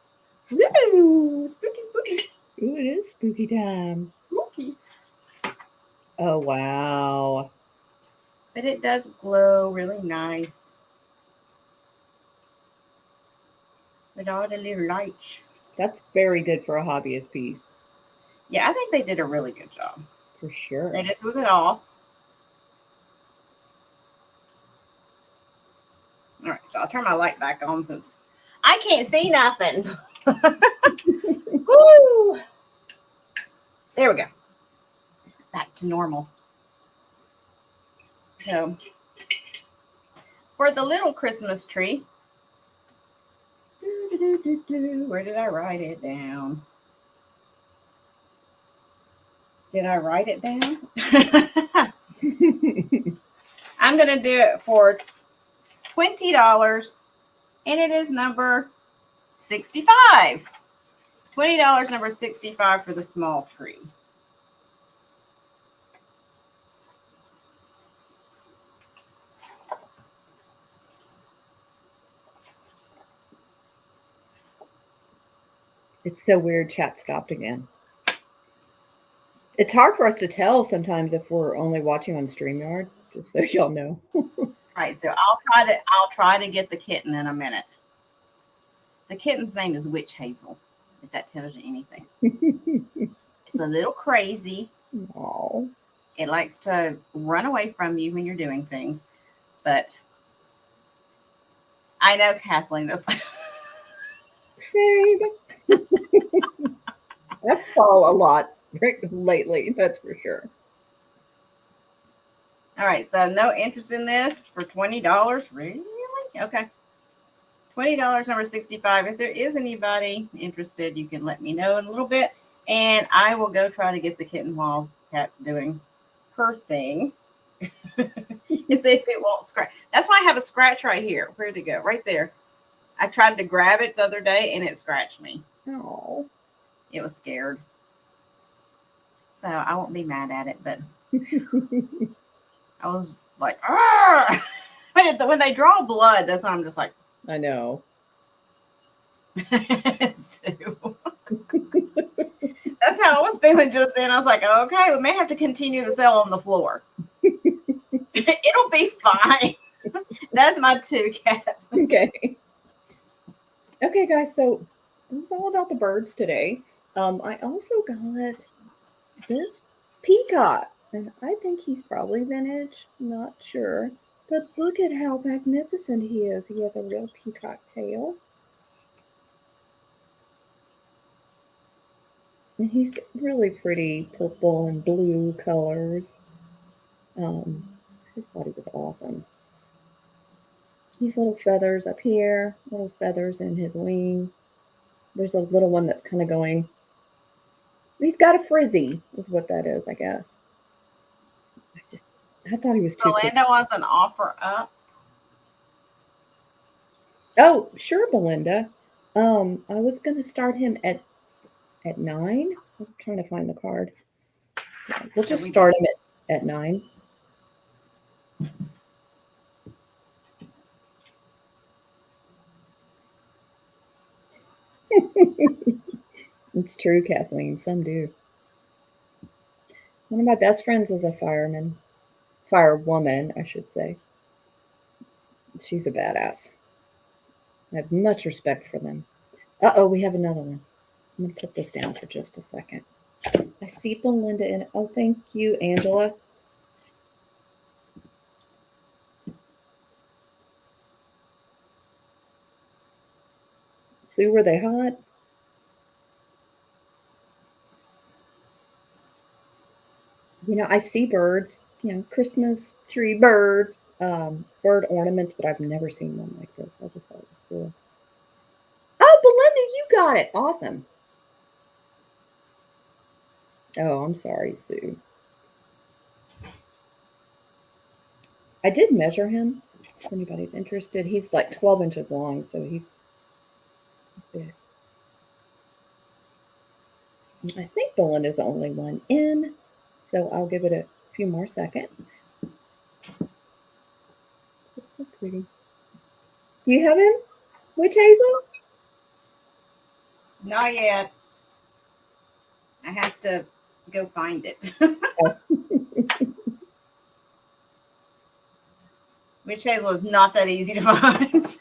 Woo! Spooky, spooky. Ooh, it is spooky time. Spooky. Oh, wow. But it does glow really nice. With all the little lights. That's very good for a hobbyist piece. Yeah, I think they did a really good job. For sure. They just with it off. All right, so I'll turn my light back on since I can't see nothing. Woo! There we go. Back to normal. So, for the little Christmas tree, where did I write it down? Did I write it down? I'm going to do it for $20, and it is number 65. $20, number 65 for the small tree. It's so weird. Chat stopped again. It's hard for us to tell sometimes if we're only watching on StreamYard, just so y'all know. Right, so I'll try to get the kitten in a minute. The kitten's name is Witch Hazel, if that tells you anything. It's a little crazy. Aww. It likes to run away from you when you're doing things, but I know, Kathleen, that's Same. I fall a lot lately, that's for sure. All right, so no interest in this for $20. Really? Okay. $20, number 65. If there is anybody interested, you can let me know in a little bit, and I will go try to get the kitten while Kat's doing her thing. And see if it won't scratch. That's why I have a scratch right here. Where'd it go? Right there. I tried to grab it the other day, and it scratched me. Oh. It was scared. So I won't be mad at it, but I was like, ah! When they draw blood, that's when I'm just like, I know. Sue. That's how I was feeling just then. I was like, okay, we may have to continue the sale on the floor. It'll be fine. That's my 2 cats. Okay. Okay, guys, so it's all about the birds today. I also got this peacock, and I think he's probably vintage, not sure. But look at how magnificent he is. He has a real peacock tail. And he's really pretty purple and blue colors. I just thought he was awesome. These little feathers up here, little feathers in his wing. There's a little one that's kind of going. He's got a frizzy, is what that is, I guess. I thought he was too. Belinda wants an offer up. Oh, sure, Belinda. I was gonna start him at 9. I'm trying to find the card. We'll just start him at 9. It's true, Kathleen. Some do. One of my best friends is a firewoman, I should say. She's a badass. I have much respect for them. Uh-oh, we have another one. I'm going to put this down for just a second. I see Belinda in it. Oh, thank you, Angela. Sue, were they hot? You know, I see birds, Christmas tree birds, bird ornaments, but I've never seen one like this. I just thought it was cool. Oh, Belinda, you got it. Awesome. Oh, I'm sorry, Sue. I did measure him, if anybody's interested. He's like 12 inches long, so he's big. I think Belinda's the only one in, so I'll give it a few more seconds. It's so pretty. Do you have him? Witch Hazel? Not yet. I have to go find it. Oh. Witch Hazel is not that easy to find.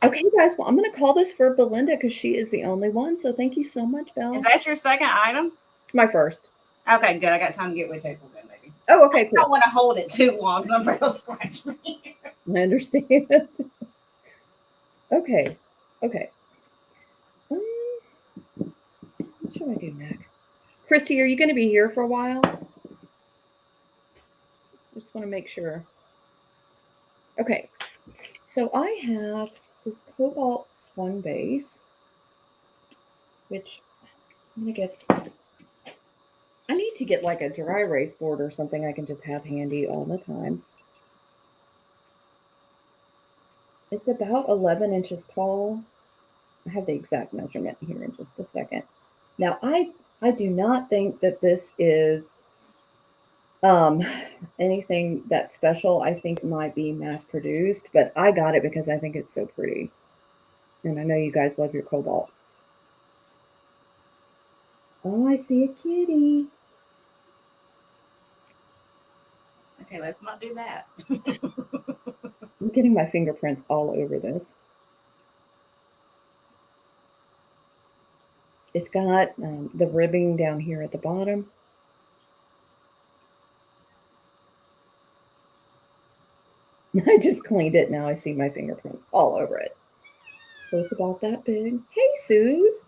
Okay, guys. Well, I'm going to call this for Belinda because she is the only one. So thank you so much, Belle. Is that your second item? It's my first. Okay, good. I got time to get Witch Hazel then, maybe. Oh, okay, cool. I don't want to hold it too long because I'm afraid it'll scratch me. I understand. Okay. What should I do next? Christy, are you going to be here for a while? Just want to make sure. Okay. So I have this cobalt swan base, which I'm going to get. I need to get like a dry erase board or something I can just have handy all the time. It's about 11 inches tall. I have the exact measurement here in just a second. Now, I do not think that this is anything that special. I think it might be mass produced, but I got it because I think it's so pretty. And I know you guys love your cobalt. Oh, I see a kitty. Okay, let's not do that. I'm getting my fingerprints all over this. It's got the ribbing down here at the bottom. I just cleaned it. Now I see my fingerprints all over it. So it's about that big. Hey, Suze.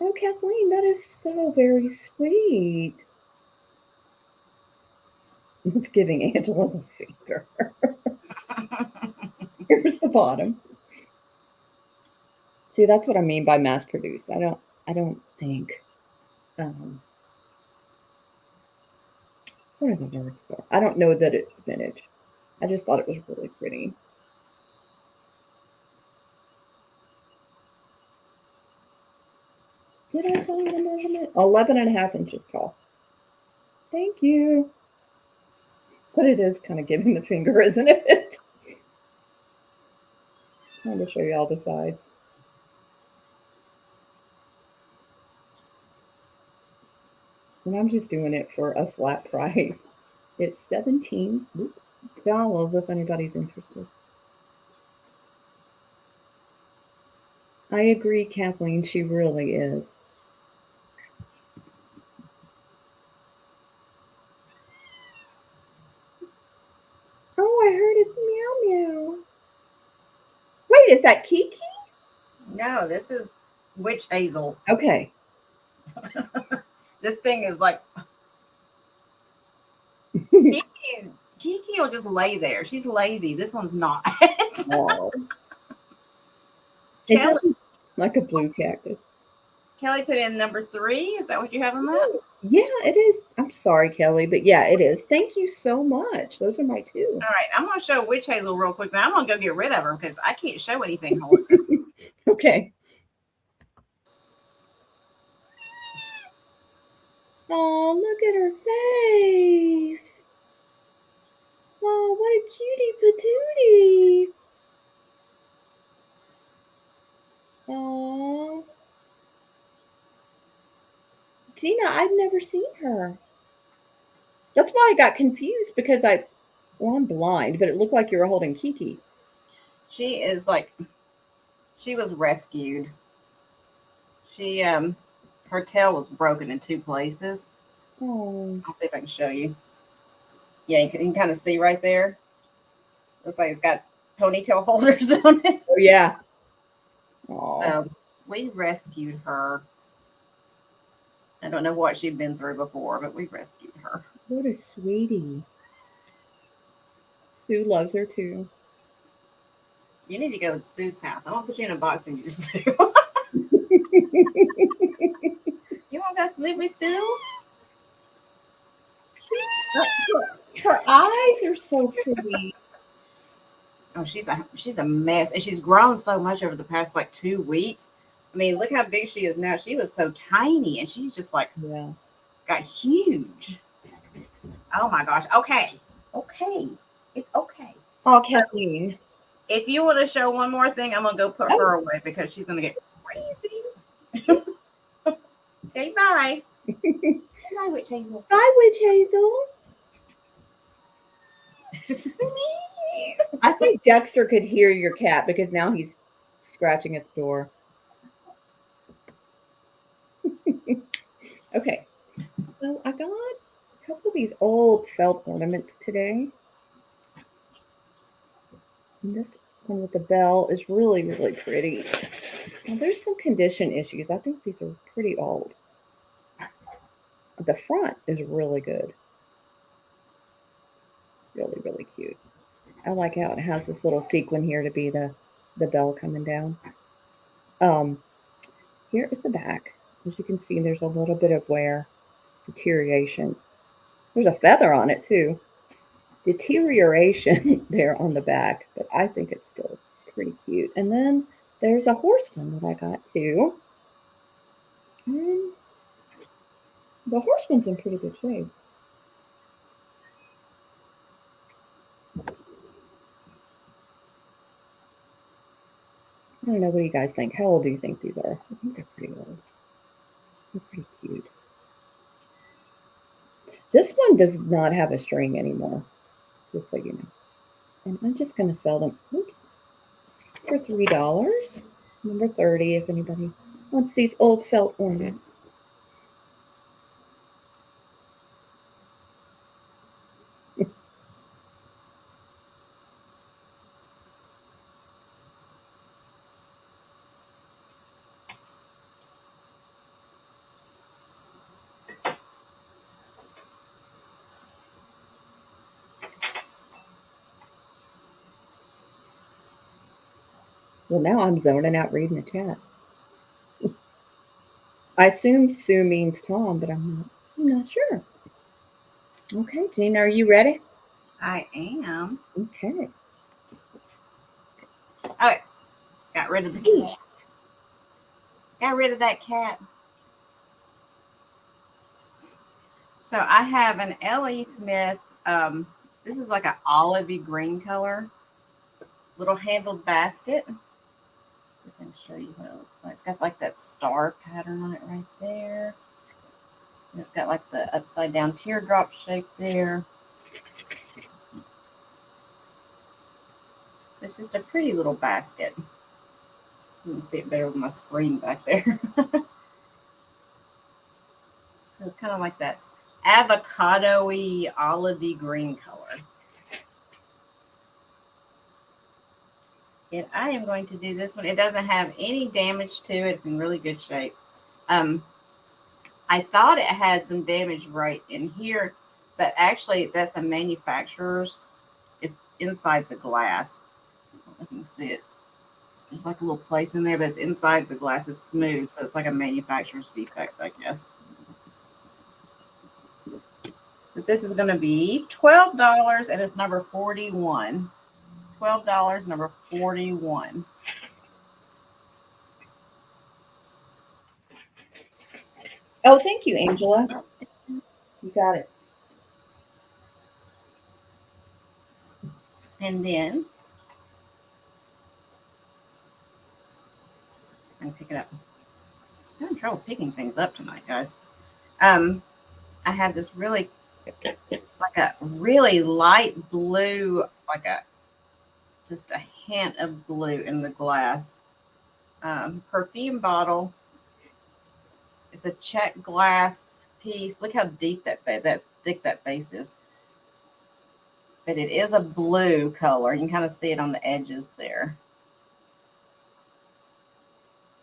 Oh, Kathleen, that is so very sweet. It's giving Angela the finger. Here's the bottom. See, that's what I mean by mass produced. I don't think what are the words for? I don't know that it's vintage. I just thought it was really pretty. Did I tell you the measurement? 11.5 inches tall. Thank you. But it is kind of giving the finger, isn't it? Trying to show you all the sides. And I'm just doing it for a flat price. It's $17 if anybody's interested. I agree, Kathleen, she really is. Oh, I heard it meow meow. Wait, is that Kiki? No, this is witch hazel. Okay. This thing is like Kiki will just lay there. She's lazy. This one's not. Oh. Kelly, It's like a blue cactus. Kelly put in number 3. Is that what you have on that? Yeah, it is. I'm sorry, Kelly, but yeah, it is. Thank you so much. Those are my 2. All right, I'm going to show witch hazel real quick. Now I'm going to go get rid of her because I can't show anything. Okay. Oh, look at her face. Oh, what a cutie patootie. Oh. Gina, I've never seen her. That's why I got confused because I'm blind, but it looked like you were holding Kiki. She is like, she was rescued. She, her tail was broken in 2 places. Oh. I'll see if I can show you. Yeah, you can kind of see right there. Looks like it's got ponytail holders on it. Oh, yeah. Oh. So we rescued her. I don't know what she'd been through before, but we rescued her. What a sweetie. Sue loves her too. You need to go to Sue's house. I'm going to put you in a box and you just Sue. You want to go sleep with Sue? Her eyes are so pretty. Oh, she's a mess. And she's grown so much over the past like 2 weeks. I mean, look how big she is now. She was so tiny and she's just like got huge. Oh my gosh. Okay. It's okay. Oh, Kathleen. If you want to show one more thing, I'm gonna go put her away because she's gonna get crazy. Say bye. Bye, Witch Hazel. Bye, Witch Hazel. I think Dexter could hear your cat because now he's scratching at the door. Okay, so I got a couple of these old felt ornaments today. And this one with the bell is really, really pretty. Now, there's some condition issues. I think these are pretty old. But the front is really good. Really, really cute. I like how it has this little sequin here to be the bell coming down. Here is the back. As you can see, there's a little bit of wear, deterioration. There's a feather on it too. Deterioration there on the back, but I think it's still pretty cute. And then there's a horse one that I got too. And the horse one's in pretty good shape. I don't know, what do you guys think? How old do you think these are? I think they're pretty old. They're pretty cute. This one does not have a string anymore, just so you know. And I'm just going to sell them, for $3. Number 30, if anybody wants these old felt ornaments. Well, now I'm zoning out reading the chat. I assume Sue means Tom, but I'm not sure. Okay, Gina, are you ready? I am. Okay. Oh, got rid of the cat. Got rid of that cat. So I have an L.E. Smith. This is like an olivey green color. Little handled basket. So I can show you what it looks like. It's got like that star pattern on it right there. And it's got like the upside down teardrop shape there. It's just a pretty little basket. So you can see it better with my screen back there. So it's kind of like that avocado-y, olivey green color. And I am going to do this one. It doesn't have any damage to it. It's in really good shape. I thought it had some damage right in here, but actually that's a manufacturer's. It's inside the glass. I don't know if you can see it. There's like a little place in there, but it's inside the glass. It's smooth, so it's like a manufacturer's defect, I guess. But this is going to be $12, and it's number 41. $12, number 41. Oh, thank you, Angela. You got it. And then I'm going to pick it up. I'm having trouble picking things up tonight, guys. I have this really, it's like a really light blue, like just a hint of blue in the glass. Perfume bottle. It's a check glass piece. Look how deep that thick that base is. But it is a blue color. You can kind of see it on the edges there.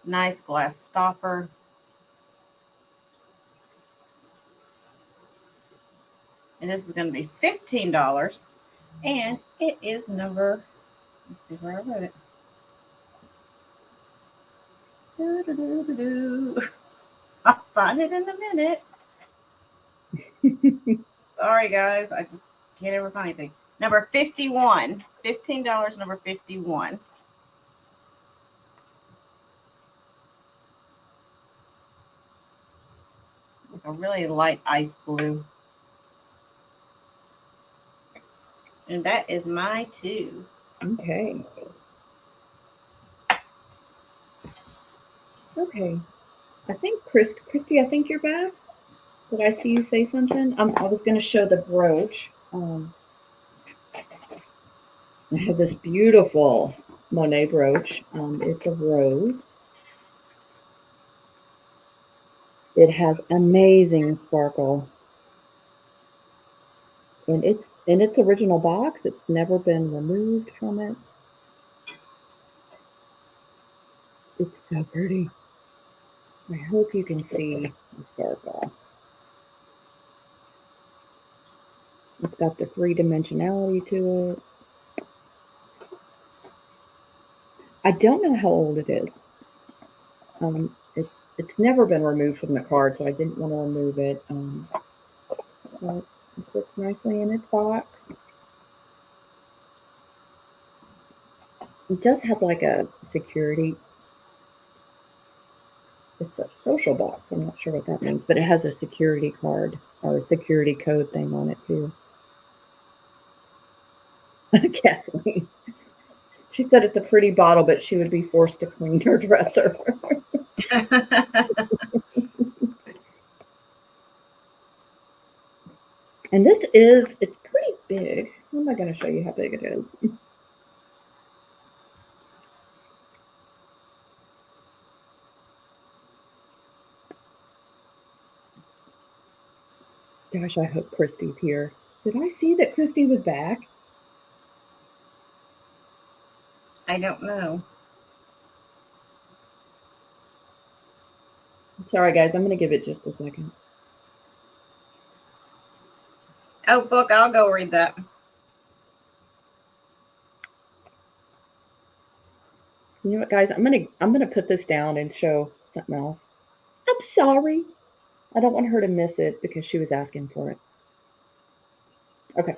Nice glass stopper. And this is going to be $15. And it is number, let's see where I wrote it. I'll find it in a minute. Sorry, guys. I just can't ever find anything. Number 51. $15, number 51. Like a really light ice blue. And that is my 2. Okay. Okay. I think Christy, I think you're back. Did I see you say something? I was going to show the brooch. I have this beautiful Monet brooch. It's a rose. It has amazing sparkle. And it's in its original box. It's never been removed from it. It's so pretty. I hope you can see the sparkle. It's got the 3-dimensionality to it. I don't know how old it is. It's never been removed from the card, so I didn't want to remove it. But it fits nicely in its box. It does have like a security. It's a social box. I'm not sure what that means, but it has a security card or a security code thing on it too. Kathleen. She said it's a pretty bottle, but she would be forced to clean her dresser. And it's pretty big. How am I going to show you how big it is? Gosh, I hope Christy's here. Did I see that Christy was back? I don't know. Sorry, guys. I'm going to give it just a second. Oh, book. I'll go read that. You know what, guys? I'm gonna put this down and show something else. I'm sorry. I don't want her to miss it because she was asking for it. Okay.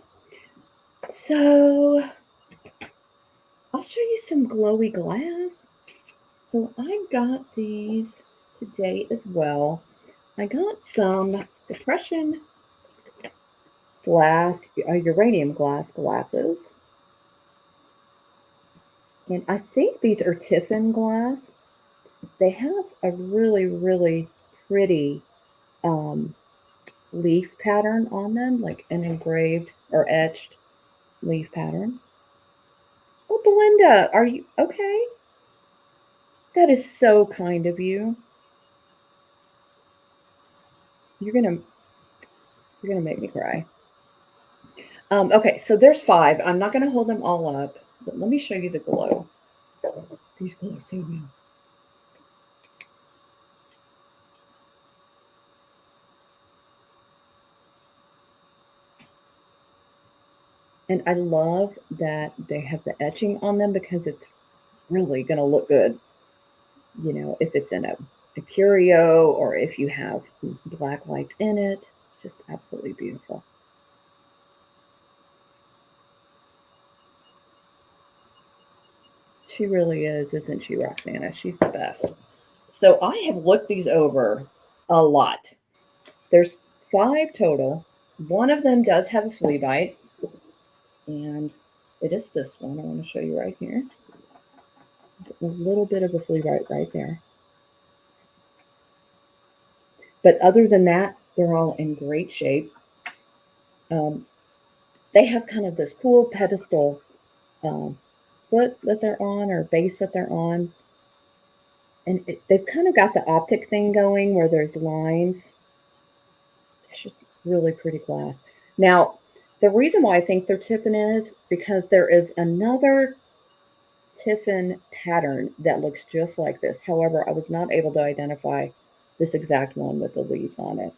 So I'll show you some glowy glass. So I got these today as well. I got some depression glass, uranium glasses. And I think these are Tiffin glass. They have a really, really pretty leaf pattern on them, like an engraved or etched leaf pattern. Oh, Belinda, are you okay? That is so kind of you. You're gonna make me cry. Okay, so there's 5. I'm not gonna hold them all up, but let me show you the glow. These glow so well. And I love that they have the etching on them because it's really going to look good, you know, if it's in a curio or if you have black lights in it. Just absolutely beautiful. She really is, isn't she, Roxana? She's the best. So I have looked these over a lot. There's 5 total. One of them does have a flea bite, and it is this one. I want to show you right here. It's a little bit of a flea bite right there. But other than that, they're all in great shape. They have kind of this cool pedestal foot that they're on or base that they're on. And they've kind of got the optic thing going where there's lines. It's just really pretty glass. Now, the reason why I think they're Tiffin is because there is another Tiffin pattern that looks just like this. However, I was not able to identify this exact one with the leaves on it.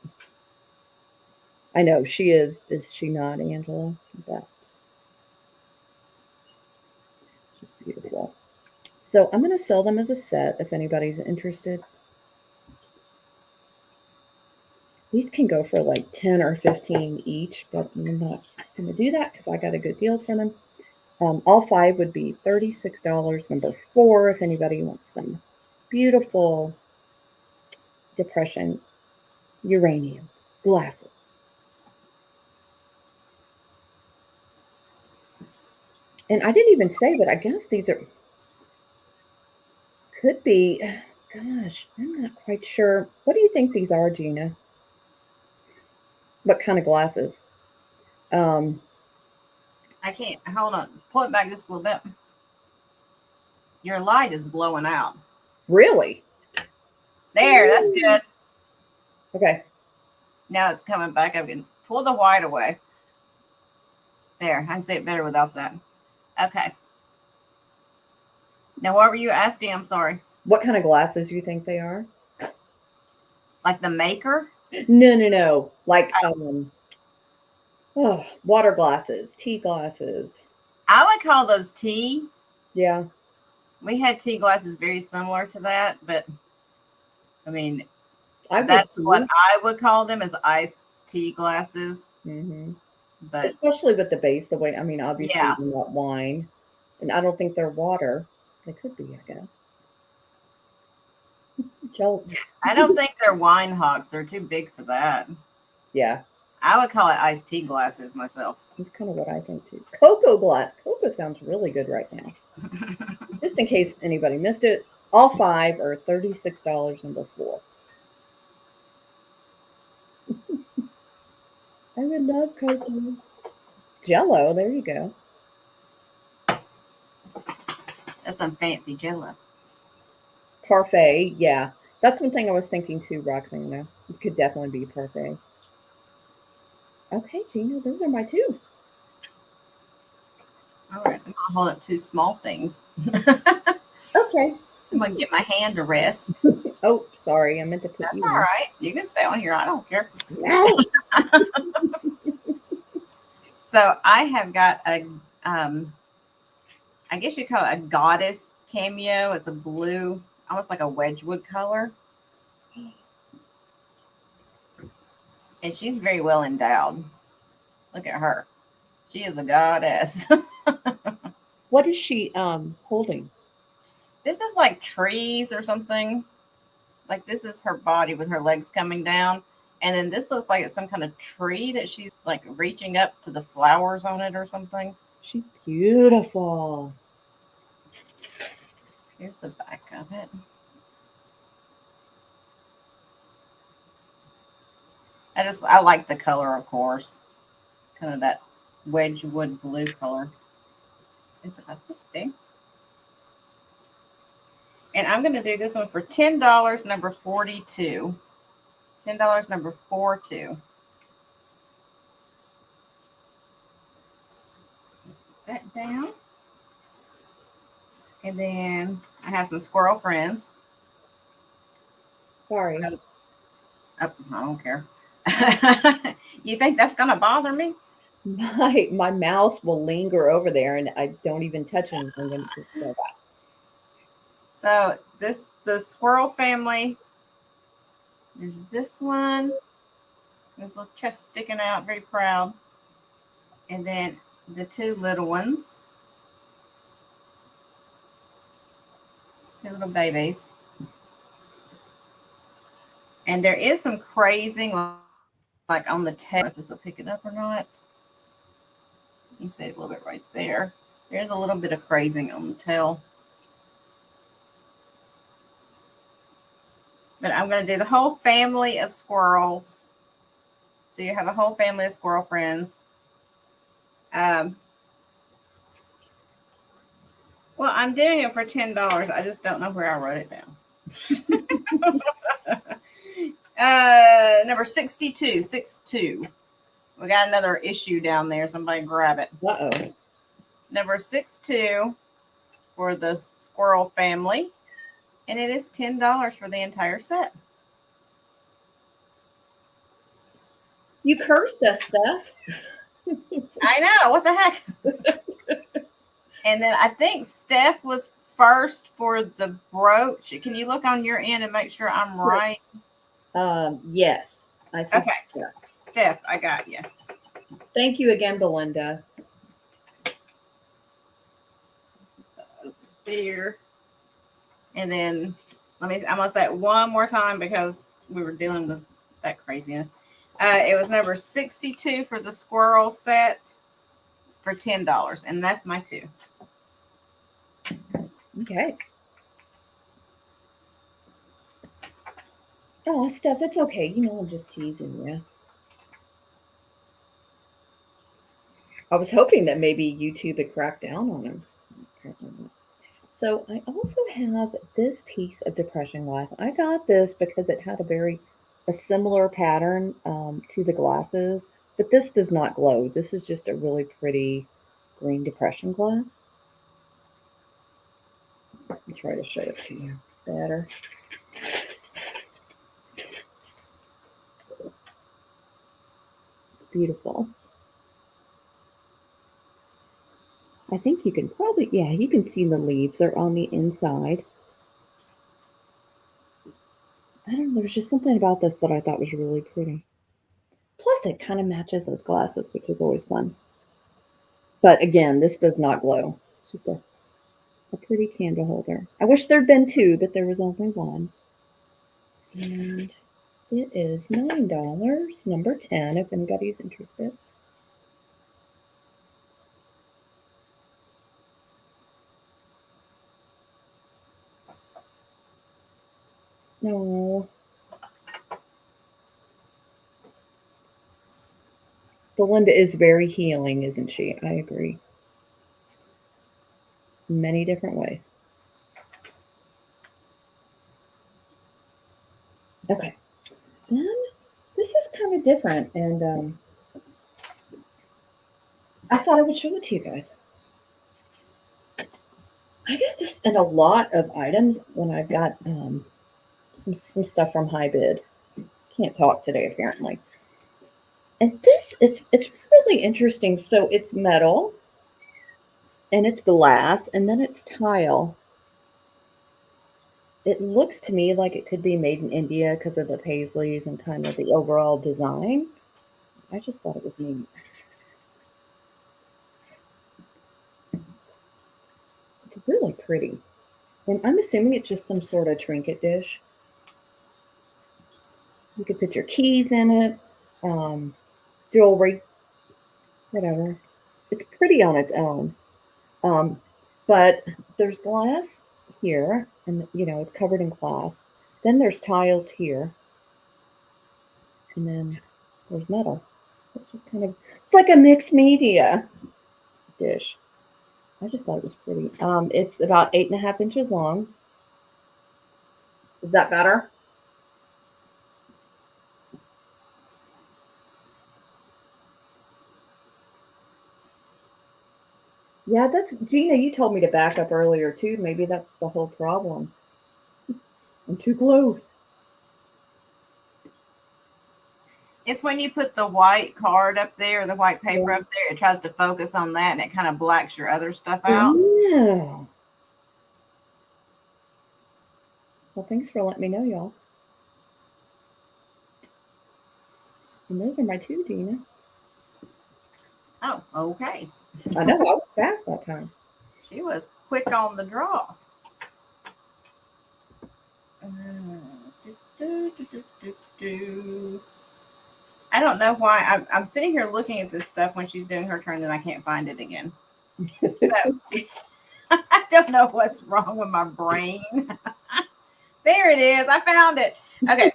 I know she is. Is she not, Angela? Best. Just beautiful. So I'm going to sell them as a set if anybody's interested. These can go for like 10 or 15 each, but I'm not going to do that because I got a good deal for them. All 5 would be $36. Number 4, if anybody wants some beautiful depression uranium glasses. And I didn't even say, but I guess these could be, gosh, I'm not quite sure. What do you think these are, Gina? What kind of glasses? I can't. Hold on. Pull it back just a little bit. Your light is blowing out. Really? There, that's good. Okay. Now it's coming back. I can pull the white away. There, I can see it better without that. Okay. Now, what were you asking? I'm sorry. What kind of glasses do you think they are? Like the maker? No. Like water glasses, tea glasses. I would call those tea. Yeah. We had tea glasses very similar to that, but I mean, That's what I would call them is iced tea glasses. Mm-hmm. But especially with the base, the way, I mean, obviously yeah. they're not wine, and I don't think they're water. They could be, I guess. I don't think they're wine hawks. They're too big for that. Yeah. I would call it iced tea glasses myself. That's kind of what I think too. Cocoa glass. Cocoa sounds really good right now. Just in case anybody missed it, all 5 are $36, number 4. I would love cocoa. Jello, there you go. That's some fancy Jello. Parfait, yeah. That's one thing I was thinking too, Roxana. It could definitely be parfait. Okay, Gina, those are my 2. All right, I'm gonna hold up 2 small things. Okay. I'm gonna get my hand to rest. Oh, sorry, I meant to put That's you all on. right. You can stay on here. I don't care. No. So I have got a, I guess you call it a goddess cameo. It's a blue, almost like a Wedgwood color. And she's very well endowed. Look at her. She is a goddess. What is she holding? This is like trees or something. Like this is her body with her legs coming down. And then this looks like it's some kind of tree that she's like reaching up to the flowers on it or something. She's beautiful. Here's the back of it. I like the color, of course. It's kind of that Wedgwood blue color. It's about this big. And I'm going to do this one for $10, number 42. $10, number 42. Put that down. And then I have some squirrel friends. Sorry. So, oh, I don't care. You think that's going to bother me? My mouse will linger over there, and I don't even touch anything. And it just goes out. So the squirrel family. There's this one. This little chest sticking out, very proud. And then the two little ones. Two little babies. And there is some crazing like on the tail. If this will pick it up or not. You can see it a little bit right there. There's a little bit of crazing on the tail. But I'm going to do the whole family of squirrels. So you have a whole family of squirrel friends. Well, I'm doing it for $10. I just don't know where I wrote it down. Number 62, 62. We got another issue down there. Somebody grab it. Uh-oh. Number 62 for the squirrel family. And it is $10 for the entire set. You cursed us, Steph. I know. What the heck? And then I think Steph was first for the brooch. Can you look on your end and make sure I'm right? Yes. I see. Okay. Steph, I got you. Thank you again, Belinda. There. And then I'm gonna say it one more time because we were dealing with that craziness. It was number 62 for the squirrel set for $10, and that's my two. Okay. Oh, Steph, it's okay. You know I'm just teasing you. I was hoping that maybe YouTube had cracked down on him. Apparently not. So I also have this piece of depression glass. I got this because it had a similar pattern to the glasses, but this does not glow. This is just a really pretty green depression glass. Let me try to show it to you better. It's beautiful. I think you can probably, yeah, you can see the leaves. They're on the inside. I don't know, there's just something about this that I thought was really pretty. Plus, it kind of matches those glasses, which is always fun. But again, this does not glow. It's just a pretty candle holder. I wish there'd been two, but there was only one. And it is $9, number 10, if anybody's interested. No. Belinda is very healing, isn't she? I agree. Many different ways. Okay. Then this is kind of different, and I thought I would show it to you guys. I get this in a lot of items when I've got some stuff from High Bid. Can't talk today, apparently. And this, it's really interesting. So it's metal, and it's glass, and then it's tile. it looks to me like it could be made in India because of the paisleys and kind of the overall design. I just thought it was neat. It's really pretty. And I'm assuming it's just some sort of trinket dish. You could put your keys in it, jewelry, whatever. It's pretty on its own. Um, but there's glass here, and it's covered in glass. Then there's tiles here, and then there's metal. It's just it's like a mixed media dish. I just thought it was pretty. It's about 8.5 inches long. Is that better? Yeah, that's Gina. You told me to back up earlier too. Maybe that's the whole problem. I'm too close. It's when you put the white card up there, the white paper Yeah. up there, it tries to focus on that and it kind of blacks your other stuff out. Yeah. Well, thanks for letting me know, y'all. And those are my two, Gina. Oh, okay. I know I was fast that time. She was quick on the draw. I don't know why. I'm sitting here looking at this stuff when she's doing her turn, and I can't find it again. So I don't know what's wrong with my brain. There it is. I found it. Okay.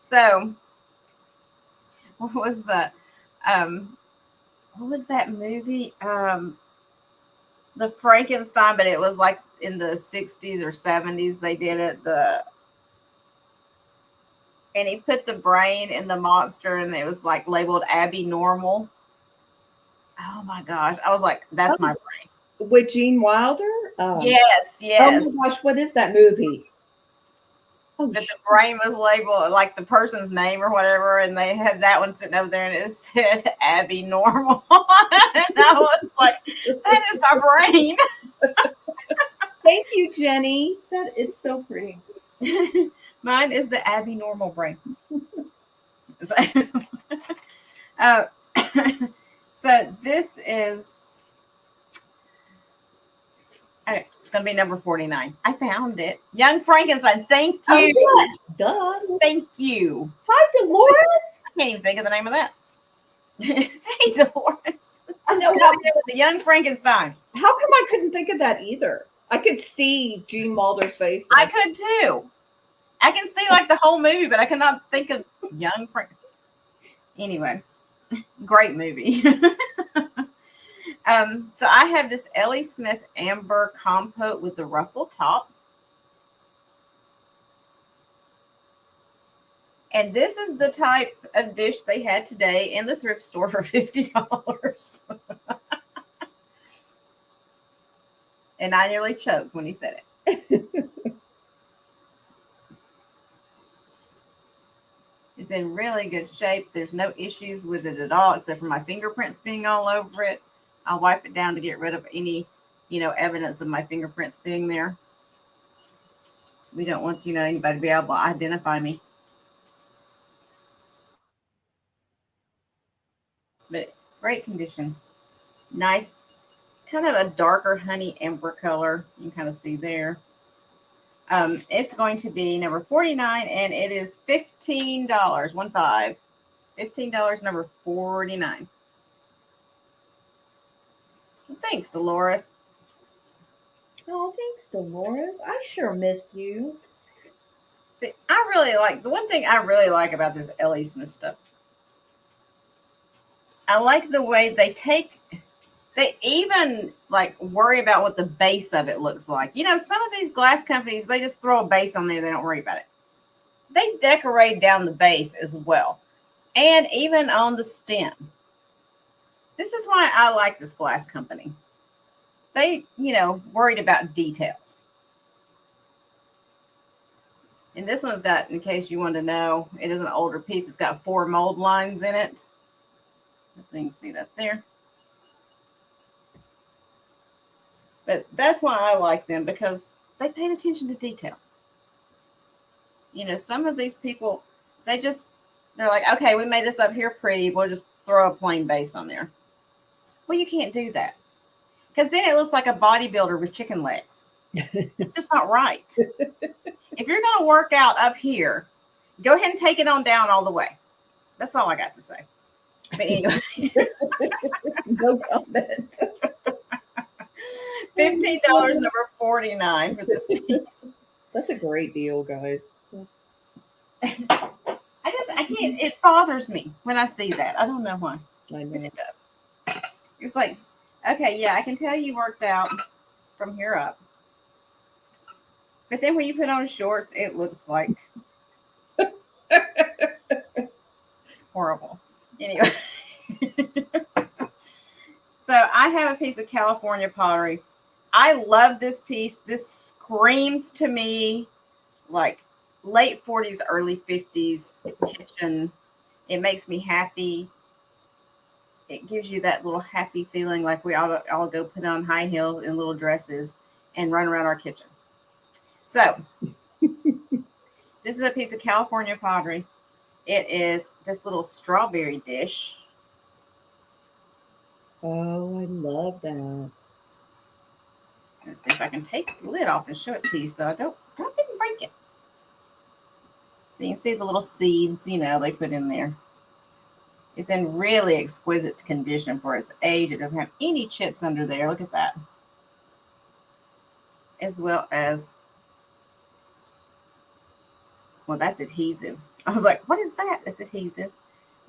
So what was that movie? The Frankenstein, but it was like in the 60s or 70s they did it. And he put the brain in the monster and it was like labeled Abby Normal. Oh my gosh. I was like, that's my brain. With Gene Wilder? Yes. Oh my gosh, what is that movie? Oh, that the brain was labeled like the person's name or whatever, and they had that one sitting over there and it said Abby Normal. And I was like, that is my brain. Thank you, Jenny. It's so pretty. Mine is the Abby Normal brain. So this is it's going to be number 49. I found it. Young Frankenstein. Thank you. Oh, yes. Duh. Thank you. Hi, Dolores. I can't even think of the name of that. Hey, Dolores. I know the Young Frankenstein. How come I couldn't think of that either? I could see Gene Wilder's face. I could too. I can see like the whole movie, but I cannot think of Young Frank. Anyway, great movie. So I have this Ellie Smith Amber Compote with the ruffle top. And this is the type of dish they had today in the thrift store for $50. And I nearly choked when he said it. It's in really good shape. There's no issues with it at all, except for my fingerprints being all over it. I'll wipe it down to get rid of any, evidence of my fingerprints being there. We don't want, anybody to be able to identify me. But great condition. Nice, kind of a darker honey amber color. You can kind of see there. It's going to be number 49, and it is $15. $15, number 49. Well, thanks, Dolores. Oh, thanks, Dolores. I sure miss you. See, I really like the one thing I really like about this Ellie Smith stuff. I like the way they even like worry about what the base of it looks like. Some of these glass companies, they just throw a base on there. They don't worry about it. They decorate down the base as well. And even on the stem. This is why I like this glass company. They, worried about details. And this one's got, in case you want to know, it is an older piece. It's got 4 mold lines in it. I think you can see that there. But that's why I like them, because they paid attention to detail. Some of these people, they're like, okay, we made this up here pretty. We'll just throw a plain base on there. Well, you can't do that because then it looks like a bodybuilder with chicken legs. It's just not right. If you're going to work out up here, go ahead and take it on down all the way. That's all I got to say. But anyway. No comment. $15, number 49 for this piece. That's a great deal, guys. I can't, it bothers me when I see that. I don't know why. I know. But it does. It's like, okay, yeah, I can tell you worked out from here up. But then when you put on shorts, it looks like horrible. Anyway. So I have a piece of California pottery. I love this piece. This screams to me like late 40s, early 50s kitchen. It makes me happy. It gives you that little happy feeling like we all go put on high heels and little dresses and run around our kitchen. So this is a piece of California pottery. It is this little strawberry dish. Oh, I love that. Let's see if I can take the lid off and show it to you so I don't drop it and break it. So you can see the little seeds, they put in there. It's in really exquisite condition for its age. It doesn't have any chips under there. Look at that. As well as, well, that's adhesive. I was like, what is that? That's adhesive.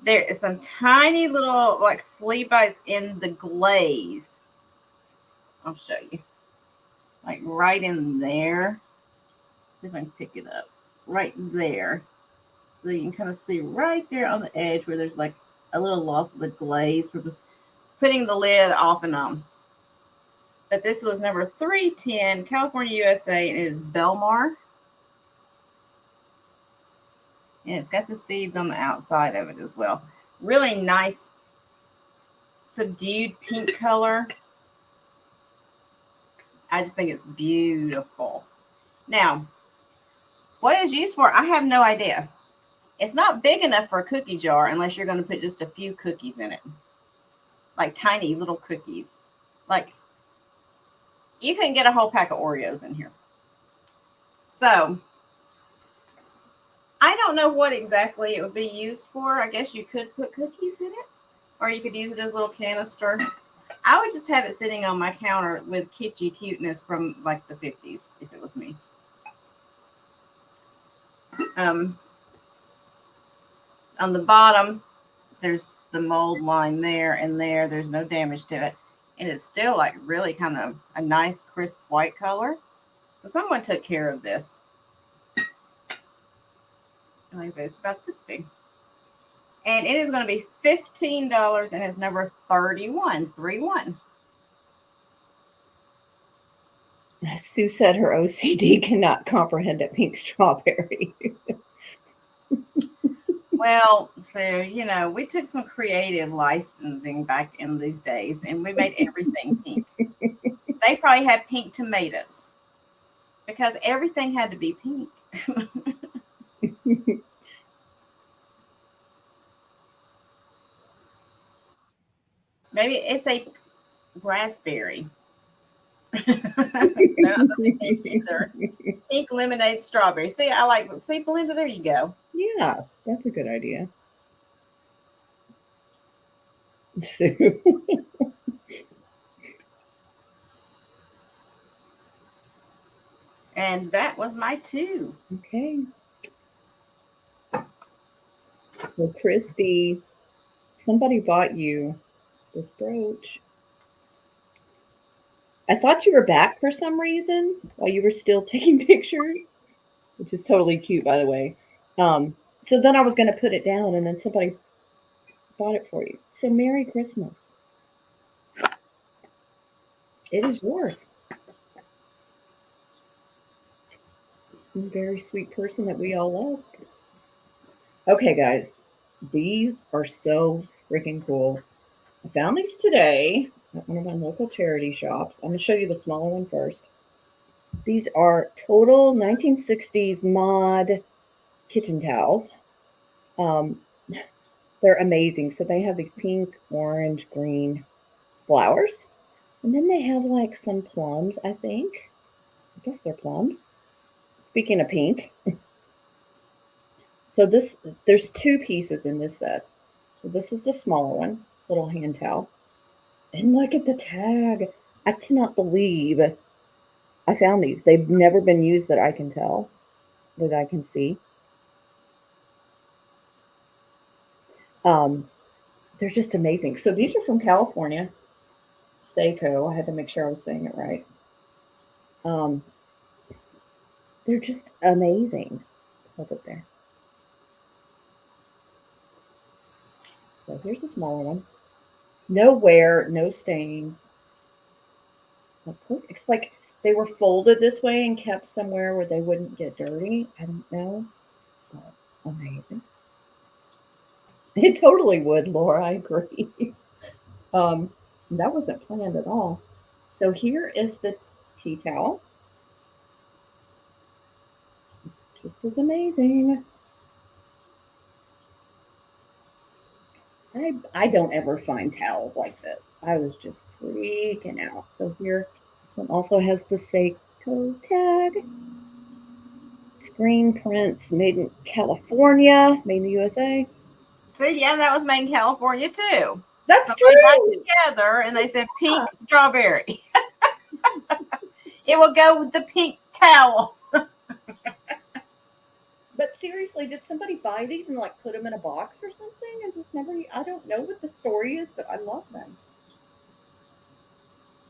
There is some tiny little like flea bites in the glaze. I'll show you. Like right in there. See if I can pick it up. Right there. So you can kind of see right there on the edge where there's like a little loss of the glaze for putting the lid off and on. But this was number 310, California, USA, and it is Belmar. And it's got the seeds on the outside of it as well. Really nice, subdued pink color. I just think it's beautiful. Now, what it's used for, I have no idea. It's not big enough for a cookie jar unless you're going to put just a few cookies in it. Like tiny little cookies. Like, you can get a whole pack of Oreos in here. So, I don't know what exactly it would be used for. I guess you could put cookies in it. Or you could use it as a little canister. I would just have it sitting on my counter with kitschy cuteness from like the 50s, if it was me. On the bottom, there's the mold line there and there. There's no damage to it. And it's still like really kind of a nice crisp white color. So someone took care of this. And like I said, it's about this big. And it is going to be $15 and it's number 31. Sue said her OCD cannot comprehend a pink strawberry. Well, so, we took some creative licensing back in these days and we made everything pink. They probably had pink tomatoes because everything had to be pink. Maybe it's a raspberry. They're not something pink either. Pink lemonade strawberry. See, Belinda, there you go. Yeah, that's a good idea. And that was my 2. Okay. Well, Christy, somebody bought you this brooch. I thought you were back for some reason while you were still taking pictures, which is totally cute, by the way. So then I was going to put it down, and then somebody bought it for you. So Merry Christmas. It is yours. A very sweet person that we all love. Okay, guys. These are so freaking cool. I found these today at one of my local charity shops. I'm going to show you the smaller one first. These are total 1960s mod kitchen towels. Um, they're amazing. So they have these pink, orange, green flowers. And then they have like some plums, I think. I guess they're plums. Speaking of pink, so there's two pieces in this set. So this is the smaller one, it's a little hand towel. And look at the tag. I cannot believe I found these. They've never been used that I can tell, that I can see. Um, they're just amazing. So these are from California, Seiko. I had to make sure I was saying it right. Um, they're just amazing. Hold it there. So here's a smaller one. No wear, no stains. It's like they were folded this way and kept somewhere where they wouldn't get dirty. I don't know. So amazing. It totally would, Laura. I agree. um, that wasn't planned at all. So here is the tea towel. It's just as amazing. I don't ever find towels like this. I was just freaking out. So here, this one also has the Seiko tag. Screen prints made in California, made in the USA. See, yeah, that was made in California too. That's Somebody got true. together and they said pink strawberry. It will go with the pink towels. But seriously, did somebody buy these and like put them in a box or something and just never? I don't know what the story is, but I love them.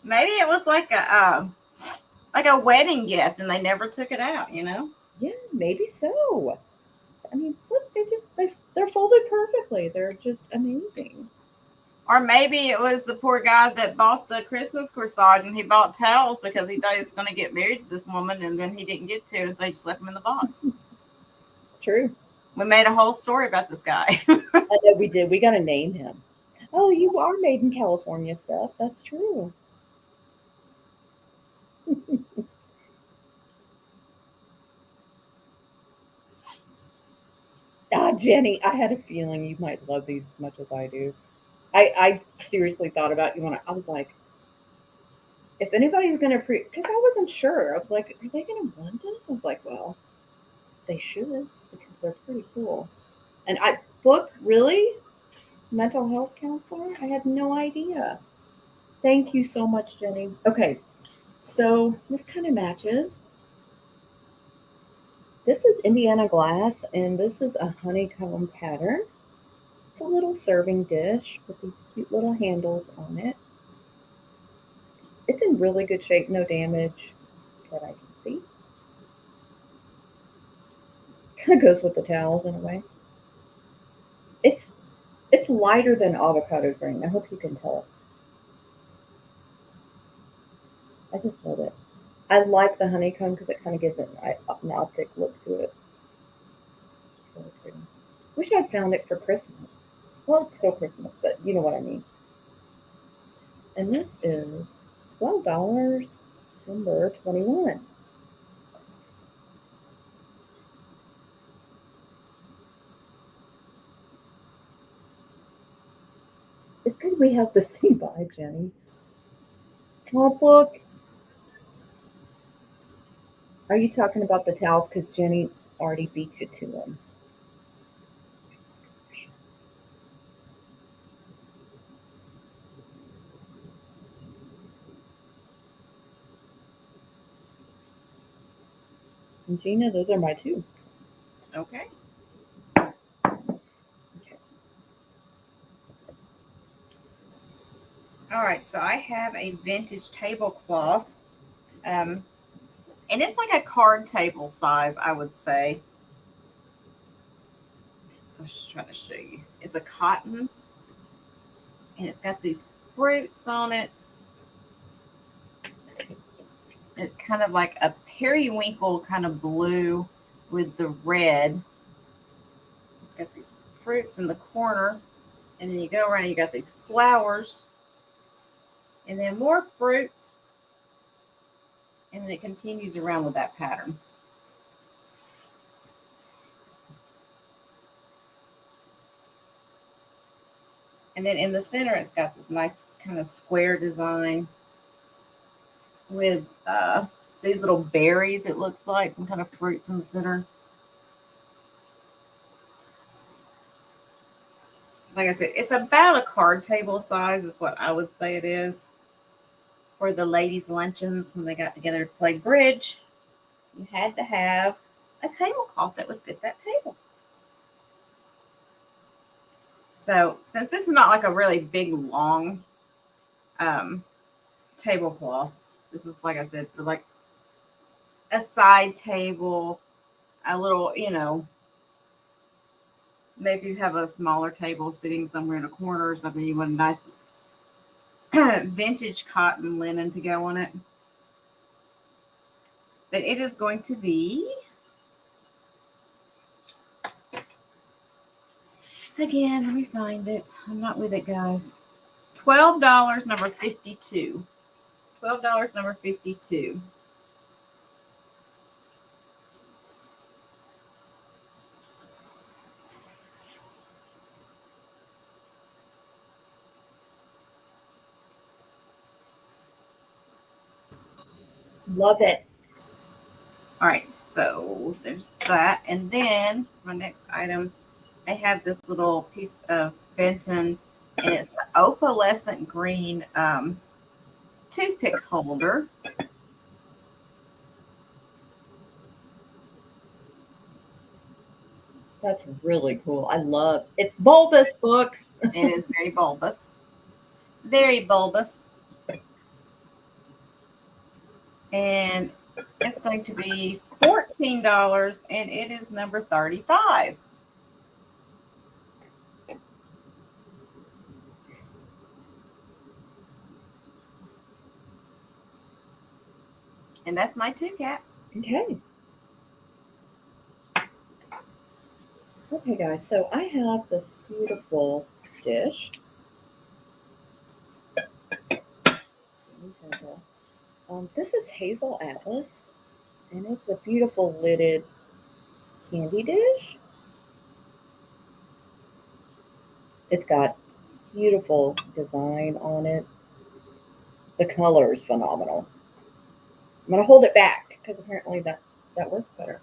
Maybe it was like a wedding gift and they never took it out, you know? Yeah, maybe so. I mean, look, they're folded perfectly. They're just amazing. Or maybe it was the poor guy that bought the Christmas corsage and he bought towels because he thought he was going to get married to this woman and then he didn't get to, and so he just left them in the box. It's true. We made a whole story about this guy. I know we did. We got to name him. Oh, you are made in California stuff. That's true. Ah, Jenny, I had a feeling you might love these as much as I do. I seriously thought about you when I was like, if anybody's gonna because I wasn't sure. I was like, are they gonna want this? I was like, well, they should because they're pretty cool. And I book really mental health counselor. I had no idea. Thank you so much, Jenny. Okay, so this kind of matches. This is Indiana glass, and this is a honeycomb pattern. It's a little serving dish with these cute little handles on it. It's in really good shape, no damage that I can see. Kind of goes with the towels in a way. It's it's lighter than avocado green. I hope you can tell. I just love it. I like the honeycomb because it kind of gives it an optic look to it. It's really pretty. Wish I'd found it for Christmas. Well, it's still Christmas, but you know what I mean. And this is $12, number 21. It's because we have the same vibe, Jenny. Oh, book. Are you talking about the towels? Because Jenny already beat you to them. And Gina, those are my two. Okay. Okay. All right. So I have a vintage tablecloth. Um, and it's like a card table size, I would say. I was just trying to show you. It's a cotton and it's got these fruits on it. It's kind of like a periwinkle kind of blue with the red. It's got these fruits in the corner. And then you go around, you got these flowers. And then more fruits. And then it continues around with that pattern. And then in the center, it's got this nice kind of square design with these little berries, it looks like, some kind of fruits in the center. Like I said, it's about a card table size is what I would say it is. For the ladies' luncheons when they got together to play bridge, you had to have a tablecloth that would fit that table. So since this is not like a really big, long tablecloth, this is, like I said, for like a side table, a little, maybe you have a smaller table sitting somewhere in a corner or something, you want a nice vintage cotton linen to go on it. But it is going to be, again, let me find it. I'm not with it, guys. $12, number 52. $12, number 52. Love it. All right, so there's that. And then my next item, I have this little piece of Benton, and it's the opalescent green toothpick holder. That's really cool. I love it's bulbous book. It is very bulbous. Very bulbous. And it's going to be $14, and it is number 35. And that's my two cat. Okay. Okay, guys. So I have this beautiful dish. This is Hazel Atlas, and it's a beautiful lidded candy dish. It's got beautiful design on it. The color is phenomenal. I'm going to hold it back because apparently that works better.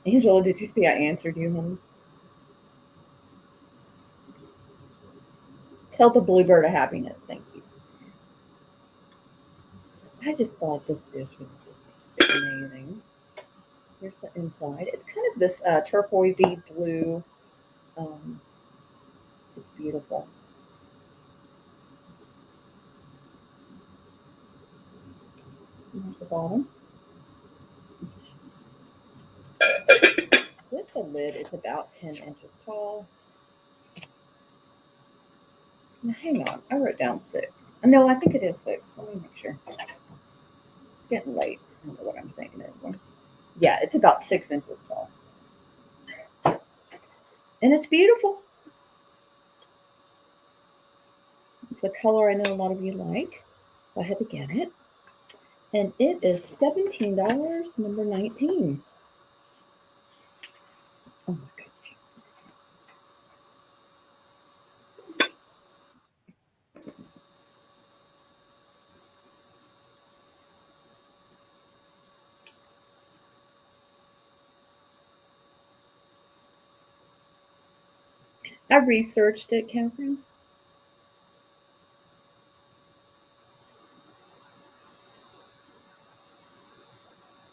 Angela, did you see I answered you, honey? Tell the bluebird of happiness. Thank you. I just thought this dish was just amazing. Here's the inside. It's kind of this turquoisey blue. It's beautiful. Here's the bottom. With the lid, it's about 10 inches tall. Now, hang on. I wrote down 6. No, I think it is 6. Let me make sure. It's getting late. I don't know what I'm saying anymore. Yeah, it's about 6 inches tall. And it's beautiful. It's a color I know a lot of you like. So I had to get it. And it is $17, number 19. Oh my gosh. I researched it, Catherine.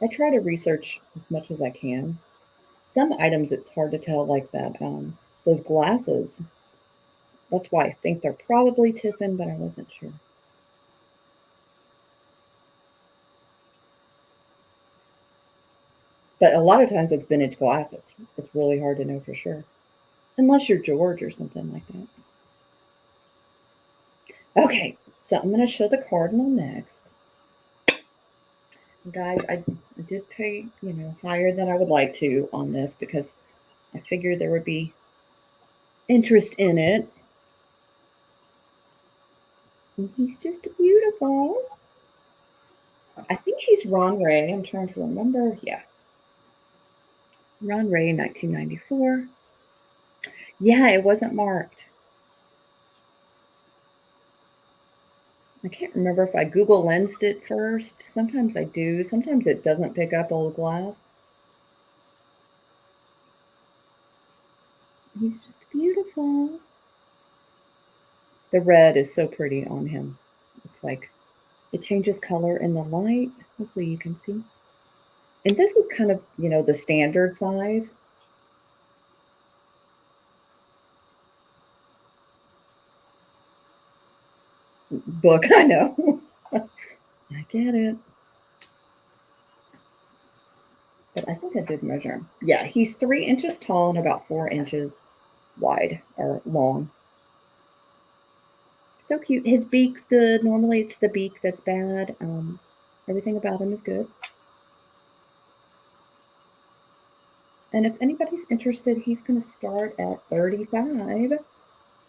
I try to research as much as I can. Some items it's hard to tell, like that. Those glasses. That's why I think they're probably Tiffin, but I wasn't sure. But a lot of times with vintage glass, it's really hard to know for sure, unless you're George or something like that. Okay, so I'm going to show the cardinal next. Guys, I did pay, higher than I would like to on this because I figured there would be interest in it. And he's just beautiful. I think he's Ron Ray. I'm trying to remember. Yeah. Ron Ray, 1994. Yeah, it wasn't marked. I can't remember if I Google lensed it first. Sometimes I do. Sometimes it doesn't pick up old glass. He's just beautiful. The red is so pretty on him. It's like it changes color in the light. Hopefully you can see. And this is kind of, the standard size. Book, I know. I get it. But I think I did measure him. Yeah, he's 3 inches tall and about 4 inches wide or long. So cute. His beak's good. Normally it's the beak that's bad. Everything about him is good. And if anybody's interested, he's going to start at 35.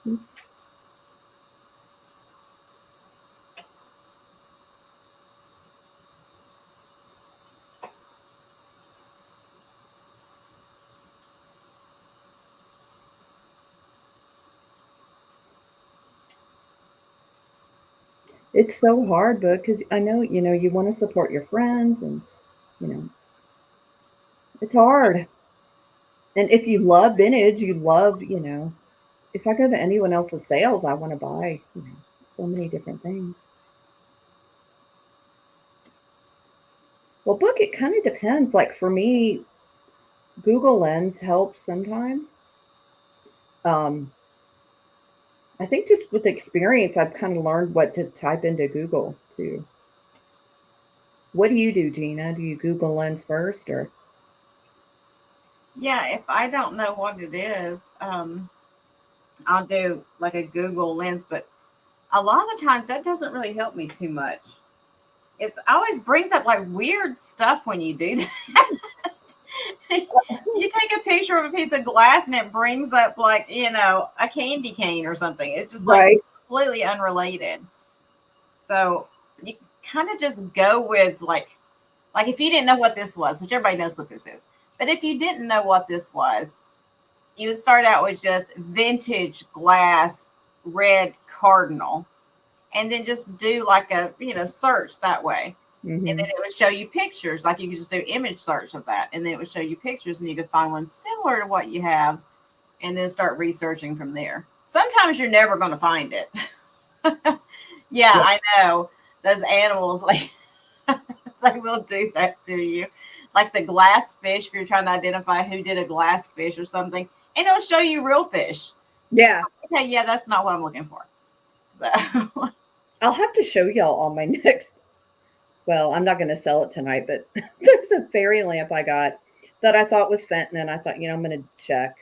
Oops. It's so hard, but because I know, you want to support your friends and, you know, it's hard. And if you love vintage, you love, if I go to anyone else's sales, I want to buy, so many different things. Well, book, it kind of depends. Like for me, Google Lens helps sometimes. Um, I think just with experience, I've kind of learned what to type into Google too. What do you do, Gina? Do you Google Lens first or? Yeah, if I don't know what it is, I'll do like a Google lens, but a lot of the times that doesn't really help me too much. It's always brings up like weird stuff when you do that. You take a picture of a piece of glass and it brings up like, a candy cane or something. It's just like Right. completely unrelated. So you kind of just go with like if you didn't know what this was, which everybody knows what this is, but if you didn't know what this was, you would start out with just vintage glass red cardinal and then just do like a search that way, and then Mm-hmm. it would show you pictures. Like you could just do image search of that, and then it would show you pictures, and you could find one similar to what you have, and then start researching from there. Sometimes you're never going to find it. Yeah, Yeah. I know those animals, like they will do that to you, like the glass fish. If you're trying to identify who did a glass fish or something, and it'll show you real fish. Yeah. Okay, yeah, that's not what I'm looking for. So I'll have to show y'all on my next. Well, I'm not going to sell it tonight, but there's a fairy lamp I got that I thought was Fenton, and I thought, I'm going to check.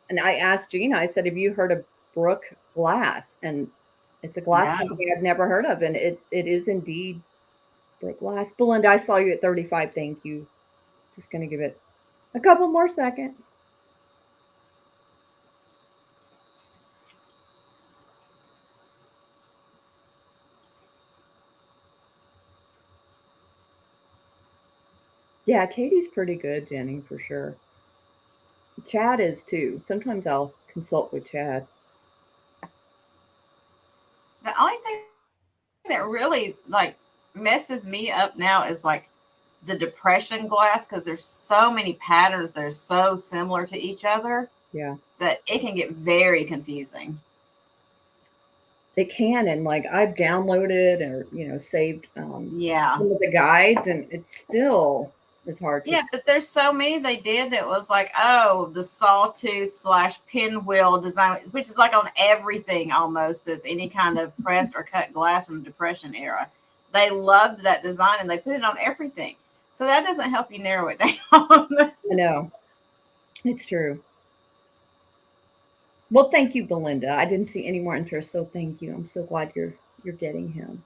And I asked Gina, I said, "Have you heard of Brook Glass?" And it's a glass no. company I've never heard of, and it is indeed Brook Glass. Belinda, I saw you at 35. Thank you. Just going to give it a couple more seconds. Yeah, Katie's pretty good, Jenny, for sure. Chad is too. Sometimes I'll consult with Chad. The only thing that really like messes me up now is like the depression glass, because there's so many patterns that are so similar to each other Yeah, that it can get very confusing. it can. And like I've downloaded or, saved Yeah. some of the guides, and it's still it's hard to. Yeah, but there's so many they did that was like, oh, the sawtooth slash pinwheel design, which is like on everything almost that's any kind of pressed or cut glass from the Depression era. They loved that design and they put it on everything. So that doesn't help you narrow it down. I know it's true. Well, thank you, Belinda. I didn't see any more interest, so thank you. I'm so glad you're getting him.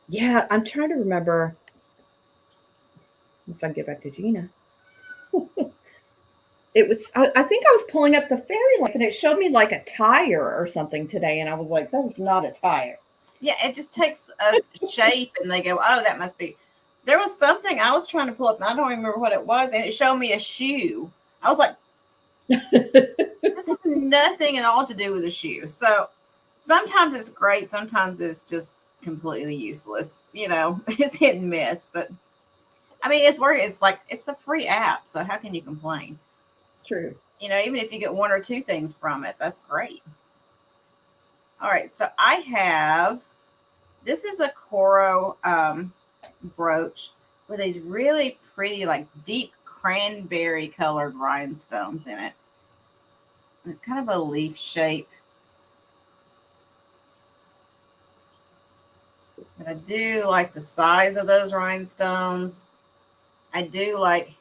Yeah, I'm trying to remember if I get back to Gina. It was I think I was pulling up the fairy lamp and it showed me like a tire or something today, and I was like, that is not a tire. Yeah, it just takes a shape and they go, oh, that must be. There was something I was trying to pull up and I don't remember what it was, and it showed me a shoe. I was like, This has nothing at all to do with the shoe. So sometimes it's great, sometimes it's just completely useless. It's hit and miss. But I mean, it's working. It's like it's a free app, so how can you complain? It's true. Even if you get one or two things from it, that's great. All right, so I have this is a coral brooch with these really pretty, like deep cranberry colored rhinestones in it. And it's kind of a leaf shape. But I do like the size of those rhinestones. I do like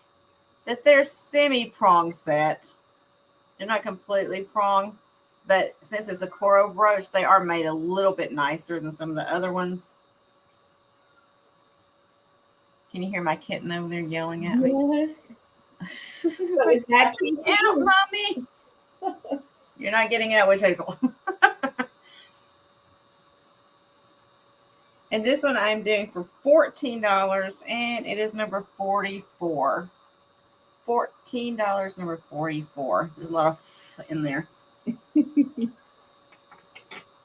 that they're semi-prong set. They're not completely prong, but since it's a coral brooch, they are made a little bit nicer than some of the other ones. Can you hear my kitten over there yelling at me? Yes. So Like, is that cute? out, mommy? You're not getting out with Hazel. And this one I'm doing for $14, and it is number 44. $14, number 44. There's a lot of in there.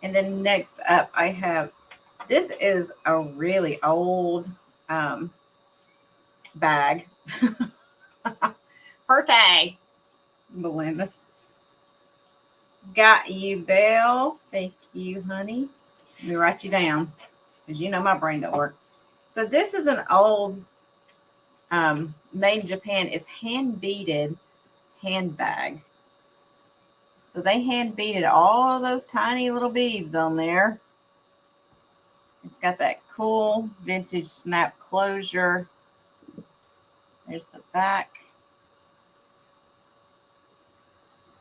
And then next up, I have this is a really old bag. Birthday, Belinda. Got you, Belle. Thank you, honey. Let me write you down because my brain don't work. So this is an old made in Japan. It's hand beaded handbag. So they hand beaded all of those tiny little beads on there. It's got that cool vintage snap closure. There's the back.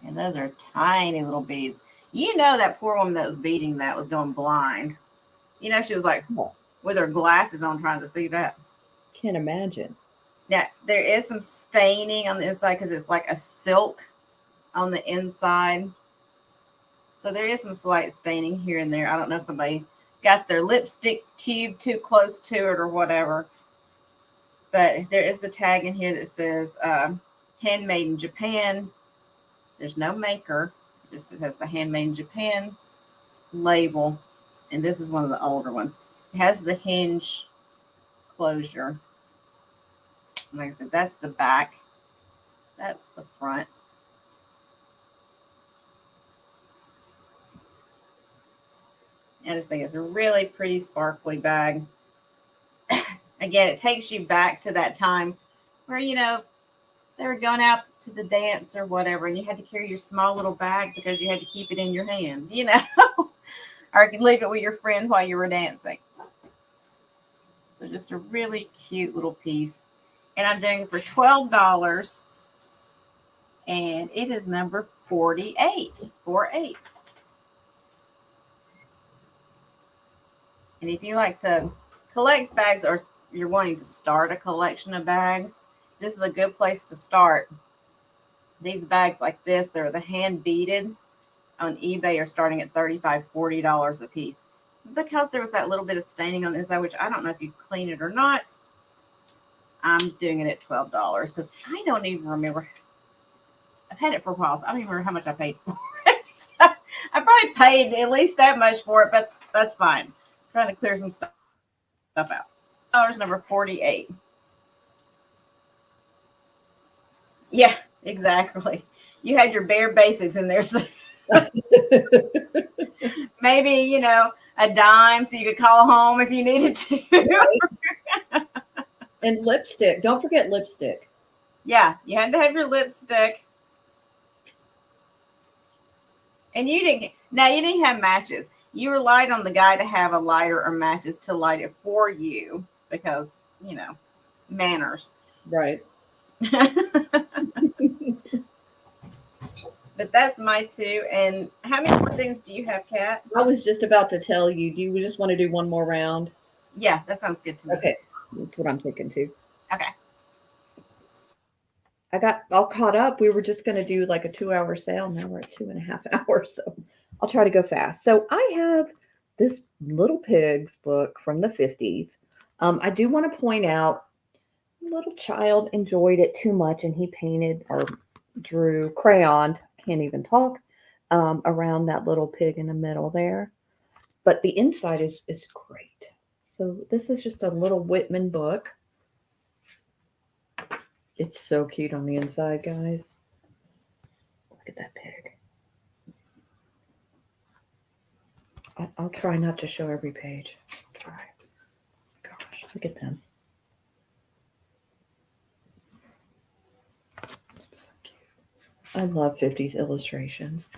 And those are tiny little beads. That poor woman that was beading that was going blind. She was like with her glasses on trying to see that. Can't imagine. Now, there is some staining on the inside because it's like a silk on the inside. So there is some slight staining here and there. I don't know if somebody got their lipstick tube too close to it or whatever. But there is the tag in here that says handmade in Japan. There's no maker. It has the handmade in Japan label. And this is one of the older ones. It has the hinge closure. Like I said, that's the back. That's the front. I just think it's a really pretty sparkly bag. Again, it takes you back to that time where, they were going out to the dance or whatever, and you had to carry your small little bag because you had to keep it in your hand, or you could leave it with your friend while you were dancing. So just a really cute little piece. And I'm doing it for $12. And it is number 48. 48. And if you like to collect bags or you're wanting to start a collection of bags, this is a good place to start. These bags like this, they're the hand beaded on eBay are starting at $35, $40 a piece. Because there was that little bit of staining on the inside, which I don't know if you clean it or not. I'm doing it at $12 because I don't even remember. I've had it for a while, so I don't even remember how much I paid for it. So I probably paid at least that much for it, but that's fine. I'm trying to clear some stuff out. Number 48. Yeah, exactly. You had your bare basics in there. So maybe, a dime so you could call home if you needed to. Right. And lipstick. Don't forget lipstick. Yeah, you had to have your lipstick. And you didn't have matches. You relied on the guy to have a lighter or matches to light it for you because, manners. Right. But that's my two. And how many more things do you have, Kat? I was just about to tell you. Do you just want to do one more round? Yeah, that sounds good to me. Okay. That's what I'm thinking too. Okay. I got all caught up. We were just going to do like a 2-hour sale. Now we're at 2.5 hours. So I'll try to go fast. So I have this Little Pigs book from the 50s. I do want to point out, little child enjoyed it too much and he painted or drew crayon, can't even talk, around that little pig in the middle there. But the inside is great. So this is just a little Whitman book. It's so cute on the inside, guys. Look at that pig. I'll try not to show every page. I'll try. Gosh, look at them. So cute. I love 50s illustrations.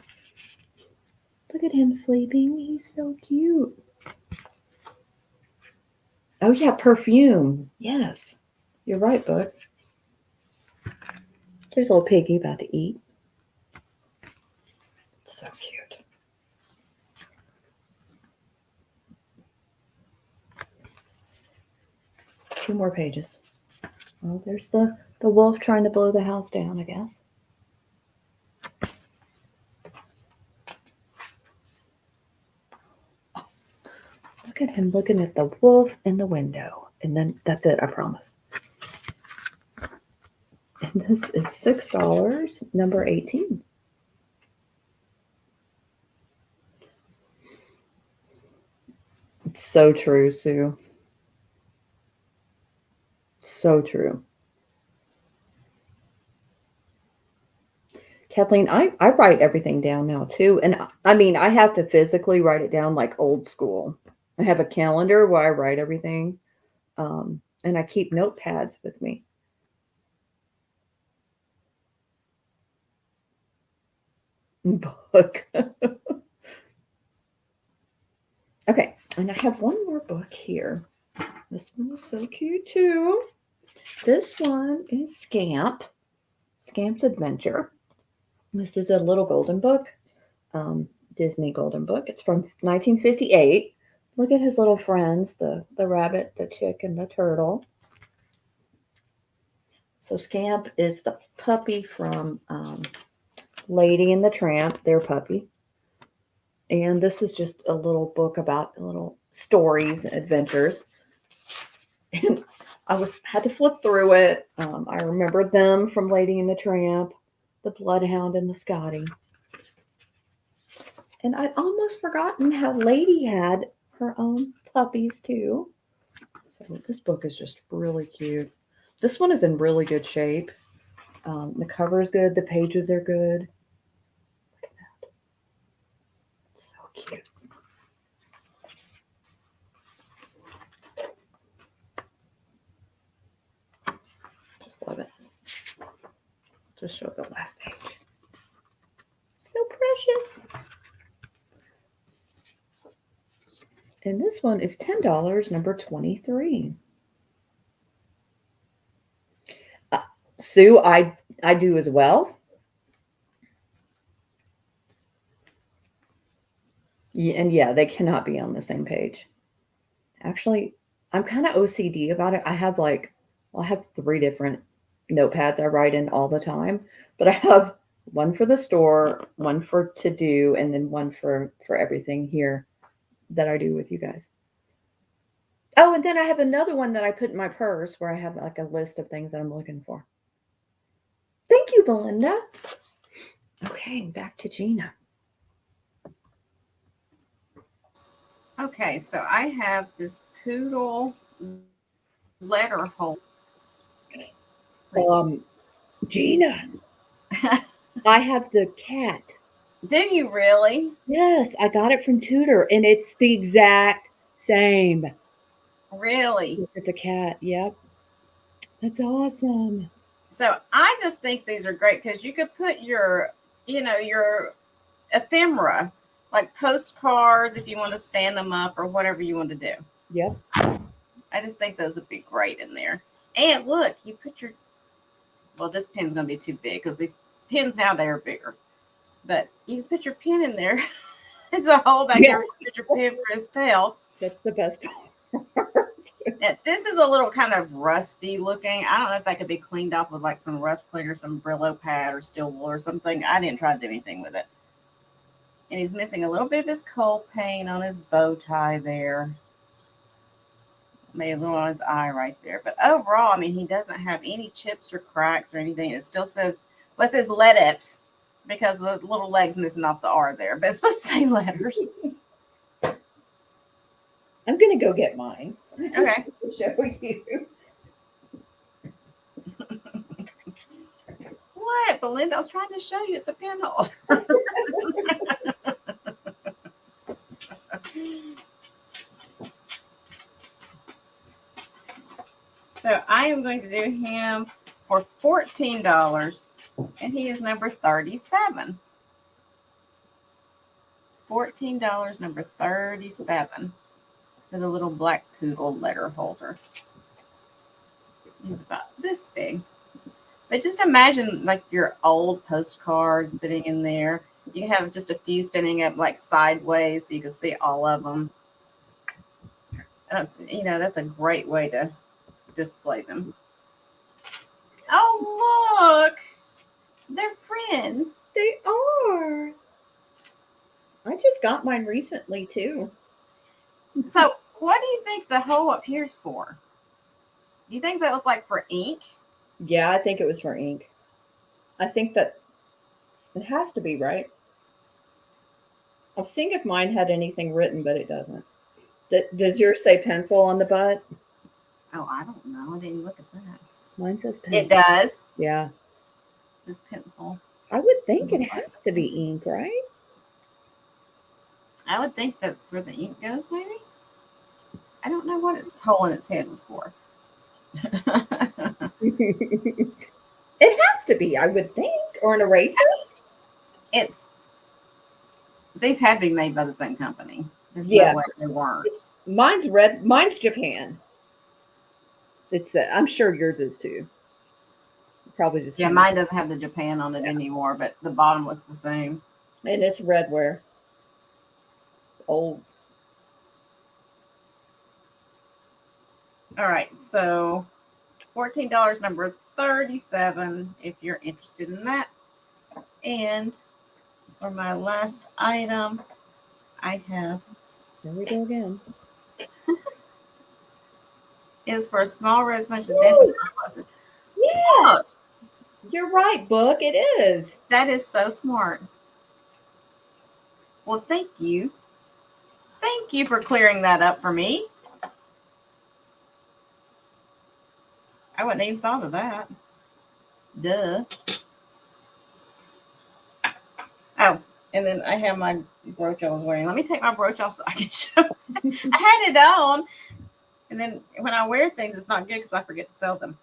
Look at him sleeping. He's so cute. Oh, yeah, perfume. Yes. You're right, book. There's a little piggy about to eat. So cute. Two more pages. Oh, there's the wolf trying to blow the house down, I guess. Look at him looking at the wolf in the window. And then that's it, I promise. And this is $6, number 18. It's so true, Sue. So true. Kathleen, I write everything down now too. And I mean, I have to physically write it down like old school. I have a calendar where I write everything. And I keep notepads with me. Book. Okay, and I have one more book here. This one is so cute too. This one is Scamp's Adventure. This is a little golden book, Disney golden book. It's from 1958. Look at his little friends, the rabbit, the chick, and the turtle. So Scamp is the puppy from Lady and the Tramp, their puppy. And this is just a little book about little stories and adventures. And I had to flip through it. I remembered them from Lady and the Tramp, the Bloodhound, and the Scotty. And I'd almost forgotten how Lady had her own puppies too. So this book is just really cute. This one is in really good shape. The cover is good. The pages are good. Look at that. So cute. Just love it. Just show the last page. So precious. And this one is $10, number 23. Sue, I do as well. Yeah, and yeah, they cannot be on the same page. Actually, I'm kind of OCD about it. I have I have 3 different notepads I write in all the time, but I have one for the store, one for to do, and then one for everything here that I do with you guys. Oh, and then I have another one that I put in my purse where I have like a list of things that I'm looking for. Thank you, Belinda. Okay, back to Gina. Okay, so I have this poodle letter hole. Gina, I have the cat. Do you really? Yes, I got it from Tudor, and it's the exact same. Really? It's a cat. Yep. That's awesome. So I just think these are great because you could put your ephemera, like postcards, if you want to stand them up or whatever you want to do. Yep. I just think those would be great in there. And look, you put your, well, this pen's going to be too big because these pens now, they are bigger. But you can put your pen in there. There's a hole back there. Put your pen for his tail. That's the best part. This is a little kind of rusty looking. I don't know if that could be cleaned up with like some rust cleaner, some Brillo pad or steel wool or something. I didn't try to do anything with it. And he's missing a little bit of his coal paint on his bow tie there. Maybe a little on his eye right there. But overall, I mean, he doesn't have any chips or cracks or anything. It still says Well, it says letters because the little leg's missing off the R there, but it's supposed to say letters. I'm going to go get mine. Okay. To show you. What, Belinda? I was trying to show you. It's a pinhole. So I am going to do him for $14, and he is number 37. $14, number 37, with a little black poodle letter holder. He's about this big. But just imagine like your old postcards sitting in there. You can have just a few standing up like sideways so you can see all of them. That's a great way to display them. Oh, look. They're friends. They are. I just got mine recently too. So what do you think the hole up here is for? Do you think that was like for ink? Yeah, I think it was for ink. I think that it has to be, right? I'm seeing if mine had anything written, but it doesn't. Does yours say pencil on the butt? Oh, I don't know. I didn't look at that. Mine says pencil. It does. Yeah. It says pencil. I would think it has to be ink, right? I would think that's where the ink goes, maybe. I don't know what its hole in its head was for. It has to be, I would think, or an eraser. These had to be made by the same company. There's Yeah. no way they weren't. Mine's red. Mine's Japan. It's. I'm sure yours is too. Probably just. Yeah, mine doesn't have the Japan on it anymore, but the bottom looks the same. And it's redware. Old. All right, so $14, number 37, if you're interested in that. And for my last item, I have. Here we go again. Is for a small residential. Yeah, you're right, Book. It is. That is so smart. Well, thank you. Thank you for clearing that up for me. I wouldn't even thought of that. Duh. Oh, and then I have my brooch I was wearing. Let me take my brooch off so I can show. I had it on. And then when I wear things, it's not good because I forget to sell them.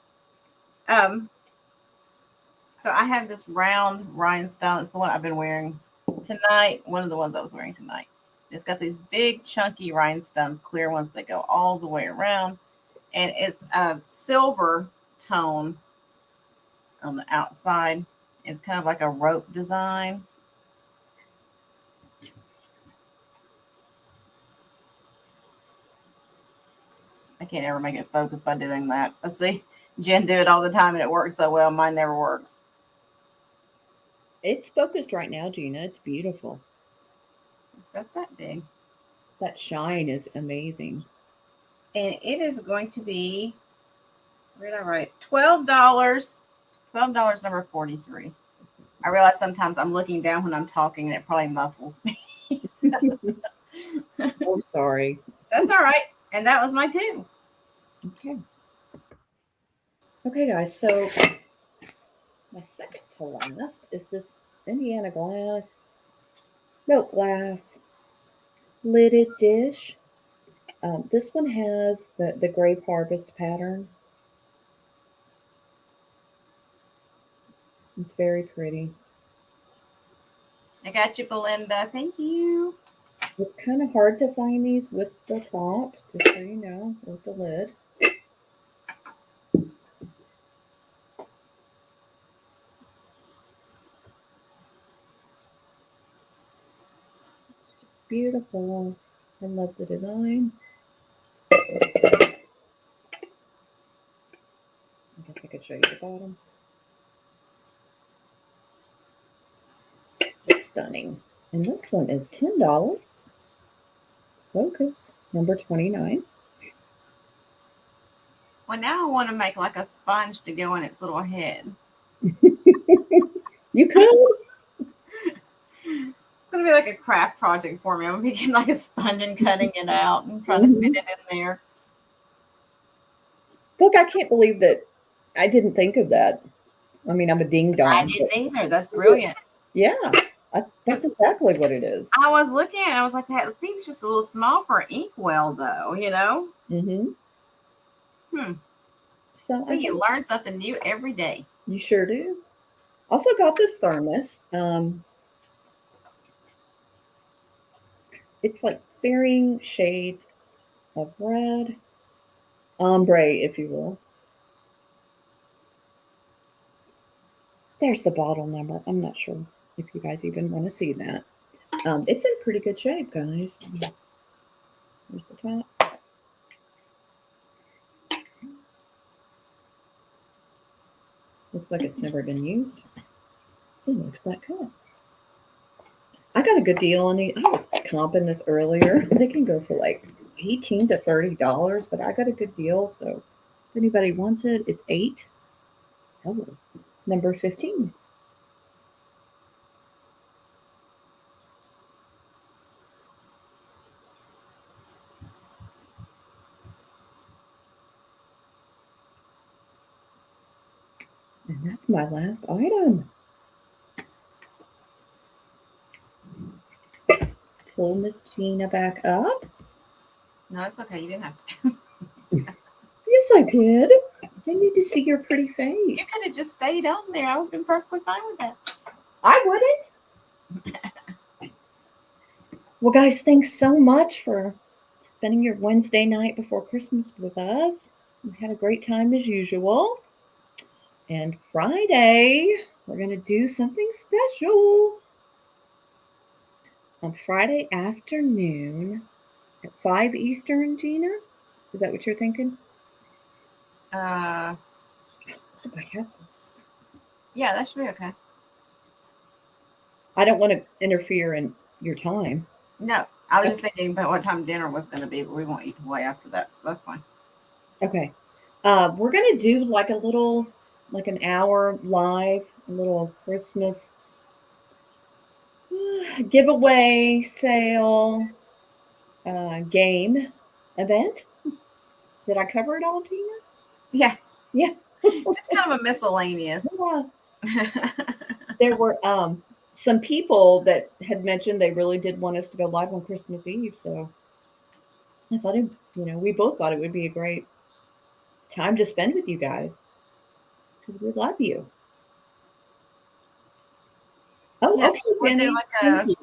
So I have this round rhinestone. It's the one I've been wearing tonight. One of the ones I was wearing tonight. It's got these big chunky rhinestones, clear ones that go all the way around. And it's a silver tone on the outside. It's kind of like a rope design. I can't ever make it focus by doing that. Let's see. Jen do it all the time and it works so well. Mine never works. It's focused right now, Gina. It's beautiful. It's about that big. That shine is amazing. And it is going to be, where did I write? $12. $12, number 43. I realize sometimes I'm looking down when I'm talking and it probably muffles me. Oh, sorry. That's all right. And that was my two. Okay. Okay, guys. So my second to last is this Indiana glass, milk glass, lidded dish. This one has the grape harvest pattern. It's very pretty. I got you, Belinda. Thank you. It's kind of hard to find these with the top, just so you know, with the lid. It's just beautiful. I love the design. I guess I could show you the bottom. It's just stunning. And this one is $10. Focus, number 29. Well, now I want to make like a sponge to go in its little head. You could. It's gonna be like a craft project for me. I'm gonna be getting like a sponge and cutting it out and trying to fit it in there. Look, I can't believe that I didn't think of that. I mean, I'm a ding I dong. didn't either. That's brilliant. Yeah, that's exactly what it is. I was looking at it, I was like, that seems just a little small for an inkwell, though, you know? Mm-hmm. So So you learn something new every day. You sure do. Also got this thermos. It's like varying shades of red, ombre, if you will. There's the bottle number. I'm not sure if you guys even want to see that. It's in pretty good shape, guys. Here's the top. Looks like it's never been used. It looks that good. I got a good deal on these. I was comping this earlier. They can go for like $18 to $30, but I got a good deal. So if anybody wants it, it's 8. Oh, number 15. And that's my last item. Pull Miss Gina back up. No, it's okay. You didn't have to. Yes, I did. I need to see your pretty face. You could have just stayed on there. I would have been perfectly fine with that. I wouldn't. Well, guys, thanks so much for spending your Wednesday night before Christmas with us. We had a great time as usual. And Friday, we're going to do something special. On Friday afternoon at 5 Eastern, Gina? Is that what you're thinking? Yeah, that should be okay. I don't want to interfere in your time. No, I was just thinking about what time dinner was going to be, but we won't eat away after that, so that's fine. Okay. We're going to do like a little, like an hour live, a little Christmas giveaway, sale, game event. Did I cover it all, Gina? Yeah. Yeah. Just kind of a miscellaneous. Yeah. There were some people that had mentioned they really did want us to go live on Christmas Eve. So I thought, we both thought it would be a great time to spend with you guys because we love you. Oh, yes, okay, Jenny.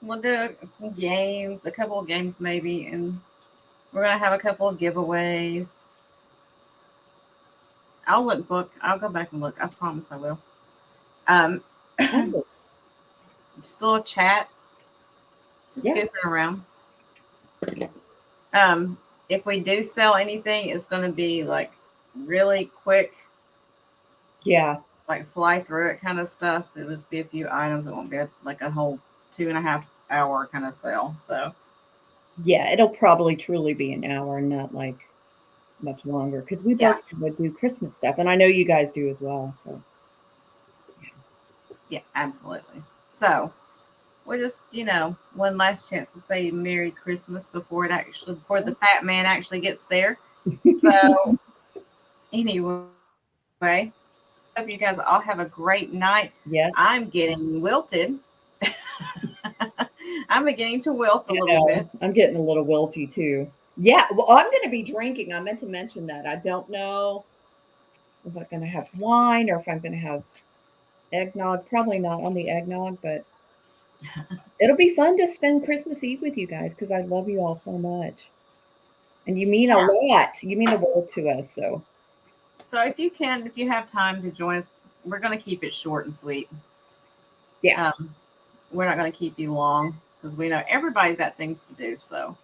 We'll do some games, a couple of games maybe, and we're going to have a couple of giveaways. I'll go back and look. I promise I will. Just a little chat. Just goofing around. If we do sell anything, it's going to be like really quick. Yeah. Like fly through it kind of stuff. It'll just be a few items. It won't be like a whole 2.5 hour kind of sale. So yeah, it'll probably truly be an hour and not like much longer because we both would do Christmas stuff, and I know you guys do as well. So yeah, absolutely. So we'll just one last chance to say Merry Christmas before the fat man actually gets there. So anyway, hope you guys all have a great night. Yeah, I'm getting wilted. I'm beginning to wilt a little bit. I'm getting a little wilty too. Yeah, well, I'm going to be drinking. I meant to mention that. I don't know if I'm going to have wine or if I'm going to have eggnog. Probably not on the eggnog, but it'll be fun to spend Christmas Eve with you guys because I love you all so much. And you mean a lot. You mean the world to us. So if you have time to join us, we're going to keep it short and sweet. Yeah. We're not going to keep you long because we know everybody's got things to do. So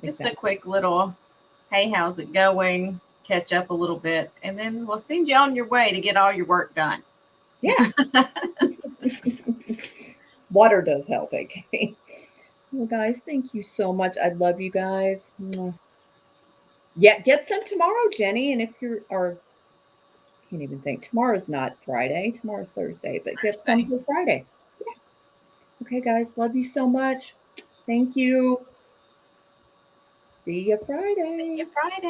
just a quick little, hey, how's it going? Catch up a little bit, and then we'll send you on your way to get all your work done. Yeah. Water does help, okay? Well, guys, thank you so much. I love you guys. Yeah, get some tomorrow, Jenny. And if you can't even think. Tomorrow's not Friday. Tomorrow's Thursday, but get some for Friday. Yeah. Okay, guys. Love you so much. Thank you. See you Friday. Friday.